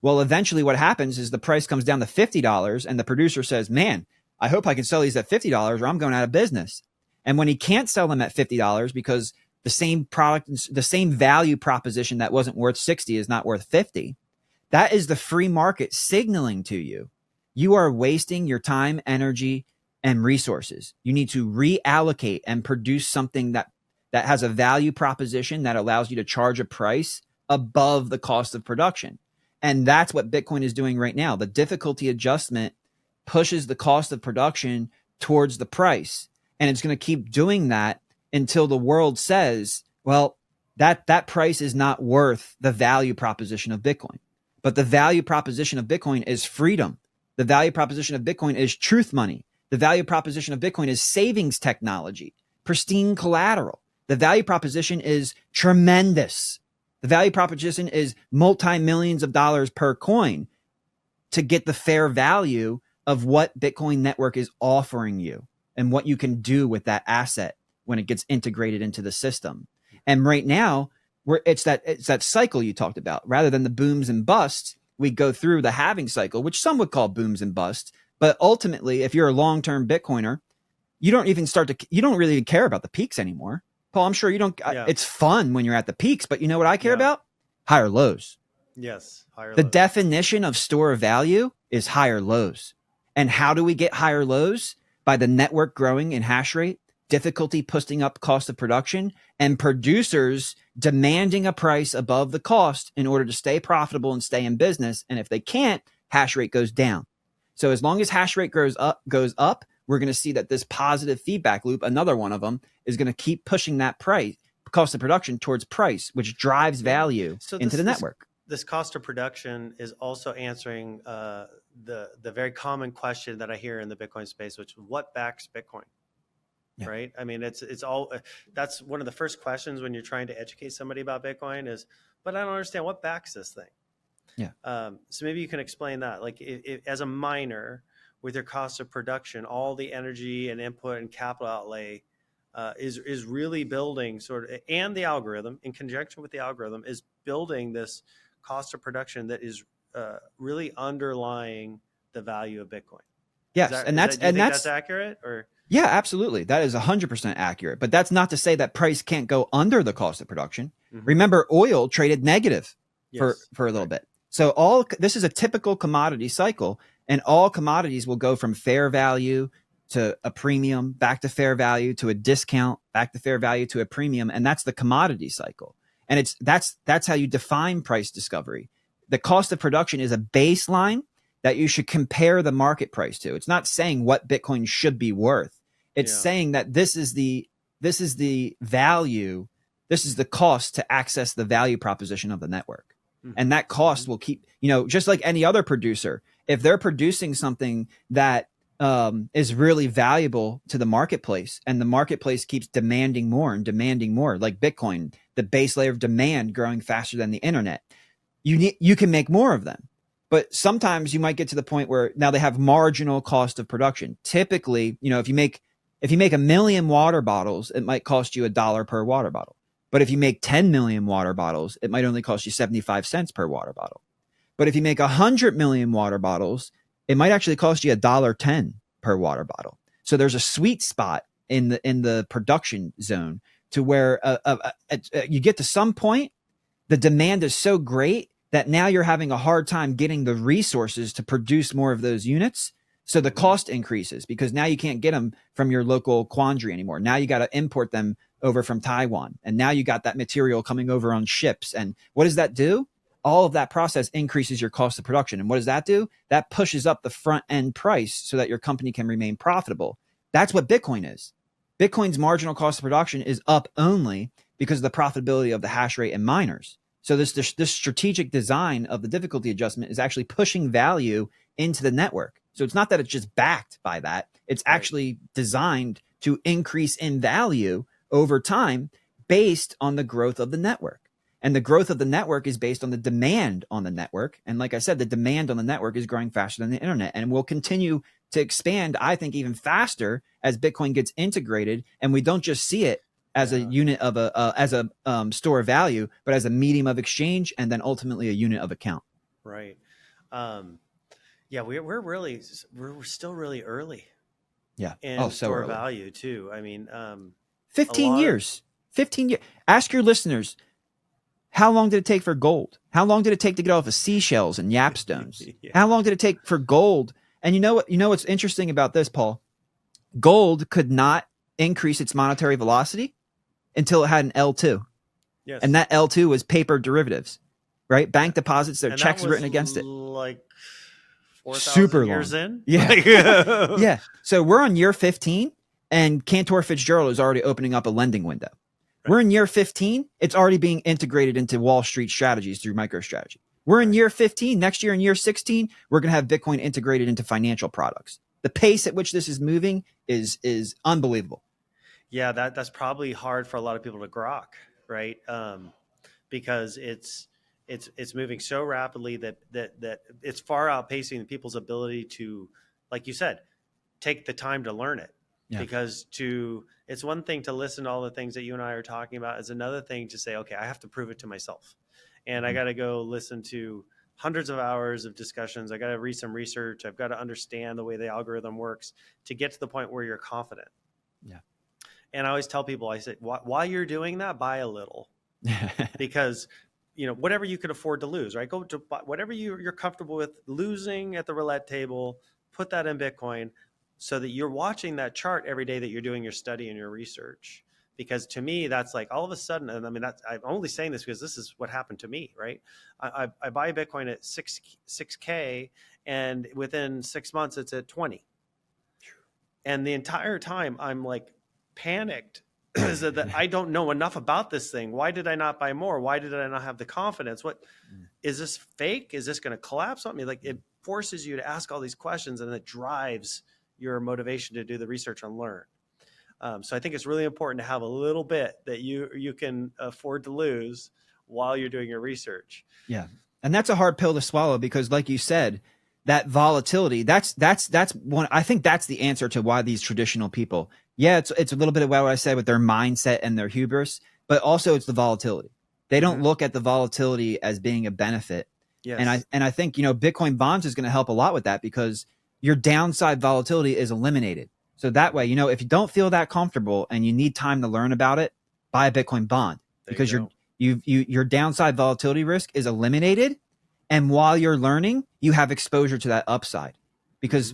Speaker 2: Well, eventually what happens is the price comes down to $50 and the producer says, man, I hope I can sell these at $50 or I'm going out of business. And when he can't sell them at $50 because the same product, the same value proposition that wasn't worth 60 is not worth 50, that is the free market signaling to you. You are wasting your time, energy, and resources. You need to reallocate and produce something that has a value proposition that allows you to charge a price above the cost of production. And that's what Bitcoin is doing right now. The difficulty adjustment pushes the cost of production towards the price. And it's going to keep doing that until the world says, well, that price is not worth the value proposition of Bitcoin. But the value proposition of Bitcoin is freedom. The value proposition of Bitcoin is truth money. The value proposition of Bitcoin is savings technology, pristine collateral. The value proposition is tremendous. The value proposition is multi-millions of dollars per coin to get the fair value of what Bitcoin network is offering you and what you can do with that asset when it gets integrated into the system. And right now, it's that cycle you talked about. Rather than the booms and busts, we go through the halving cycle, which some would call booms and busts. But ultimately, if you're a long-term Bitcoiner, you don't really care about the peaks anymore. Paul, I'm sure you don't. Yeah. It's fun when you're at the peaks, but you know what I care about? Higher lows.
Speaker 1: Yes, higher
Speaker 2: The
Speaker 1: lows.
Speaker 2: definition of store of value is higher lows. And how do we get higher lows? By the network growing in hash rate, difficulty pushing up cost of production, and producers demanding a price above the cost in order to stay profitable and stay in business. And if they can't, hash rate goes down. So as long as hash rate goes up, we're going to see that this positive feedback loop, another one of them, is going to keep pushing that price, cost of production towards price, which drives value into the network.
Speaker 1: This cost of production is also answering the very common question that I hear in the Bitcoin space, which is what backs Bitcoin? Yeah. Right? I mean, it's all, that's one of the first questions when you're trying to educate somebody about Bitcoin is, but I don't understand what backs this thing.
Speaker 2: Yeah.
Speaker 1: So maybe you can explain that. Like as a miner with your cost of production, all the energy and input and capital outlay is really building and the algorithm in conjunction with the algorithm is building this cost of production that is really underlying the value of Bitcoin.
Speaker 2: Yes.
Speaker 1: Do you think that's accurate or?
Speaker 2: Yeah, absolutely. That is 100% accurate. But that's not to say that price can't go under the cost of production. Mm-hmm. Remember, oil traded negative for a little bit. So this is a typical commodity cycle, and all commodities will go from fair value to a premium, back to fair value to a discount, back to fair value to a premium, and that's the commodity cycle. And that's how you define price discovery. The cost of production is a baseline that you should compare the market price to. It's not saying what Bitcoin should be worth. It's saying that this is the value, this is the cost to access the value proposition of the network. Mm-hmm. And that cost will keep, just like any other producer, if they're producing something that is really valuable to the marketplace and the marketplace keeps demanding more and demanding more, like Bitcoin, the base layer of demand growing faster than the internet, you can make more of them. But sometimes you might get to the point where now they have marginal cost of production. Typically, if you make 1 million water bottles, it might cost you $1 per water bottle. But if you make 10 million water bottles, it might only cost you 75 cents per water bottle. But if you make 100 million water bottles, it might actually cost you $1.10 per water bottle. So there's a sweet spot in the production zone to where you get to some point, the demand is so great that now you're having a hard time getting the resources to produce more of those units. So the cost increases because now you can't get them from your local quandary anymore. Now you got to import them over from Taiwan. And now you got that material coming over on ships. And what does that do? All of that process increases your cost of production. And what does that do? That pushes up the front end price so that your company can remain profitable. That's what Bitcoin is. Bitcoin's marginal cost of production is up only because of the profitability of the hash rate and miners. So this strategic design of the difficulty adjustment is actually pushing value into the network. So it's not that it's just backed by that. It's actually designed to increase in value over time based on the growth of the network. And the growth of the network is based on the demand on the network. And like I said, the demand on the network is growing faster than the internet and will continue to expand, I think, even faster as Bitcoin gets integrated. And we don't just see it as a unit of a store of value, but as a medium of exchange, and then ultimately a unit of account.
Speaker 1: Right. Yeah, we're still really early.
Speaker 2: Yeah.
Speaker 1: And
Speaker 2: so
Speaker 1: store
Speaker 2: early.
Speaker 1: value too. I mean,
Speaker 2: 15 years. 15 years. Ask your listeners, how long did it take for gold? How long did it take to get off of seashells and yapstones? How long did it take for gold? And you know what's interesting about this, Paul? Gold could not increase its monetary velocity until it had an L2.
Speaker 1: Yes.
Speaker 2: And that L2 was paper derivatives, right? Bank deposits, their checks written against it.
Speaker 1: Like 4,000
Speaker 2: super
Speaker 1: years
Speaker 2: long.
Speaker 1: in?
Speaker 2: Yeah. Yeah. So we're on year 15 and Cantor Fitzgerald is already opening up a lending window. Right. We're in year 15. It's already being integrated into Wall Street strategies through MicroStrategy. We're in year 15. Next year in year 16, we're going to have Bitcoin integrated into financial products. The pace at which this is moving is unbelievable.
Speaker 1: Yeah, that's probably hard for a lot of people to grok, right? Because it's moving so rapidly that it's far outpacing people's ability to, like you said, take the time to learn it. Yeah. Because it's one thing to listen to all the things that you and I are talking about. It's another thing to say, okay, I have to prove it to myself. And I got to go listen to hundreds of hours of discussions. I got to read some research. I've got to understand the way the algorithm works to get to the point where you're confident.
Speaker 2: Yeah.
Speaker 1: And I always tell people, I say, while you're doing that, buy a little, because whatever you could afford to lose, right? Go to buy whatever you're comfortable with losing at the roulette table. Put that in Bitcoin, so that you're watching that chart every day that you're doing your study and your research. Because to me, that's like all of a sudden, and I mean, I'm only saying this because this is what happened to me, right? I buy Bitcoin at 6K, and within 6 months, it's at 20. And the entire time, I'm like panicked is that I don't know enough about this thing. Why did I not buy more? Why did I not have the confidence? What is this fake? Is this going to collapse on me? Like, it forces you to ask all these questions, and it drives your motivation to do the research and learn. So I think it's really important to have a little bit that you can afford to lose while you're doing your research.
Speaker 2: Yeah. And that's a hard pill to swallow because, like you said, that volatility, that's one, I think that's the answer to why these traditional people, it's a little bit of what I said with their mindset and their hubris, but also it's the volatility. They don't look at the volatility as being a benefit. Yes. And I think, Bitcoin bonds is going to help a lot with that because your downside volatility is eliminated. So that way, if you don't feel that comfortable and you need time to learn about it, buy a Bitcoin bond because your downside volatility risk is eliminated. And while you're learning, you have exposure to that upside because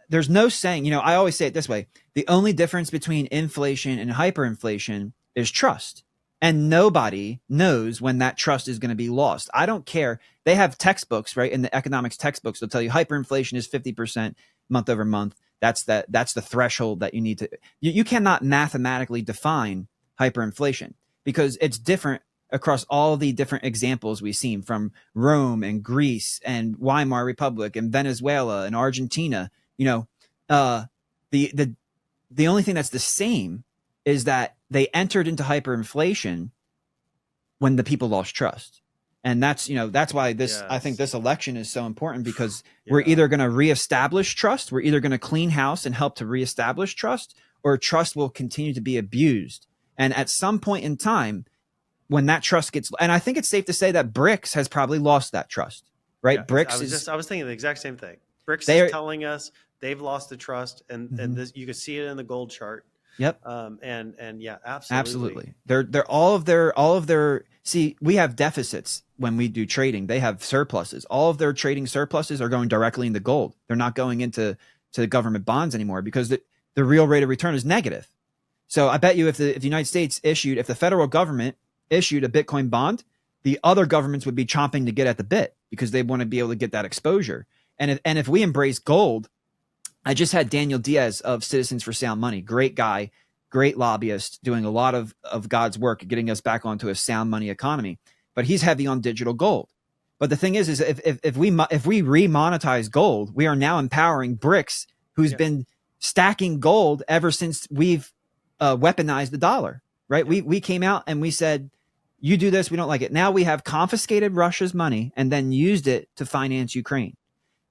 Speaker 2: there's no saying, I always say it this way. The only difference between inflation and hyperinflation is trust. And nobody knows when that trust is going to be lost. I don't care. They have textbooks, right? In the economics textbooks, they'll tell you hyperinflation is 50% month over month. That's the threshold that you need to, you cannot mathematically define hyperinflation because it's different across all the different examples we've seen from Rome and Greece and Weimar Republic and Venezuela and Argentina. The only thing that's the same is that they entered into hyperinflation when the people lost trust. And that's why I think this election is so important because we're either going to reestablish trust, we're either going to clean house and help to reestablish trust, or trust will continue to be abused. And at some point in time, when that trust gets, and I think it's safe to say that BRICS has probably lost that trust. right?
Speaker 1: Yeah,
Speaker 2: BRICS is
Speaker 1: I was thinking the exact same thing. BRICS is
Speaker 2: they're
Speaker 1: telling us they've lost the trust, and
Speaker 2: mhm.
Speaker 1: this, you can see it in the gold chart.
Speaker 2: Yep.
Speaker 1: And yeah, absolutely.
Speaker 2: Absolutely. They're all of their see, we have deficits when we do trading. They have surpluses. All of their trading surpluses are going directly into gold. They're not going into government bonds anymore because the real rate of return is negative. So I bet you if the United States if the federal government issued a Bitcoin bond, the other governments would be chomping to get at the bit because they want to be able to get that exposure. And if we embrace gold, I just had Daniel Diaz of Citizens for Sound Money, great guy, great lobbyist, doing a lot of God's work, getting us back onto a sound money economy. But he's heavy on digital gold. But the thing is if we remonetize gold, we are now empowering BRICS, who's been stacking gold ever since we've weaponized the dollar. Right? We came out and we said, you do this, we don't like it. Now we have confiscated Russia's money and then used it to finance Ukraine.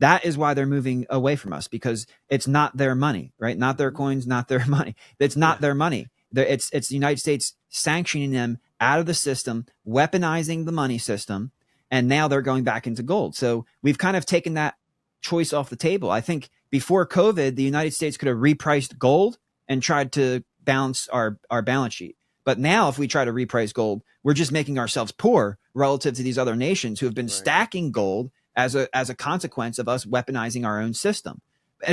Speaker 2: That is why they're moving away from us, because it's not their money, right? Not their coins, not their money. It's not their money. It's the United States sanctioning them out of the system, weaponizing the money system, and now they're going back into gold. So we've kind of taken that choice off the table. I think before COVID, the United States could have repriced gold and tried to balance our balance sheet. But now if we try to reprice gold, we're just making ourselves poor relative to these other nations who have been stacking gold as a consequence of us weaponizing our own system.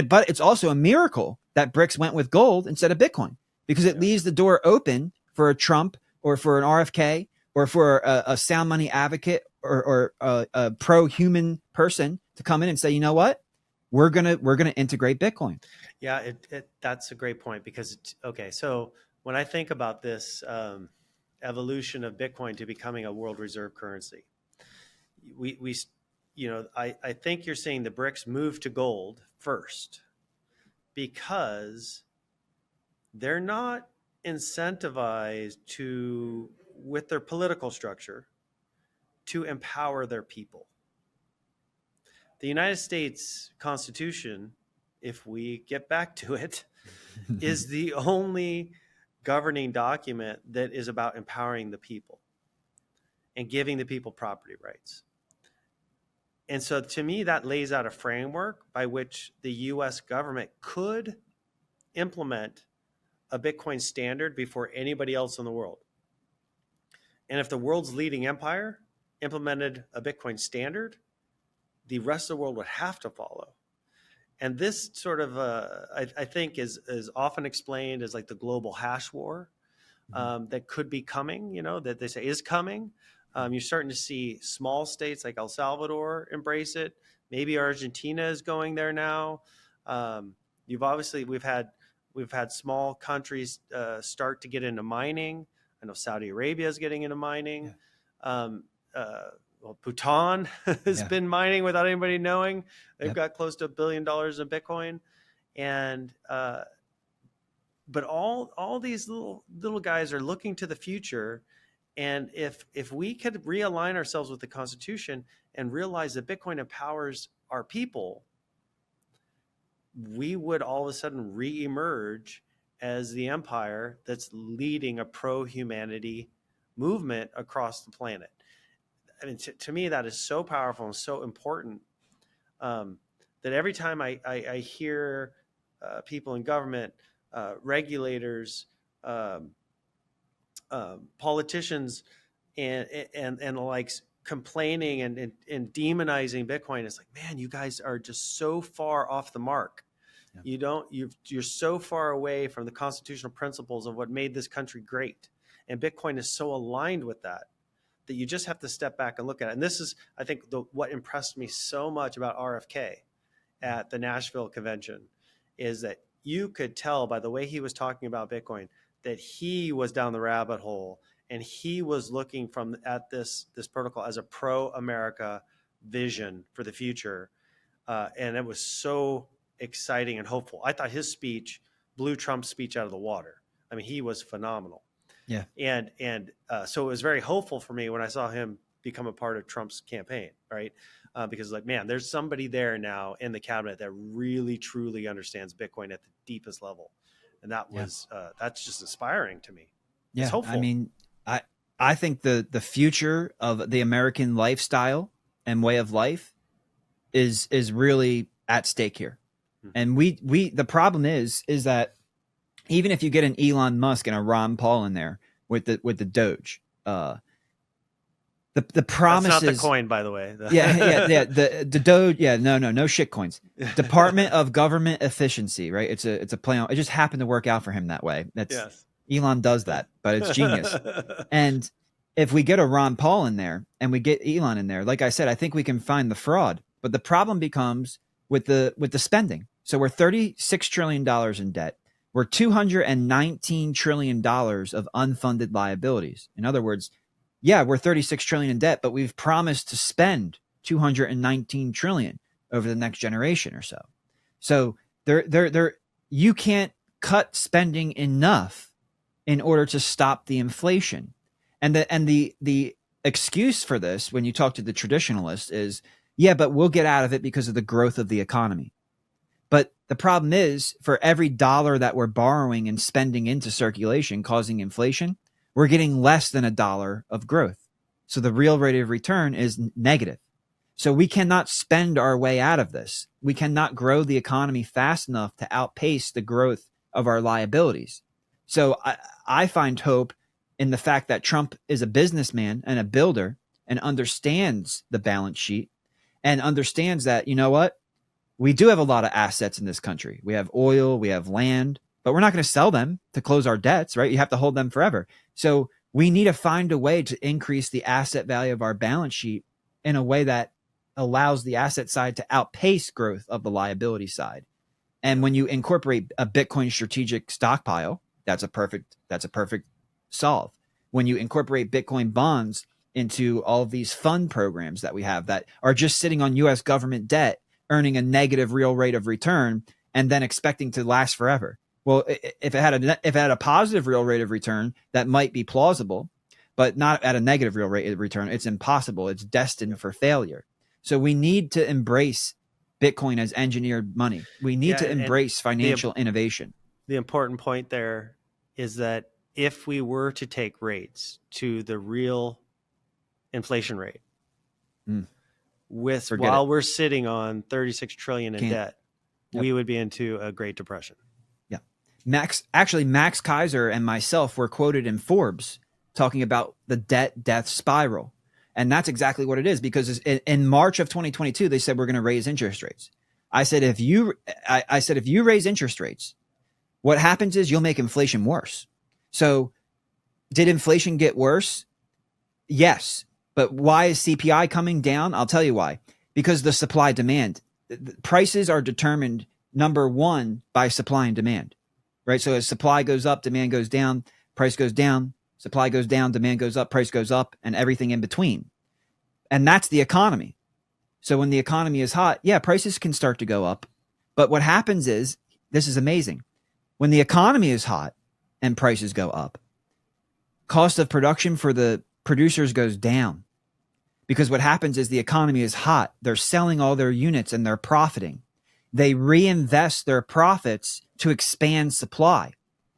Speaker 2: But it's also a miracle that BRICS went with gold instead of Bitcoin, because it leaves the door open for a Trump or for an RFK or for a sound money advocate or a pro-human person to come in and say, you know what, we're gonna integrate Bitcoin.
Speaker 1: Yeah, that's a great point, because so when I think about this evolution of Bitcoin to becoming a world reserve currency, we I think you're seeing the BRICS move to gold first because they're not incentivized with their political structure, to empower their people. The United States Constitution, if we get back to it, is the only governing document that is about empowering the people and giving the people property rights. And so to me, that lays out a framework by which the US government could implement a Bitcoin standard before anybody else in the world. And if the world's leading empire implemented a Bitcoin standard, the rest of the world would have to follow. And this sort of, I think, is often explained as like the global hash war that could be coming, that they say is coming. You're starting to see small states like El Salvador embrace it. Maybe Argentina is going there now. We've had small countries start to get into mining. I know Saudi Arabia is getting into mining. Bhutan has been mining without anybody knowing. They've got close to $1 billion in Bitcoin, and but all these little guys are looking to the future. And if we could realign ourselves with the Constitution and realize that Bitcoin empowers our people, we would all of a sudden reemerge as the empire that's leading a pro-humanity movement across the planet. I mean, to me, that is so powerful and so important that every time I hear people in government, regulators, politicians, and the likes complaining and demonizing Bitcoin, it's like, man, you guys are just so far off the mark. You're so far away from the constitutional principles of what made this country great. And Bitcoin is so aligned with that you just have to step back and look at it. And this is, I think, what impressed me so much about RFK at the Nashville convention is that you could tell by the way he was talking about Bitcoin that he was down the rabbit hole and he was looking at this protocol as a pro-America vision for the future. And it was so exciting and hopeful. I thought his speech blew Trump's speech out of the water. I mean, he was phenomenal.
Speaker 2: Yeah.
Speaker 1: And so it was very hopeful for me when I saw him become a part of Trump's campaign, right? Because like, man, there's somebody there now in the cabinet that really, truly understands Bitcoin at the deepest level. And that was, that's just inspiring to me.
Speaker 2: Yeah.
Speaker 1: It's hopeful.
Speaker 2: I mean, I think the future of the American lifestyle and way of life is really at stake here. And the problem is that even if you get an Elon Musk and a Ron Paul in there with the Doge, the promise
Speaker 1: That's not
Speaker 2: is
Speaker 1: the coin, by the way.
Speaker 2: The Doge, no shit coins. Department of Government Efficiency, right? It's a play on. It just happened to work out for him that way. Elon does that, but it's genius. And if we get a Ron Paul in there and we get Elon in there, like I said, I think we can find the fraud. But the problem becomes with the spending. So we're $36 trillion in debt. We're $219 trillion of unfunded liabilities. In other words, yeah, we're 36 trillion in debt, but we've promised to spend 219 trillion over the next generation or so. So you can't cut spending enough in order to stop the inflation. And the excuse for this, when you talk to the traditionalists, is, yeah, but we'll get out of it because of the growth of the economy. But the problem is, for every dollar that we're borrowing and spending into circulation, causing inflation, we're getting less than $1 of growth. So the real rate of return is negative. So we cannot spend our way out of this. We cannot grow the economy fast enough to outpace the growth of our liabilities. So I find hope in the fact that Trump is a businessman and a builder and understands the balance sheet and understands that, you know what? We do have a lot of assets in this country. We have oil, we have land, but we're not going to sell them to close our debts, right? You have to hold them forever. So we need to find a way to increase the asset value of our balance sheet in a way that allows the asset side to outpace growth of the liability side. And when you incorporate a Bitcoin strategic stockpile, that's a perfect solve. When you incorporate Bitcoin bonds into all of these fund programs that we have that are just sitting on US government debt, earning a negative real rate of return and then expecting to last forever. Well, if it had a positive real rate of return, that might be plausible, but not at a negative real rate of return. It's impossible. It's destined for failure. So we need to embrace Bitcoin as engineered money. We need to embrace financial innovation.
Speaker 1: The important point there is that if we were to take rates to the real inflation rate, while we're sitting on 36 trillion in debt, we would be into a Great Depression.
Speaker 2: Yeah. Max Kaiser and myself were quoted in Forbes talking about the debt spiral. And that's exactly what it is, because in March of 2022, they said we're going to raise interest rates. I said, if you raise interest rates, what happens is you'll make inflation worse. So did inflation get worse? Yes. But why is CPI coming down? I'll tell you why. Because the supply demand. Prices are determined, number one, by supply and demand, right? So as supply goes up, demand goes down, price goes down, supply goes down, demand goes up, price goes up, and everything in between. And that's the economy. So when the economy is hot, yeah, prices can start to go up. But what happens is, this is amazing. When the economy is hot and prices go up, cost of production for the producers goes down. Because what happens is the economy is hot. They're selling all their units and they're profiting. They reinvest their profits to expand supply.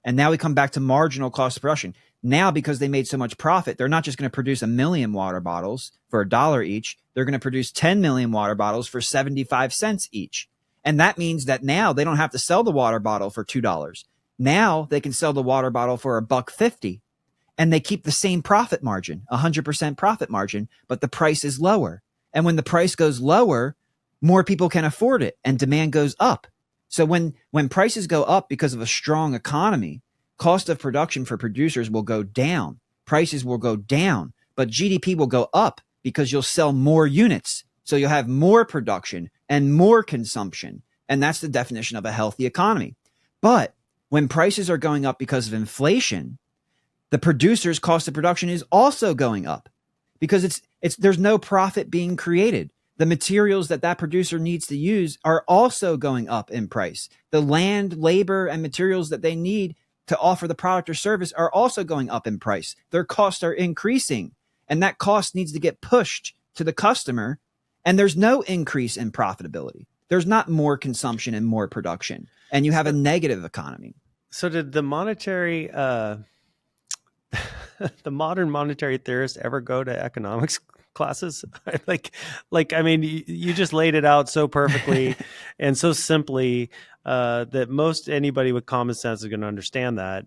Speaker 2: And now we come back to marginal cost of production. Now, because they made so much profit, they're not just going to produce 1 million water bottles for $1 each. They're going to produce 10 million water bottles for 75 cents each. And that means that now they don't have to sell the water bottle for $2. Now they can sell the water bottle for $1.50. And they keep the same profit margin, 100% profit margin, but the price is lower. And when the price goes lower, more people can afford it and demand goes up. So when prices go up because of a strong economy, cost of production for producers will go down, prices will go down, but GDP will go up because you'll sell more units. So you'll have more production and more consumption. And that's the definition of a healthy economy. But when prices are going up because of inflation, the producer's cost of production is also going up because there's no profit being created. The materials that producer needs to use are also going up in price. The land, labor, and materials that they need to offer the product or service are also going up in price. Their costs are increasing, and that cost needs to get pushed to the customer, and there's no increase in profitability. There's not more consumption and more production, and you have a negative economy.
Speaker 1: So did the the modern monetary theorists ever go to economics classes. I mean, you just laid it out so perfectly and so simply that most anybody with common sense is going to understand that.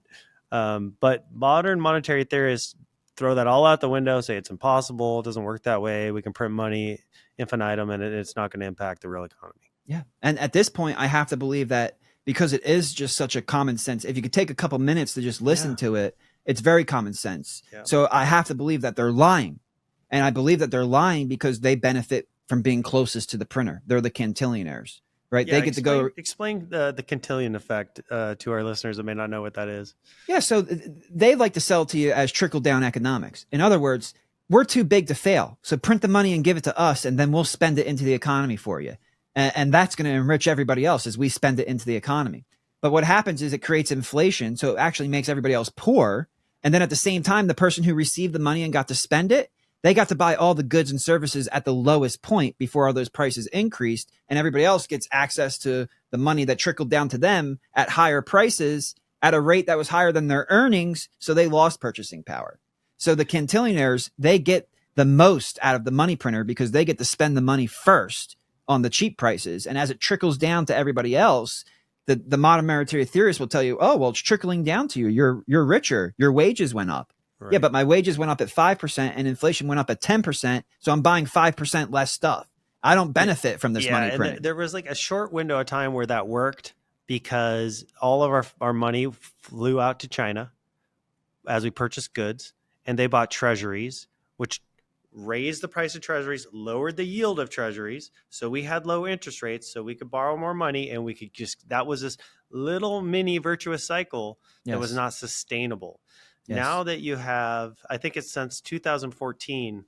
Speaker 1: But modern monetary theorists throw that all out the window, say it's impossible, it doesn't work that way. We can print money infinitum and it's not going to impact the real economy.
Speaker 2: Yeah. And at this point, I have to believe that because it is just such a common sense, if you could take a couple minutes to just listen to it, it's very common sense. Yeah. So I have to believe that they're lying. And I believe that they're lying because they benefit from being closest to the printer. They're the cantillionaires, right?
Speaker 1: Yeah,
Speaker 2: they get to go.
Speaker 1: Explain the cantillon effect to our listeners that may not know what that is.
Speaker 2: Yeah. So they like to sell to you as trickle down economics. In other words, we're too big to fail. So print the money and give it to us, and then we'll spend it into the economy for you. And that's going to enrich everybody else as we spend it into the economy. But what happens is it creates inflation. So it actually makes everybody else poor. And then at the same time, the person who received the money and got to spend it, they got to buy all the goods and services at the lowest point before all those prices increased. And everybody else gets access to the money that trickled down to them at higher prices at a rate that was higher than their earnings. So they lost purchasing power. So the cantillionaires, they get the most out of the money printer because they get to spend the money first on the cheap prices. And as it trickles down to everybody else, the modern monetary theorists will tell you, oh, well, it's trickling down to you. You're richer. Your wages went up. Right. Yeah, but my wages went up at 5% and inflation went up at 10%. So I'm buying 5% less stuff. I don't benefit from this money printing.
Speaker 1: There was like a short window of time where that worked because all of our money flew out to China as we purchased goods, and they bought treasuries, which raised the price of treasuries, lowered the yield of treasuries. So we had low interest rates, so we could borrow more money, and we could that was this little mini virtuous cycle that was not sustainable. Yes. Now that you have, I think it's since 2014,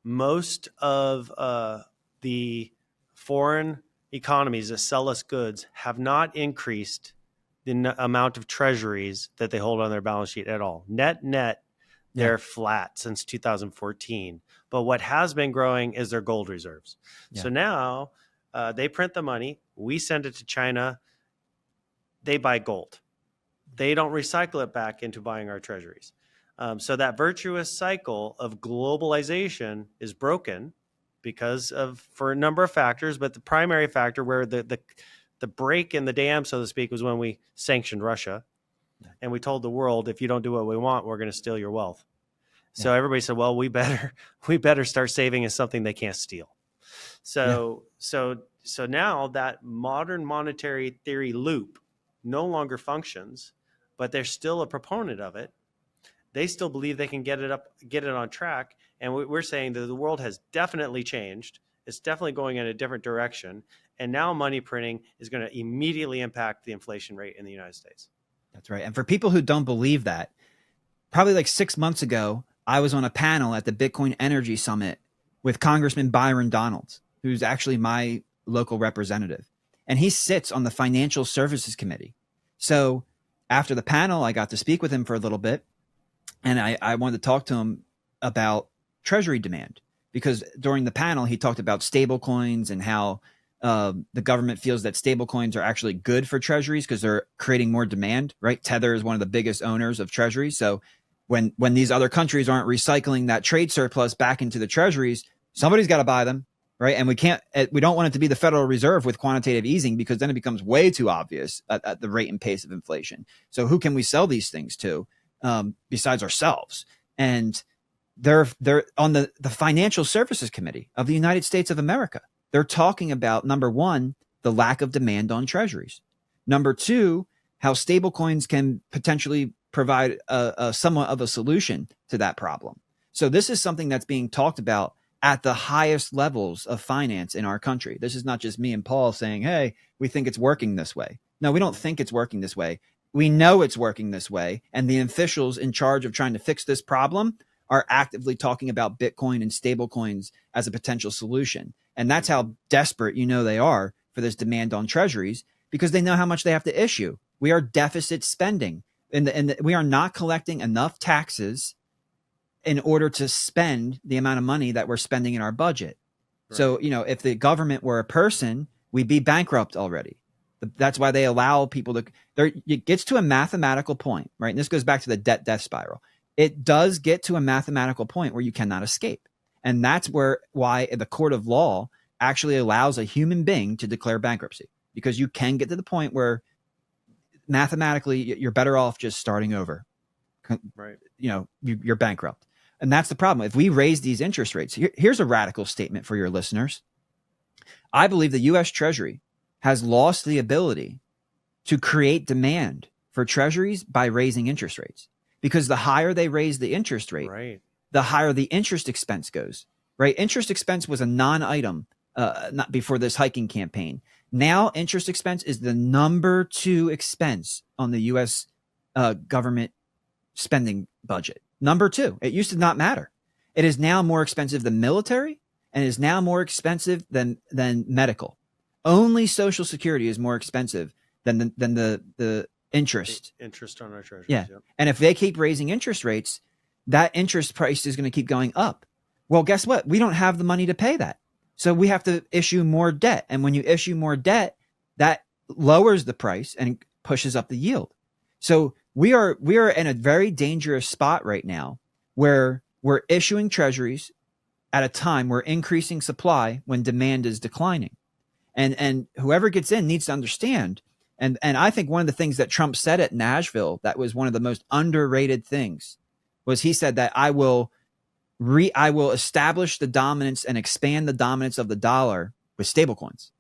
Speaker 1: most of the foreign economies that sell us goods have not increased the amount of treasuries that they hold on their balance sheet at all. Net, they're flat since 2014. But what has been growing is their gold reserves. Yeah. So now they print the money. We send it to China. They buy gold. They don't recycle it back into buying our treasuries. So that virtuous cycle of globalization is broken for a number of factors. But the primary factor where the break in the dam, so to speak, was when we sanctioned Russia. And we told the world, if you don't do what we want, we're going to steal your wealth. So everybody said, well, we better start saving as something they can't steal. So now that modern monetary theory loop no longer functions, but they're still a proponent of it. They still believe they can get it on track. And we're saying that the world has definitely changed. It's definitely going in a different direction. And now money printing is going to immediately impact the inflation rate in the United States.
Speaker 2: That's right. And for people who don't believe that, probably like 6 months ago, I was on a panel at the Bitcoin Energy Summit with Congressman Byron Donalds, who's actually my local representative. And he sits on the Financial Services Committee. So after the panel, I got to speak with him for a little bit. And I wanted to talk to him about treasury demand, because during the panel, he talked about stable coins and how the government feels that stable coins are actually good for treasuries because they're creating more demand, right? Tether is one of the biggest owners of treasuries. So when these other countries aren't recycling that trade surplus back into the treasuries, somebody's got to buy them, right? And we don't want it to be the Federal Reserve with quantitative easing, because then it becomes way too obvious at the rate and pace of inflation. So who can we sell these things to besides ourselves? And they're on the Financial Services Committee of the United States of America. They're talking about, number one, the lack of demand on treasuries. Number two, how stablecoins can potentially provide a somewhat of a solution to that problem. So this is something that's being talked about at the highest levels of finance in our country. This is not just me and Paul saying, hey, we think it's working this way. No, we don't think it's working this way. We know it's working this way. And the officials in charge of trying to fix this problem are actively talking about Bitcoin and stablecoins as a potential solution. And that's how desperate they are for this demand on treasuries, because they know how much they have to issue. We are deficit spending, and we are not collecting enough taxes in order to spend the amount of money that we're spending in our budget. Right. So, if the government were a person, we'd be bankrupt already. That's why they allow people to, it gets to a mathematical point, right? And this goes back to the debt spiral. it does get to a mathematical point where you cannot escape. And that's why the court of law actually allows a human being to declare bankruptcy, because you can get to the point where mathematically you're better off just starting over.
Speaker 1: Right.
Speaker 2: You're bankrupt. And that's the problem. If we raise these interest rates, here's a radical statement for your listeners. I believe the U.S. Treasury has lost the ability to create demand for treasuries by raising interest rates, because the higher they raise the interest rate,
Speaker 1: right,
Speaker 2: the higher the interest expense goes. Right. Interest expense was a non-item not before this hiking campaign. Now interest expense is the number 2 expense on the U.S. Government spending budget. Number 2. It used to not matter. It is now more expensive than military, and is now more expensive than medical. Only Social Security is more expensive than the interest
Speaker 1: on our treasuries.
Speaker 2: Yeah.
Speaker 1: Yep.
Speaker 2: And if they keep raising interest rates, that interest price is going to keep going up. Well, guess what? We don't have the money to pay that. So we have to issue more debt. And when you issue more debt, that lowers the price and pushes up the yield. So we are in a very dangerous spot right now, where we're issuing treasuries at a time we're increasing supply when demand is declining. And whoever gets in needs to understand. And I think one of the things that Trump said at Nashville that was one of the most underrated things was he said that I will establish the dominance and expand the dominance of the dollar with stablecoins.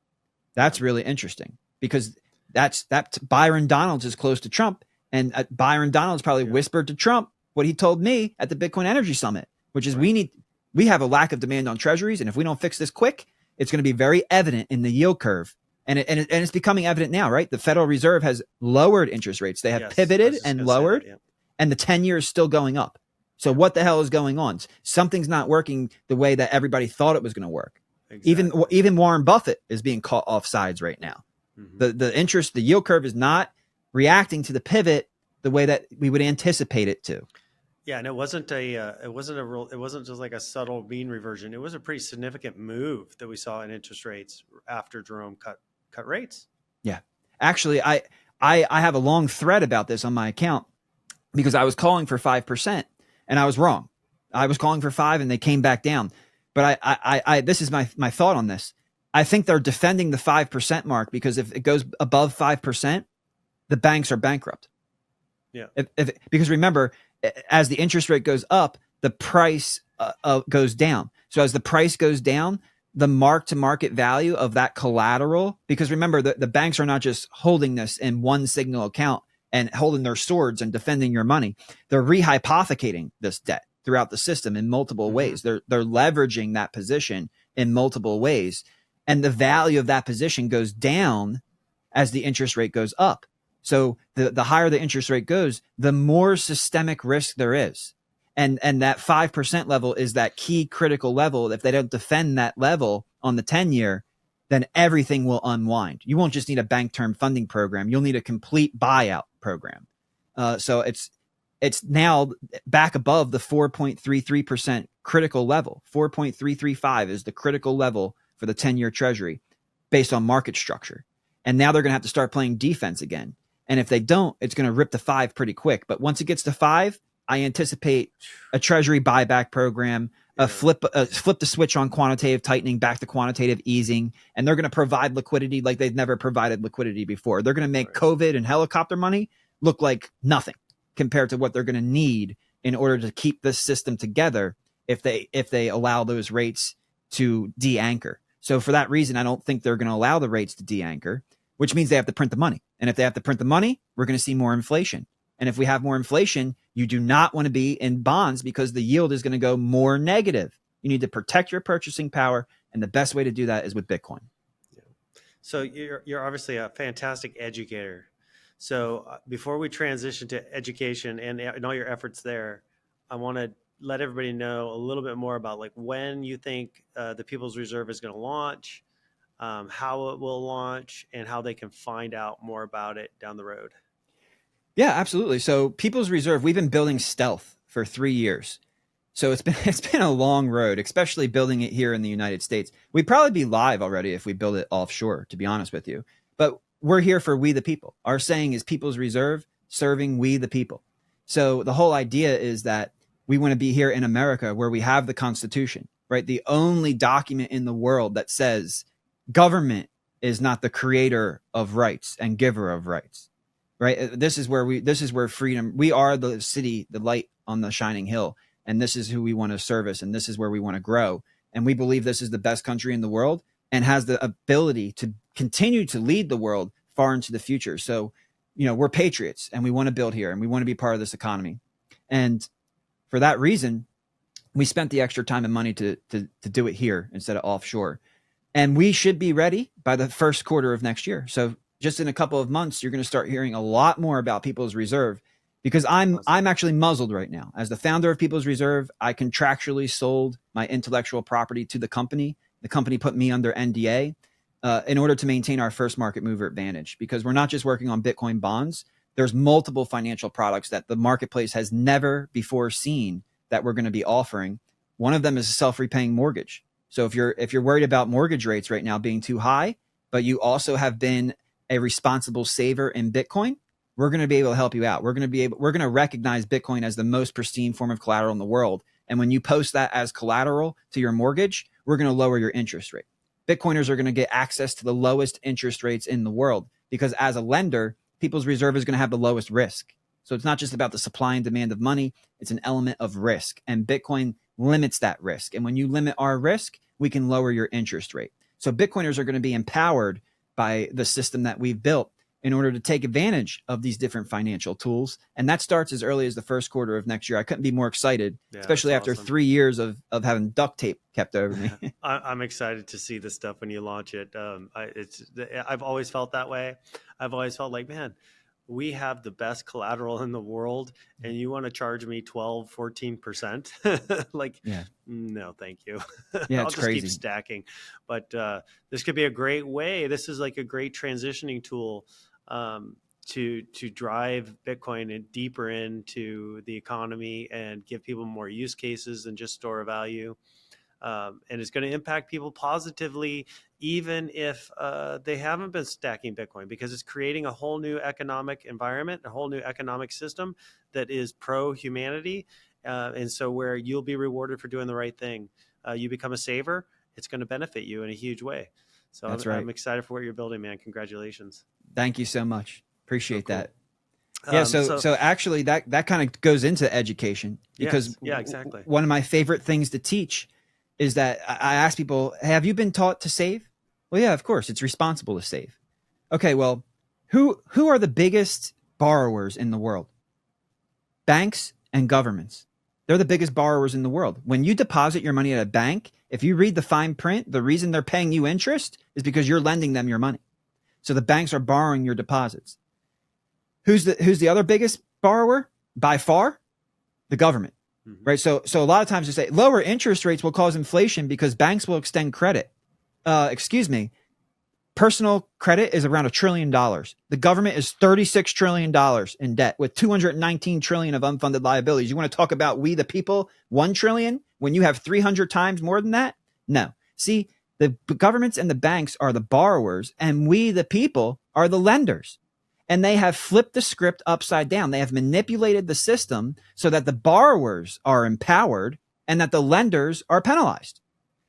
Speaker 2: That's really interesting, because that Byron Donalds is close to Trump, and Byron Donalds probably whispered to Trump what he told me at the Bitcoin Energy Summit, which is we have a lack of demand on treasuries, and if we don't fix this quick, it's going to be very evident in the yield curve. And it's becoming evident now, right? The Federal Reserve has lowered interest rates. They have pivoted and lowered, and the 10-year is still going up. So what the hell is going on? Something's not working the way that everybody thought it was going to work. Exactly. Even Warren Buffett is being caught off sides right now. Mm-hmm. The yield curve is not reacting to the pivot the way that we would anticipate it to.
Speaker 1: Yeah, and it wasn't just like a subtle mean reversion. It was a pretty significant move that we saw in interest rates after Jerome cut rates. Yeah,
Speaker 2: actually, I have a long thread about this on my account, because I was calling for 5%. And I was wrong. I was calling for 5 and they came back down. But I this is my thought on this. I think they're defending the 5% mark, because if it goes above 5%, the banks are bankrupt.
Speaker 1: Yeah.
Speaker 2: Because remember, as the interest rate goes up, the price goes down. So as the price goes down, the mark-to-market value of that collateral, because remember, the banks are not just holding this in one signal account and holding their swords and defending your money. They're rehypothecating this debt throughout the system in multiple ways. They're leveraging that position in multiple ways. And the value of that position goes down as the interest rate goes up. So the higher the interest rate goes, the more systemic risk there is. And that 5% level is that key critical level. If they don't defend that level on the 10-year, then everything will unwind. You won't just need a bank term funding program. You'll need a complete buyout program. So it's now back above the 4.33% critical level. 4.335 is the critical level for the 10-year treasury based on market structure. And now they're going to have to start playing defense again. And if they don't, it's going to rip to 5 pretty quick. But once it gets to 5, I anticipate a treasury buyback program, flip the switch on quantitative tightening back to quantitative easing, and they're going to provide liquidity like they've never provided liquidity before. They're going to make COVID and helicopter money look like nothing compared to what they're going to need in order to keep this system together if they allow those rates to de-anchor. So for that reason, I don't think they're going to allow the rates to de-anchor, which means they have to print the money. And if they have to print the money, we're going to see more inflation. And if we have more inflation, you do not want to be in bonds, because the yield is going to go more negative. You need to protect your purchasing power. And the best way to do that is with Bitcoin.
Speaker 1: Yeah. So you're obviously a fantastic educator. So before we transition to education and all your efforts there, I want to let everybody know a little bit more about like when you think the People's Reserve is going to launch, how it will launch, and how they can find out more about it down the road.
Speaker 2: Yeah, absolutely. So People's Reserve, we've been building stealth for 3 years. So it's been a long road, especially building it here in the United States. We'd probably be live already if we build it offshore, to be honest with you. But we're here for we the people. Our saying is People's Reserve, serving we the people. So the whole idea is that we want to be here in America where we have the Constitution, right? The only document in the world that says government is not the creator of rights and giver of rights, right? This is where freedom, we are the city, the light on the shining hill. And this is who we want to service. And this is where we want to grow. And we believe this is the best country in the world and has the ability to continue to lead the world far into the future. So, we're patriots and we want to build here and we want to be part of this economy. And for that reason, we spent the extra time and money to do it here instead of offshore. And we should be ready by the first quarter of next year. So just in a couple of months, you're going to start hearing a lot more about People's Reserve, because I'm actually muzzled right now. As the founder of People's Reserve, I contractually sold my intellectual property to the company. The company put me under NDA in order to maintain our first market mover advantage, because we're not just working on Bitcoin bonds. There's multiple financial products that the marketplace has never before seen that we're going to be offering. One of them is a self-repaying mortgage. So if you're worried about mortgage rates right now being too high, but you also have been a responsible saver in Bitcoin, we're going to be able to help you out. We're going to recognize Bitcoin as the most pristine form of collateral in the world. And when you post that as collateral to your mortgage, we're going to lower your interest rate. Bitcoiners are going to get access to the lowest interest rates in the world, because as a lender, People's Reserve is going to have the lowest risk. So it's not just about the supply and demand of money. It's an element of risk, and Bitcoin limits that risk. And when you limit our risk, we can lower your interest rate. So Bitcoiners are going to be empowered by the system that we've built in order to take advantage of these different financial tools. And that starts as early as the first quarter of next year. I couldn't be more excited, especially after awesome. 3 years of having duct tape kept over me.
Speaker 1: I'm excited to see this stuff when you launch it. I've always felt that way. I've always felt like, man, we have the best collateral in the world and you want to charge me 12, 14%. Like, no, thank you.
Speaker 2: Yeah,
Speaker 1: I'll
Speaker 2: it's
Speaker 1: just
Speaker 2: crazy.
Speaker 1: keep stacking. But this could be a great way. This is like a great transitioning tool to drive Bitcoin and deeper into the economy and give people more use cases than just store of value. And it's going to impact people positively, even if they haven't been stacking Bitcoin, because it's creating a whole new economic environment, a whole new economic system that is pro-humanity. And so where you'll be rewarded for doing the right thing. You become a saver, it's going to benefit you in a huge way. So I'm excited for what you're building, man. Congratulations.
Speaker 2: Thank you so much. Appreciate
Speaker 1: cool.
Speaker 2: that. Yeah. So actually that kind of goes into education, because
Speaker 1: exactly.
Speaker 2: One of my favorite things to teach is that I ask people, have you been taught to save? Well, yeah, of course, it's responsible to save. Okay, well, who are the biggest borrowers in the world? Banks and governments. They're the biggest borrowers in the world. When you deposit your money at a bank, if you read the fine print, the reason they're paying you interest is because you're lending them your money. So the banks are borrowing your deposits. Who's the other biggest borrower? By far, the government. Right. So a lot of times you say lower interest rates will cause inflation because banks will extend credit. Personal credit is around $1 trillion. The government is $36 trillion in debt with $219 trillion of unfunded liabilities. You want to talk about we the people, $1 trillion when you have 300 times more than that? No. See, the governments and the banks are the borrowers and we the people are the lenders. And they have flipped the script upside down. They have manipulated the system so that the borrowers are empowered and that the lenders are penalized.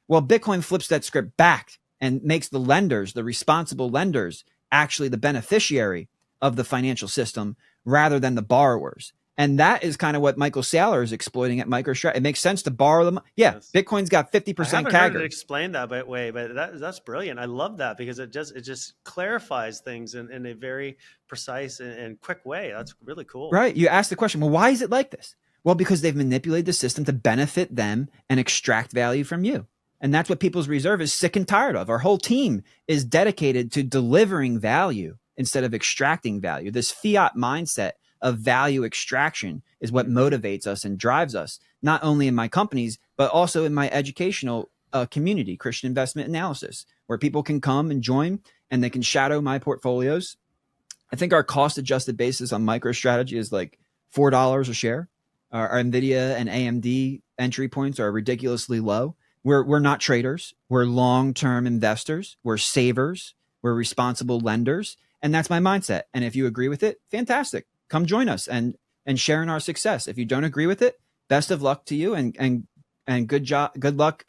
Speaker 2: Well, Bitcoin flips that script back and makes the lenders, the responsible lenders, actually the beneficiary of the financial system rather than the borrowers. And that is kind of what Michael Saylor is exploiting at MicroStrategy. It makes sense to borrow them. Yeah, yes. Bitcoin's got 50% CAGR. I haven't heard it
Speaker 1: explained that way, but that's brilliant. I love that because it just clarifies things in a very precise and quick way. That's really cool.
Speaker 2: Right. You ask the question, well, why is it like this? Well, because they've manipulated the system to benefit them and extract value from you. And that's what People's Reserve is sick and tired of. Our whole team is dedicated to delivering value instead of extracting value. This fiat mindset of value extraction is what motivates us and drives us, not only in my companies, but also in my educational community, Christian Investment Analysis, where people can come and join and they can shadow my portfolios. I think our cost adjusted basis on MicroStrategy is like $4 a share. Our NVIDIA and AMD entry points are ridiculously low. We're not traders. We're long-term investors. We're savers. We're responsible lenders. And that's my mindset. And if you agree with it, fantastic. Come join us. And and sharing our success. If you don't agree with it, best of luck to you, and good luck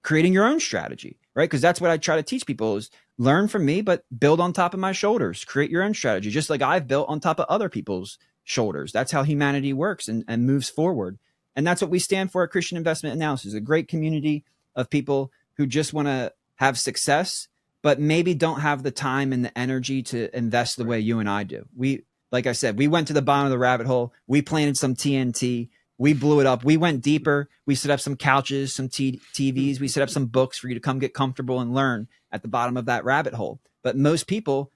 Speaker 2: creating your own strategy, right? Because that's what I try to teach people is learn from me, but build on top of my shoulders. Create your own strategy, just like I've built on top of other people's shoulders. That's how humanity works and moves forward. And that's what we stand for at Christian Investment Analysis, a great community of people who just want to have success, but maybe don't have the time and the energy to invest the way you and I do. Like I said, we went to the bottom of the rabbit hole. We planted some TNT. We blew it up. We went deeper. We set up some couches, some TVs. We set up some books for you to come get comfortable and learn at the bottom of that rabbit hole. But most people,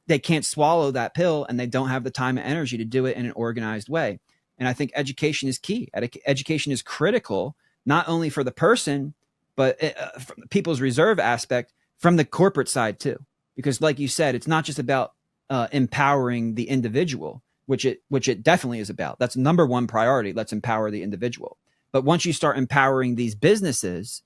Speaker 2: they can't swallow that pill, and they don't have the time and energy to do it in an organized way. And I think education is key. Education is critical, not only for the person, but from the people's reserve aspect, from the corporate side too. Because like you said, it's not just about empowering the individual, which it definitely is about. That's number one priority. Let's empower the individual. But once you start empowering these businesses,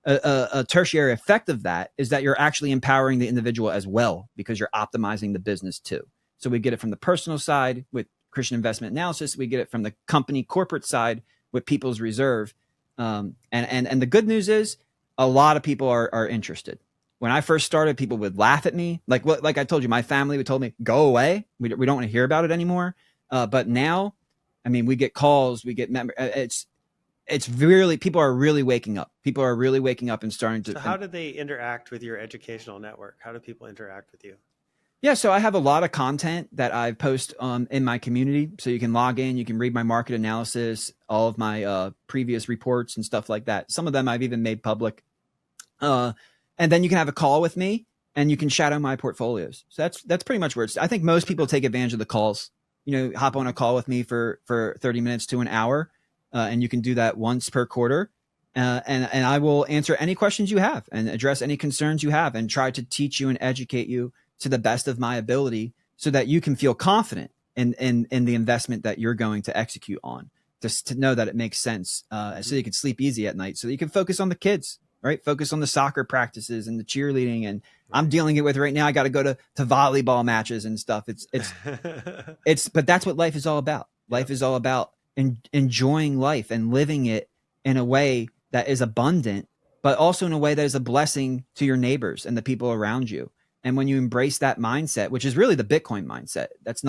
Speaker 2: a tertiary effect of that is that you're actually empowering the individual as well, because you're optimizing the business too. So we get it from the personal side with Christian Investment Analysis. We get it from the company corporate side with People's Reserve. And the good news is a lot of people are interested. When I first started, people would laugh at me. Like I told you, my family would told me, go away. We don't want to hear about it anymore. But now, I mean, we get calls, we get it's really, people are really waking up. People are really waking up and starting to.
Speaker 1: So how do they interact with your educational network? How do people interact with you?
Speaker 2: Yeah, so I have a lot of content that I post in my community. So you can log in, you can read my market analysis, all of my previous reports and stuff like that. Some of them I've even made public. And then you can have a call with me and you can shadow my portfolios. So that's pretty much where it's. I think most people take advantage of the calls. Hop on a call with me for 30 minutes to an hour. And you can do that once per quarter. And I will answer any questions you have and address any concerns you have and try to teach you and educate you to the best of my ability so that you can feel confident in the investment that you're going to execute on, just to know that it makes sense, so you can sleep easy at night, so that you can focus on the kids, right? Focus on the soccer practices and the cheerleading. And I'm dealing it with right now. I got to go to volleyball matches and stuff. But that's what life is all about. Life is all about enjoying life and living it in a way that is abundant, but also in a way that is a blessing to your neighbors and the people around you. And when you embrace that mindset, which is really the Bitcoin mindset, that's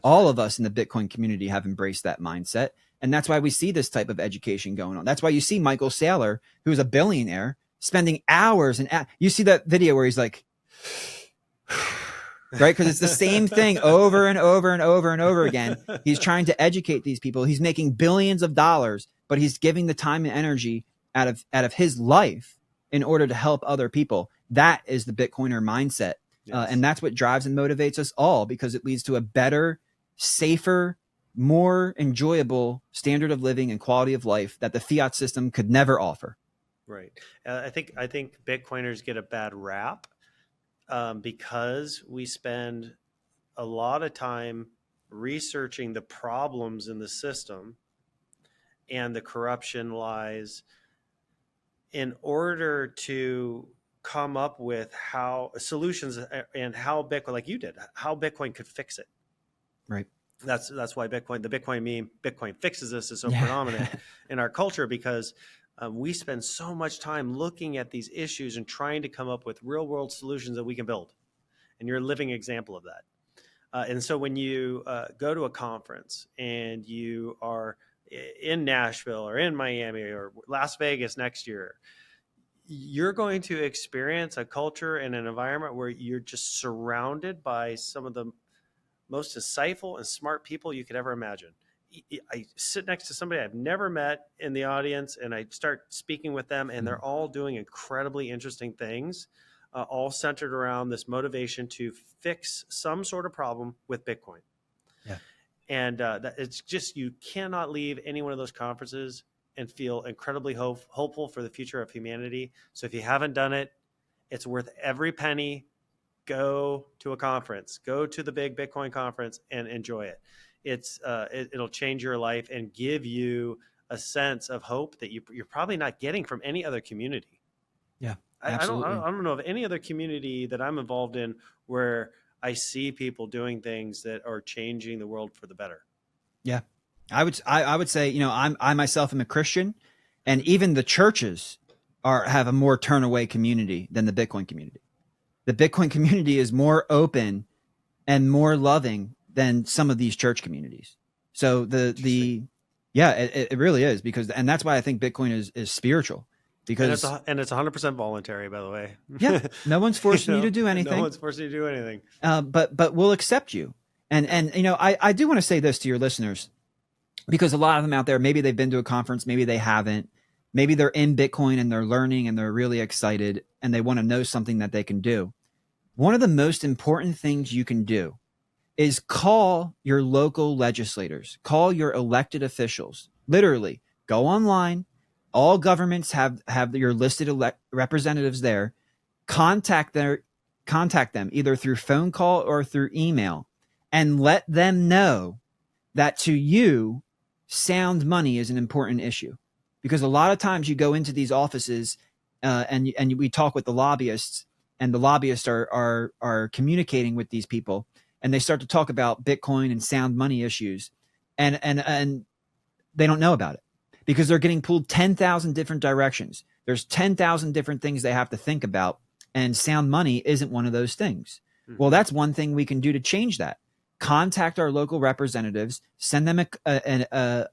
Speaker 2: all of us in the Bitcoin community have embraced that mindset. And that's why we see this type of education going on. That's why you see Michael Saylor, who's a billionaire, spending hours you see that video where he's like, right? Because it's the same thing over and over and over and over again. He's trying to educate these people. He's making billions of dollars, but he's giving the time and energy out of his life in order to help other people. That is the Bitcoiner mindset. Yes. And that's what drives and motivates us all, because it leads to a better, safer, more enjoyable standard of living and quality of life that the fiat system could never offer.
Speaker 1: Right. I think Bitcoiners get a bad rap because we spend a lot of time researching the problems in the system and the corruption lies in order to come up with solutions and how Bitcoin, like you did, how Bitcoin could fix it.
Speaker 2: Right.
Speaker 1: That's why the Bitcoin meme, Bitcoin fixes this, is so predominant in our culture, because we spend so much time looking at these issues and trying to come up with real world solutions that we can build. And you're a living example of that. And so when you go to a conference and you are in Nashville or in Miami or Las Vegas next year, you're going to experience a culture and an environment where you're just surrounded by some of the most insightful and smart people you could ever imagine. I sit next to somebody I've never met in the audience, and I start speaking with them, and they're all doing incredibly interesting things, all centered around this motivation to fix some sort of problem with Bitcoin.
Speaker 2: Yeah.
Speaker 1: And it's just, you cannot leave any one of those conferences and feel incredibly hopeful for the future of humanity. So if you haven't done it, it's worth every penny. Go to a conference, go to the big Bitcoin conference and enjoy it. It'll change your life and give you a sense of hope that you're probably not getting from any other community.
Speaker 2: Yeah,
Speaker 1: absolutely. I don't know of any other community that I'm involved in where I see people doing things that are changing the world for the better.
Speaker 2: Yeah. I would say, I myself am a Christian, and even the churches have a more turn away community than the Bitcoin community. The Bitcoin community is more open and more loving than some of these church communities. So it really is, and that's why I think Bitcoin is spiritual, because
Speaker 1: and it's 100% voluntary, by the way.
Speaker 2: yeah, no one's forcing you to do anything.
Speaker 1: No one's forcing you to do anything.
Speaker 2: But we'll accept you. And I do want to say this to your listeners, because a lot of them out there, maybe they've been to a conference, maybe they haven't, maybe they're in Bitcoin and they're learning and they're really excited and they want to know something that they can do. One of the most important things you can do is call your local legislators, call your elected officials. Literally, go online. All governments have your listed representatives there. Contact them either through phone call or through email, and let them know that to you, sound money is an important issue. Because a lot of times you go into these offices and we talk with the lobbyists, and the lobbyists are communicating with these people, and they start to talk about Bitcoin and sound money issues, and they don't know about it because they're getting pulled 10,000 different directions. There's 10,000 different things they have to think about, and sound money isn't one of those things. Well, that's one thing we can do to change that. Contact our local representatives, send them a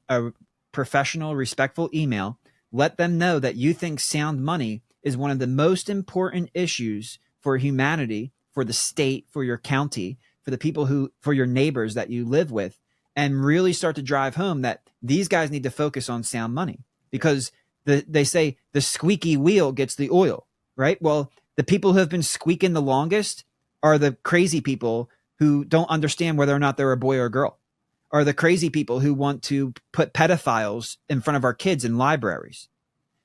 Speaker 2: professional, respectful email. Let them know that you think sound money is one of the most important issues for humanity, for the state, for your county, for the people for your neighbors that you live with, and really start to drive home that these guys need to focus on sound money, because they say the squeaky wheel gets the oil, right? Well, the people who have been squeaking the longest are the crazy people who don't understand whether or not they're a boy or a girl, are the crazy people who want to put pedophiles in front of our kids in libraries.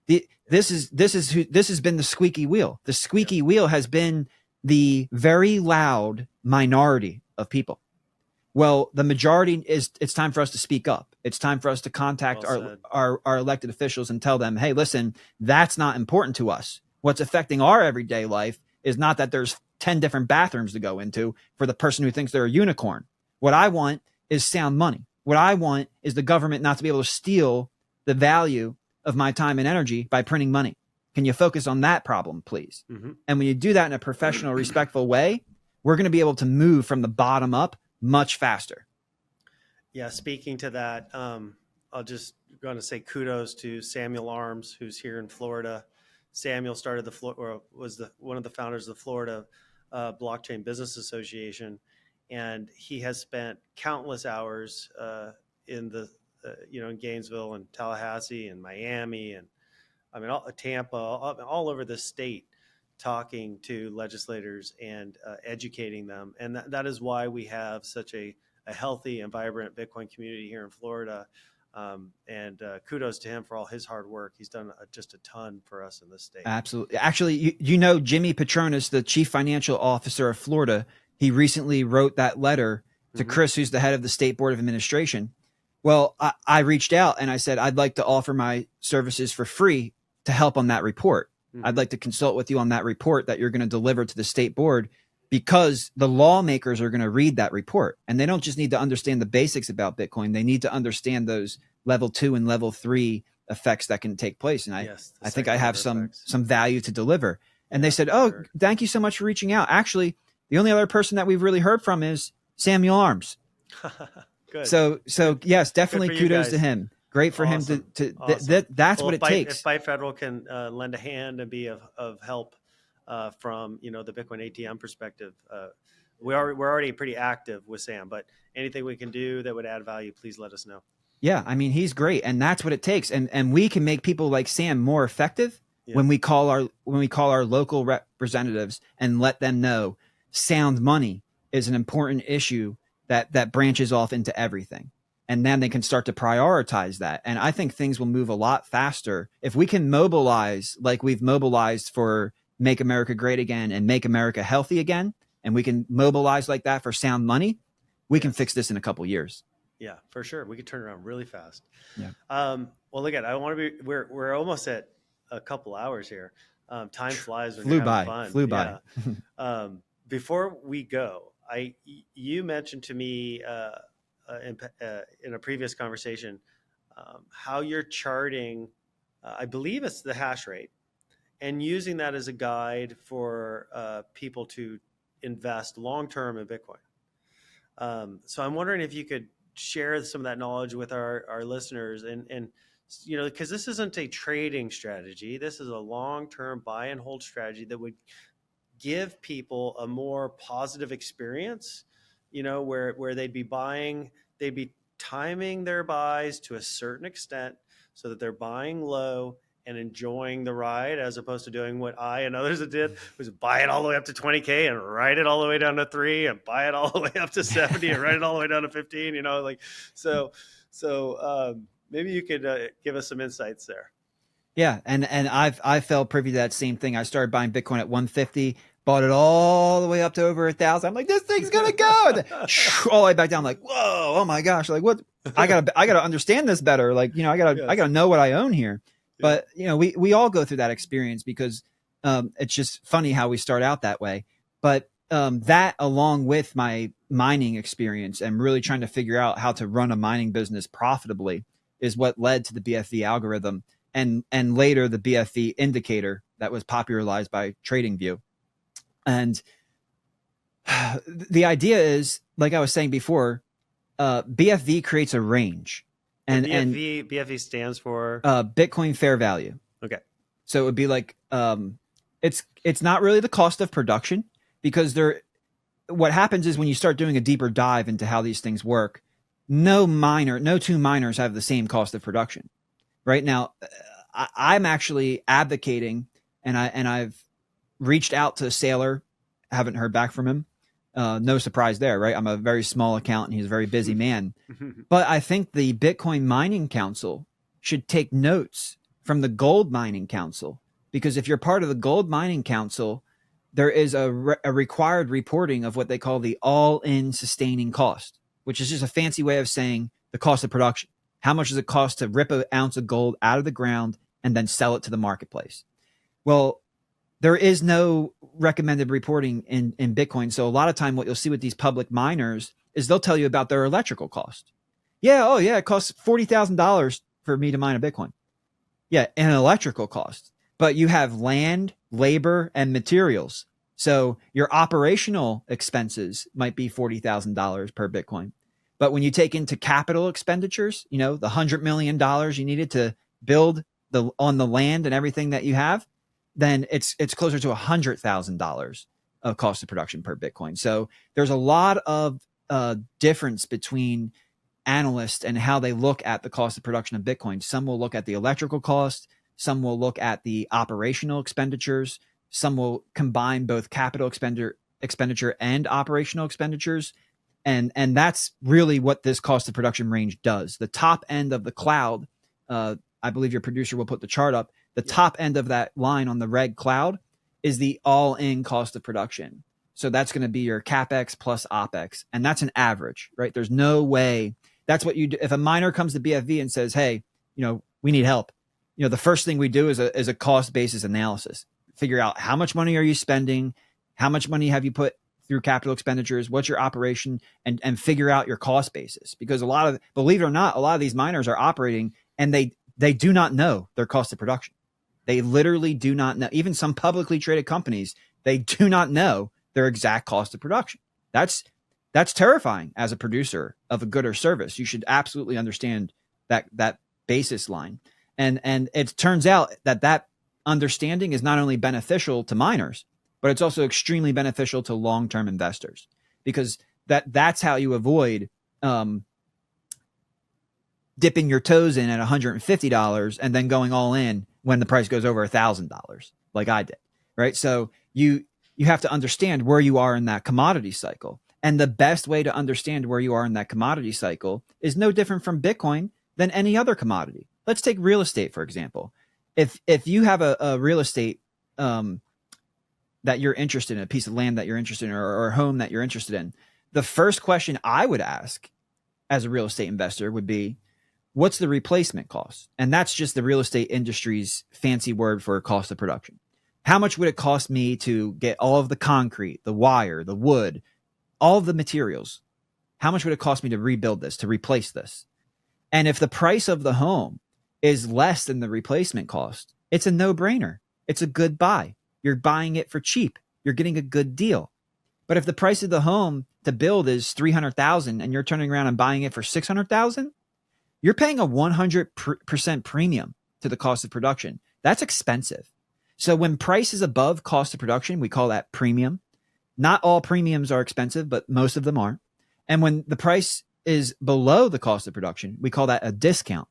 Speaker 2: This has been the squeaky wheel. The squeaky wheel has been the very loud minority of people. Well, the majority it's time for us to speak up. It's time for us to contact our elected officials and tell them, hey, listen, that's not important to us. What's affecting our everyday life is not that there's 10 different bathrooms to go into for the person who thinks they're a unicorn. What I want is sound money. What I want is the government not to be able to steal the value of my time and energy by printing money. Can you focus on that problem, please? Mm-hmm. And when you do that in a professional, respectful way, we're going to be able to move from the bottom up much faster.
Speaker 1: Yeah, speaking to that, I'll just going to say kudos to Samuel Arms, who's here in Florida. Samuel started was one of the founders of the Florida Blockchain Business Association, and he has spent countless hours in Gainesville and Tallahassee and Miami and Tampa, all over the state, talking to legislators and educating them. And that is why we have such a healthy and vibrant Bitcoin community here in Florida. And kudos to him for all his hard work. He's done just a ton for us in this state.
Speaker 2: Absolutely. Actually, Jimmy Patronis, the chief financial officer of Florida, he recently wrote that letter to Chris, who's the head of the State Board of Administration. Well, I reached out and I said, I'd like to offer my services for free to help on that report. I'd like to consult with you on that report that you're going to deliver to the state board, because the lawmakers are going to read that report, and they don't just need to understand the basics about Bitcoin. They need to understand those level 2 and level 3 effects that can take place. And I think I have some value to deliver. And they said, oh, thank you so much for reaching out. Actually, the only other person that we've really heard from is Samuel Arms.
Speaker 1: Good.
Speaker 2: So yes, definitely kudos to him. Great for him to that's what it takes.
Speaker 1: If Byte Federal can lend a hand and be of help from the Bitcoin ATM perspective, we're already pretty active with Sam, but anything we can do that would add value, please let us know.
Speaker 2: Yeah, I mean, he's great, and that's what it takes. And we can make people like Sam more effective when we call our local representatives and let them know sound money is an important issue that branches off into everything. And then they can start to prioritize that. And I think things will move a lot faster if we can mobilize like we've mobilized for Make America Great Again and Make America Healthy Again. And we can mobilize like that for sound money. We can fix this in a couple years.
Speaker 1: Yeah, for sure. We could turn around really fast.
Speaker 2: Yeah.
Speaker 1: Well, look at, we're almost at a couple hours here. Time flies when you're having fun.
Speaker 2: Flew by.
Speaker 1: Before we go, you mentioned to me in a previous conversation, how you're charting, I believe it's the hash rate, and using that as a guide for people to invest long term in Bitcoin. So I'm wondering if you could share some of that knowledge with our listeners, and because this isn't a trading strategy, this is a long term buy and hold strategy that would give people a more positive experience, where they'd be timing their buys to a certain extent so that they're buying low and enjoying the ride, as opposed to doing what I and others did, was buy it all the way up to 20K and ride it all the way down to 3, and buy it all the way up to 70 and ride it all the way down to 15, maybe you could give us some insights there.
Speaker 2: Yeah, and I fell privy to that same thing. I started buying Bitcoin at 150, bought it all the way up to over 1,000. I'm like, this thing's gonna go all the way back down. Like, whoa, oh my gosh! Like, what? I gotta understand this better. Like, I gotta know what I own here. Yeah. But we all go through that experience because it's just funny how we start out that way. But that, along with my mining experience and really trying to figure out how to run a mining business profitably, is what led to the BFV algorithm. And later the BFV indicator that was popularized by TradingView. And the idea is, like I was saying before, BFV creates a range. And
Speaker 1: BFV stands for
Speaker 2: Bitcoin fair value.
Speaker 1: Okay.
Speaker 2: So it would be like it's not really the cost of production, because what happens is when you start doing a deeper dive into how these things work, no two miners have the same cost of production. Right now, I'm actually advocating, and I've reached out to Saylor, haven't heard back from him. No surprise there, right? I'm a very small account, and he's a very busy man. But I think the Bitcoin Mining Council should take notes from the Gold Mining Council, because if you're part of the Gold Mining Council, there is a required reporting of what they call the all-in sustaining cost, which is just a fancy way of saying the cost of production. How much does it cost to rip an ounce of gold out of the ground and then sell it to the marketplace? Well, there is no recommended reporting in Bitcoin. So a lot of time what you'll see with these public miners is they'll tell you about their electrical cost. Yeah, oh yeah, it costs $40,000 for me to mine a Bitcoin. Yeah, an electrical cost. But you have land, labor, and materials. So your operational expenses might be $40,000 per Bitcoin. But when you take into capital expenditures, the $100 million you needed to build on the land and everything that you have, then it's closer to $100,000 of cost of production per Bitcoin. So there's a lot of difference between analysts and how they look at the cost of production of Bitcoin. Some will look at the electrical cost. Some will look at the operational expenditures. Some will combine both capital expenditure and operational expenditures. And that's really what this cost of production range does. The top end of the cloud, I believe your producer will put the chart up. The top end of that line on the red cloud is the all-in cost of production. So that's going to be your CapEx plus OpEx. And that's an average, right? There's no way. That's what you do. If a miner comes to BFV and says, hey, we need help. The first thing we do is a cost basis analysis. Figure out how much money are you spending? How much money have you put through capital expenditures? What's your operation? And figure out your cost basis. Because believe it or not, a lot of these miners are operating and they do not know their cost of production. They literally do not know. Even some publicly traded companies, they do not know their exact cost of production. That's terrifying as a producer of a good or service. You should absolutely understand that basis line. And it turns out that understanding is not only beneficial to miners, but it's also extremely beneficial to long-term investors, because that's how you avoid dipping your toes in at $150 and then going all in when the price goes over $1,000, like I did, right? So you have to understand where you are in that commodity cycle. And the best way to understand where you are in that commodity cycle is no different from Bitcoin than any other commodity. Let's take real estate, for example. If you have a real estate that you're interested in, a piece of land that you're interested in, or a home that you're interested in, the first question I would ask as a real estate investor would be, what's the replacement cost? And that's just the real estate industry's fancy word for cost of production. How much would it cost me to get all of the concrete, the wire, the wood, all of the materials? How much would it cost me to rebuild this, to replace this? And if the price of the home is less than the replacement cost, it's a no-brainer. It's a good buy. You're buying it for cheap. You're getting a good deal. But if the price of the home to build is $300,000 and you're turning around and buying it for $600,000, you're paying a 100% premium to the cost of production. That's expensive. So when price is above cost of production, we call that premium. Not all premiums are expensive, but most of them are. And when the price is below the cost of production, we call that a discount.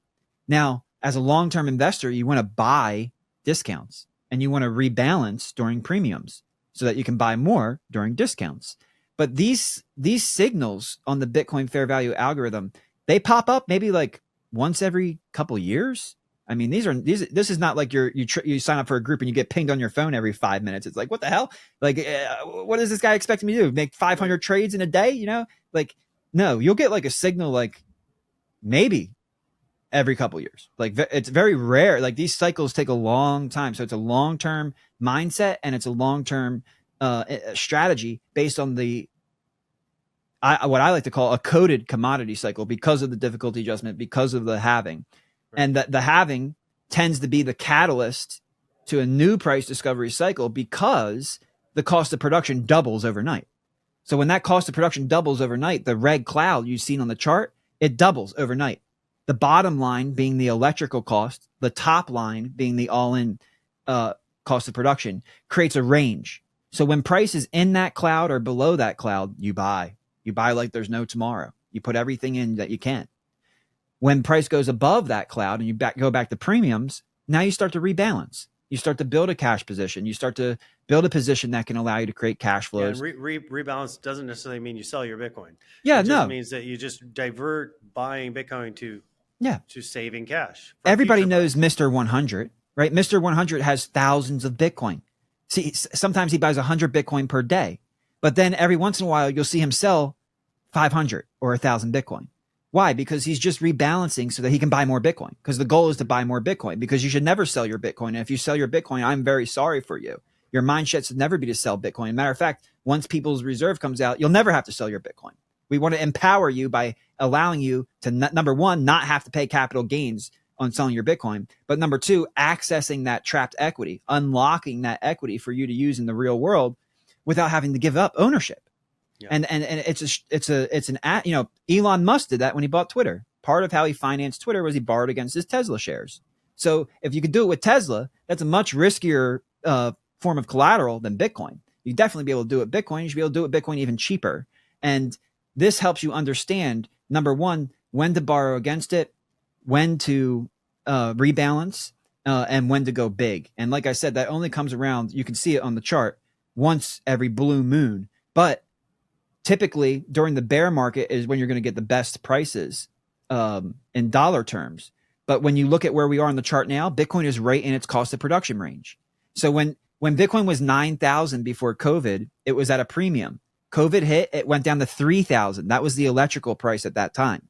Speaker 2: Now, as a long-term investor, you want to buy discounts and you want to rebalance during premiums so that you can buy more during discounts. But these signals on the Bitcoin fair value algorithm, they pop up maybe like once every couple of years. I mean, this is not like you sign up for a group and you get pinged on your phone every 5 minutes. It's like, what the hell? Like, what is this guy expecting me to do? Make 500 trades in a day? You know, like, no, you'll get like a signal, like maybe every couple of years. Like, it's very rare. Like, these cycles take a long time. So it's a long-term mindset and it's a long-term strategy based on what I like to call a coded commodity cycle because of the difficulty adjustment, because of the halving. And the halving tends to be the catalyst to a new price discovery cycle because the cost of production doubles overnight. So when that cost of production doubles overnight, the red cloud you've seen on the chart, it doubles overnight. The bottom line being the electrical cost, the top line being the all-in cost of production, creates a range. So when price is in that cloud or below that cloud, you buy. You buy like there's no tomorrow. You put everything in that you can. When price goes above that cloud and you go back to premiums, now you start to rebalance. You start to build a cash position. You start to build a position that can allow you to create cash flows.
Speaker 1: Yeah, and rebalance doesn't necessarily mean you sell your Bitcoin.
Speaker 2: Yeah,
Speaker 1: it just means that you just divert buying Bitcoin to saving cash.
Speaker 2: Everybody knows Mr. 100, right? Mr. 100 has thousands of Bitcoin. See, sometimes he buys 100 Bitcoin per day, but then every once in a while you'll see him sell 500 or 1,000 Bitcoin. Why? Because he's just rebalancing so that he can buy more Bitcoin, because the goal is to buy more Bitcoin, because you should never sell your Bitcoin. And if you sell your Bitcoin, I'm very sorry for you. Your mindset should never be to sell Bitcoin. Matter of fact, once People's Reserve comes out, you'll never have to sell your Bitcoin. We want to empower you by allowing you to, number one, not have to pay capital gains on selling your Bitcoin, but number two, accessing that trapped equity, unlocking that equity for you to use in the real world without having to give up ownership. Yeah. And Elon Musk did that when he bought Twitter. Part of how he financed Twitter was he borrowed against his Tesla shares. So if you could do it with Tesla, that's a much riskier form of collateral than Bitcoin. You'd definitely be able to do it with Bitcoin. You should be able to do it with Bitcoin even cheaper. And this helps you understand, number one, when to borrow against it, when to rebalance, and when to go big. And like I said, that only comes around, you can see it on the chart, once every blue moon. But typically during the bear market is when you're going to get the best prices in dollar terms. But when you look at where we are on the chart now, Bitcoin is right in its cost of production range. So when Bitcoin was 9,000 before COVID, it was at a premium. COVID hit, it went down to 3,000. That was the electrical price at that time.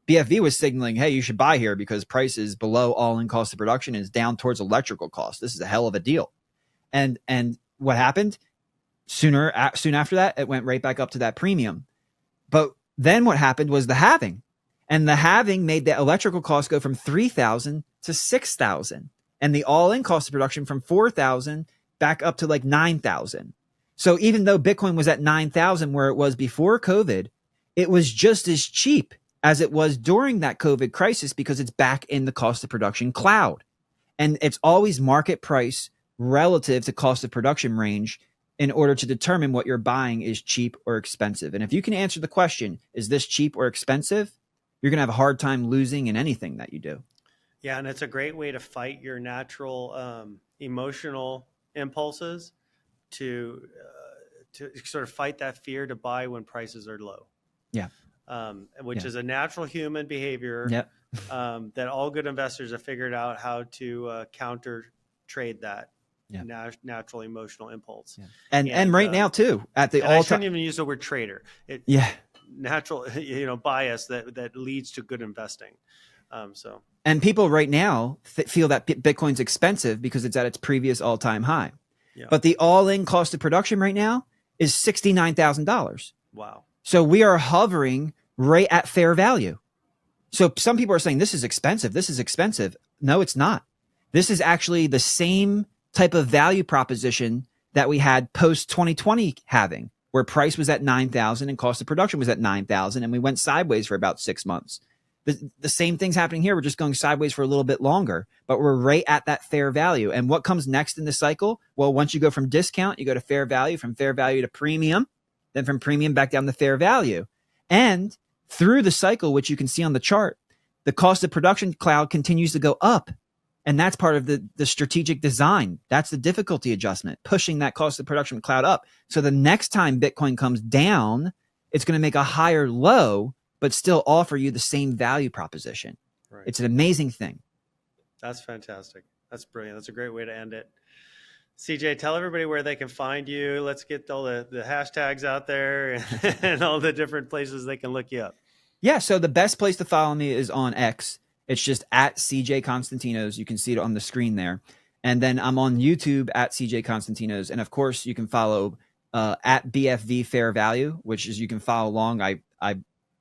Speaker 2: BFV was signaling, hey, you should buy here because price is below all-in cost of production and is down towards electrical cost. This is a hell of a deal. And what happened? Soon after that, it went right back up to that premium. But then what happened was the halving. And the halving made the electrical cost go from 3,000 to 6,000. And the all-in cost of production from 4,000 back up to like 9,000. So even though Bitcoin was at 9,000 where it was before COVID, it was just as cheap as it was during that COVID crisis because it's back in the cost of production cloud. And it's always market price relative to cost of production range in order to determine what you're buying is cheap or expensive. And if you can answer the question, is this cheap or expensive? You're going to have a hard time losing in anything that you do.
Speaker 1: Yeah, and it's a great way to fight your natural emotional impulses to sort of fight that fear to buy when prices are low.
Speaker 2: Yeah.
Speaker 1: Which is a natural human behavior.
Speaker 2: Yep.
Speaker 1: That all good investors have figured out how to counter trade that. Yeah. Natural emotional impulse. Yeah.
Speaker 2: And right now too, at the
Speaker 1: I shouldn't even use the word trader.
Speaker 2: Yeah.
Speaker 1: Natural, bias that leads to good investing.
Speaker 2: And people right now feel that Bitcoin's expensive because it's at its previous all-time high. Yeah. But the all-in cost of production right now is $69,000.
Speaker 1: Wow.
Speaker 2: So we are hovering right at fair value. So some people are saying this is expensive. This is expensive. No, it's not. This is actually the same type of value proposition that we had post 2020 halving, where price was at 9,000 and cost of production was at 9,000, and we went sideways for about 6 months. The same thing's happening here. We're just going sideways for a little bit longer, but we're right at that fair value. And what comes next in the cycle? Well, once you go from discount, you go to fair value, from fair value to premium, then from premium back down to fair value. And through the cycle, which you can see on the chart, the cost of production cloud continues to go up. And that's part of the strategic design. That's the difficulty adjustment, pushing that cost of production cloud up. So the next time Bitcoin comes down, it's going to make a higher low, but still offer you the same value proposition.
Speaker 1: Right.
Speaker 2: It's an amazing thing.
Speaker 1: That's fantastic. That's brilliant. That's a great way to end it. CJ, tell everybody where they can find you. Let's get all the hashtags out there and all the different places they can look you up.
Speaker 2: Yeah, so the best place to follow me is on X. It's just at CJ Konstantinos. You can see it on the screen there. And then I'm on YouTube at CJ Konstantinos. And of course, you can follow at BFV Fair Value, which is you can follow along. I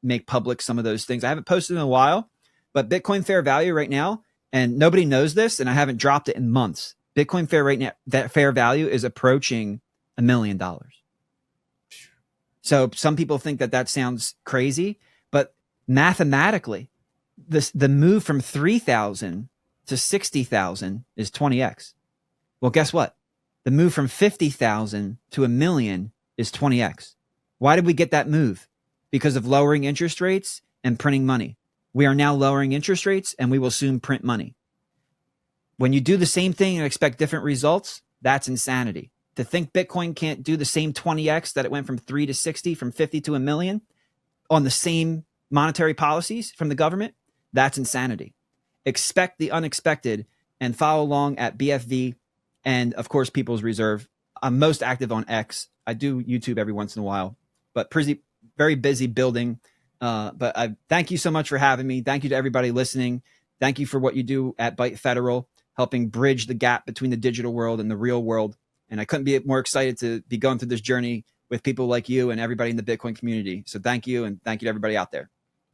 Speaker 2: make public some of those things. I haven't posted in a while, but Bitcoin Fair Value right now, and nobody knows this, and I haven't dropped it in months. Bitcoin Fair right now, that fair value is approaching $1 million. So some people think that sounds crazy, but mathematically, the move from 3,000 to 60,000 is 20x. Well, guess what? The move from 50,000 to $1 million is 20x. Why did we get that move? Because of lowering interest rates and printing money. We are now lowering interest rates and we will soon print money. When you do the same thing and expect different results, that's insanity. To think Bitcoin can't do the same 20x that it went from 3 to 60, from 50 to $1 million on the same monetary policies from the government, that's insanity. Expect the unexpected and follow along at BFV and, of course, People's Reserve. I'm most active on X. I do YouTube every once in a while, but very busy building. But I thank you so much for having me. Thank you to everybody listening. Thank you for what you do at Byte Federal, helping bridge the gap between the digital world and the real world. And I couldn't be more excited to be going through this journey with people like you and everybody in the Bitcoin community. So thank you. And thank you to everybody out there.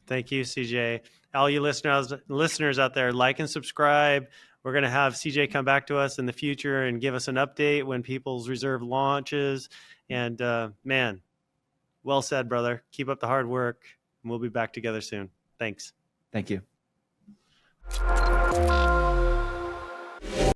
Speaker 1: Thank you, CJ. All you listeners out there, like and subscribe. We're going to have CJ come back to us in the future and give us an update when People's Reserve launches. And man, well said, brother. Keep up the hard work. And we'll be back together soon. Thanks.
Speaker 2: Thank you.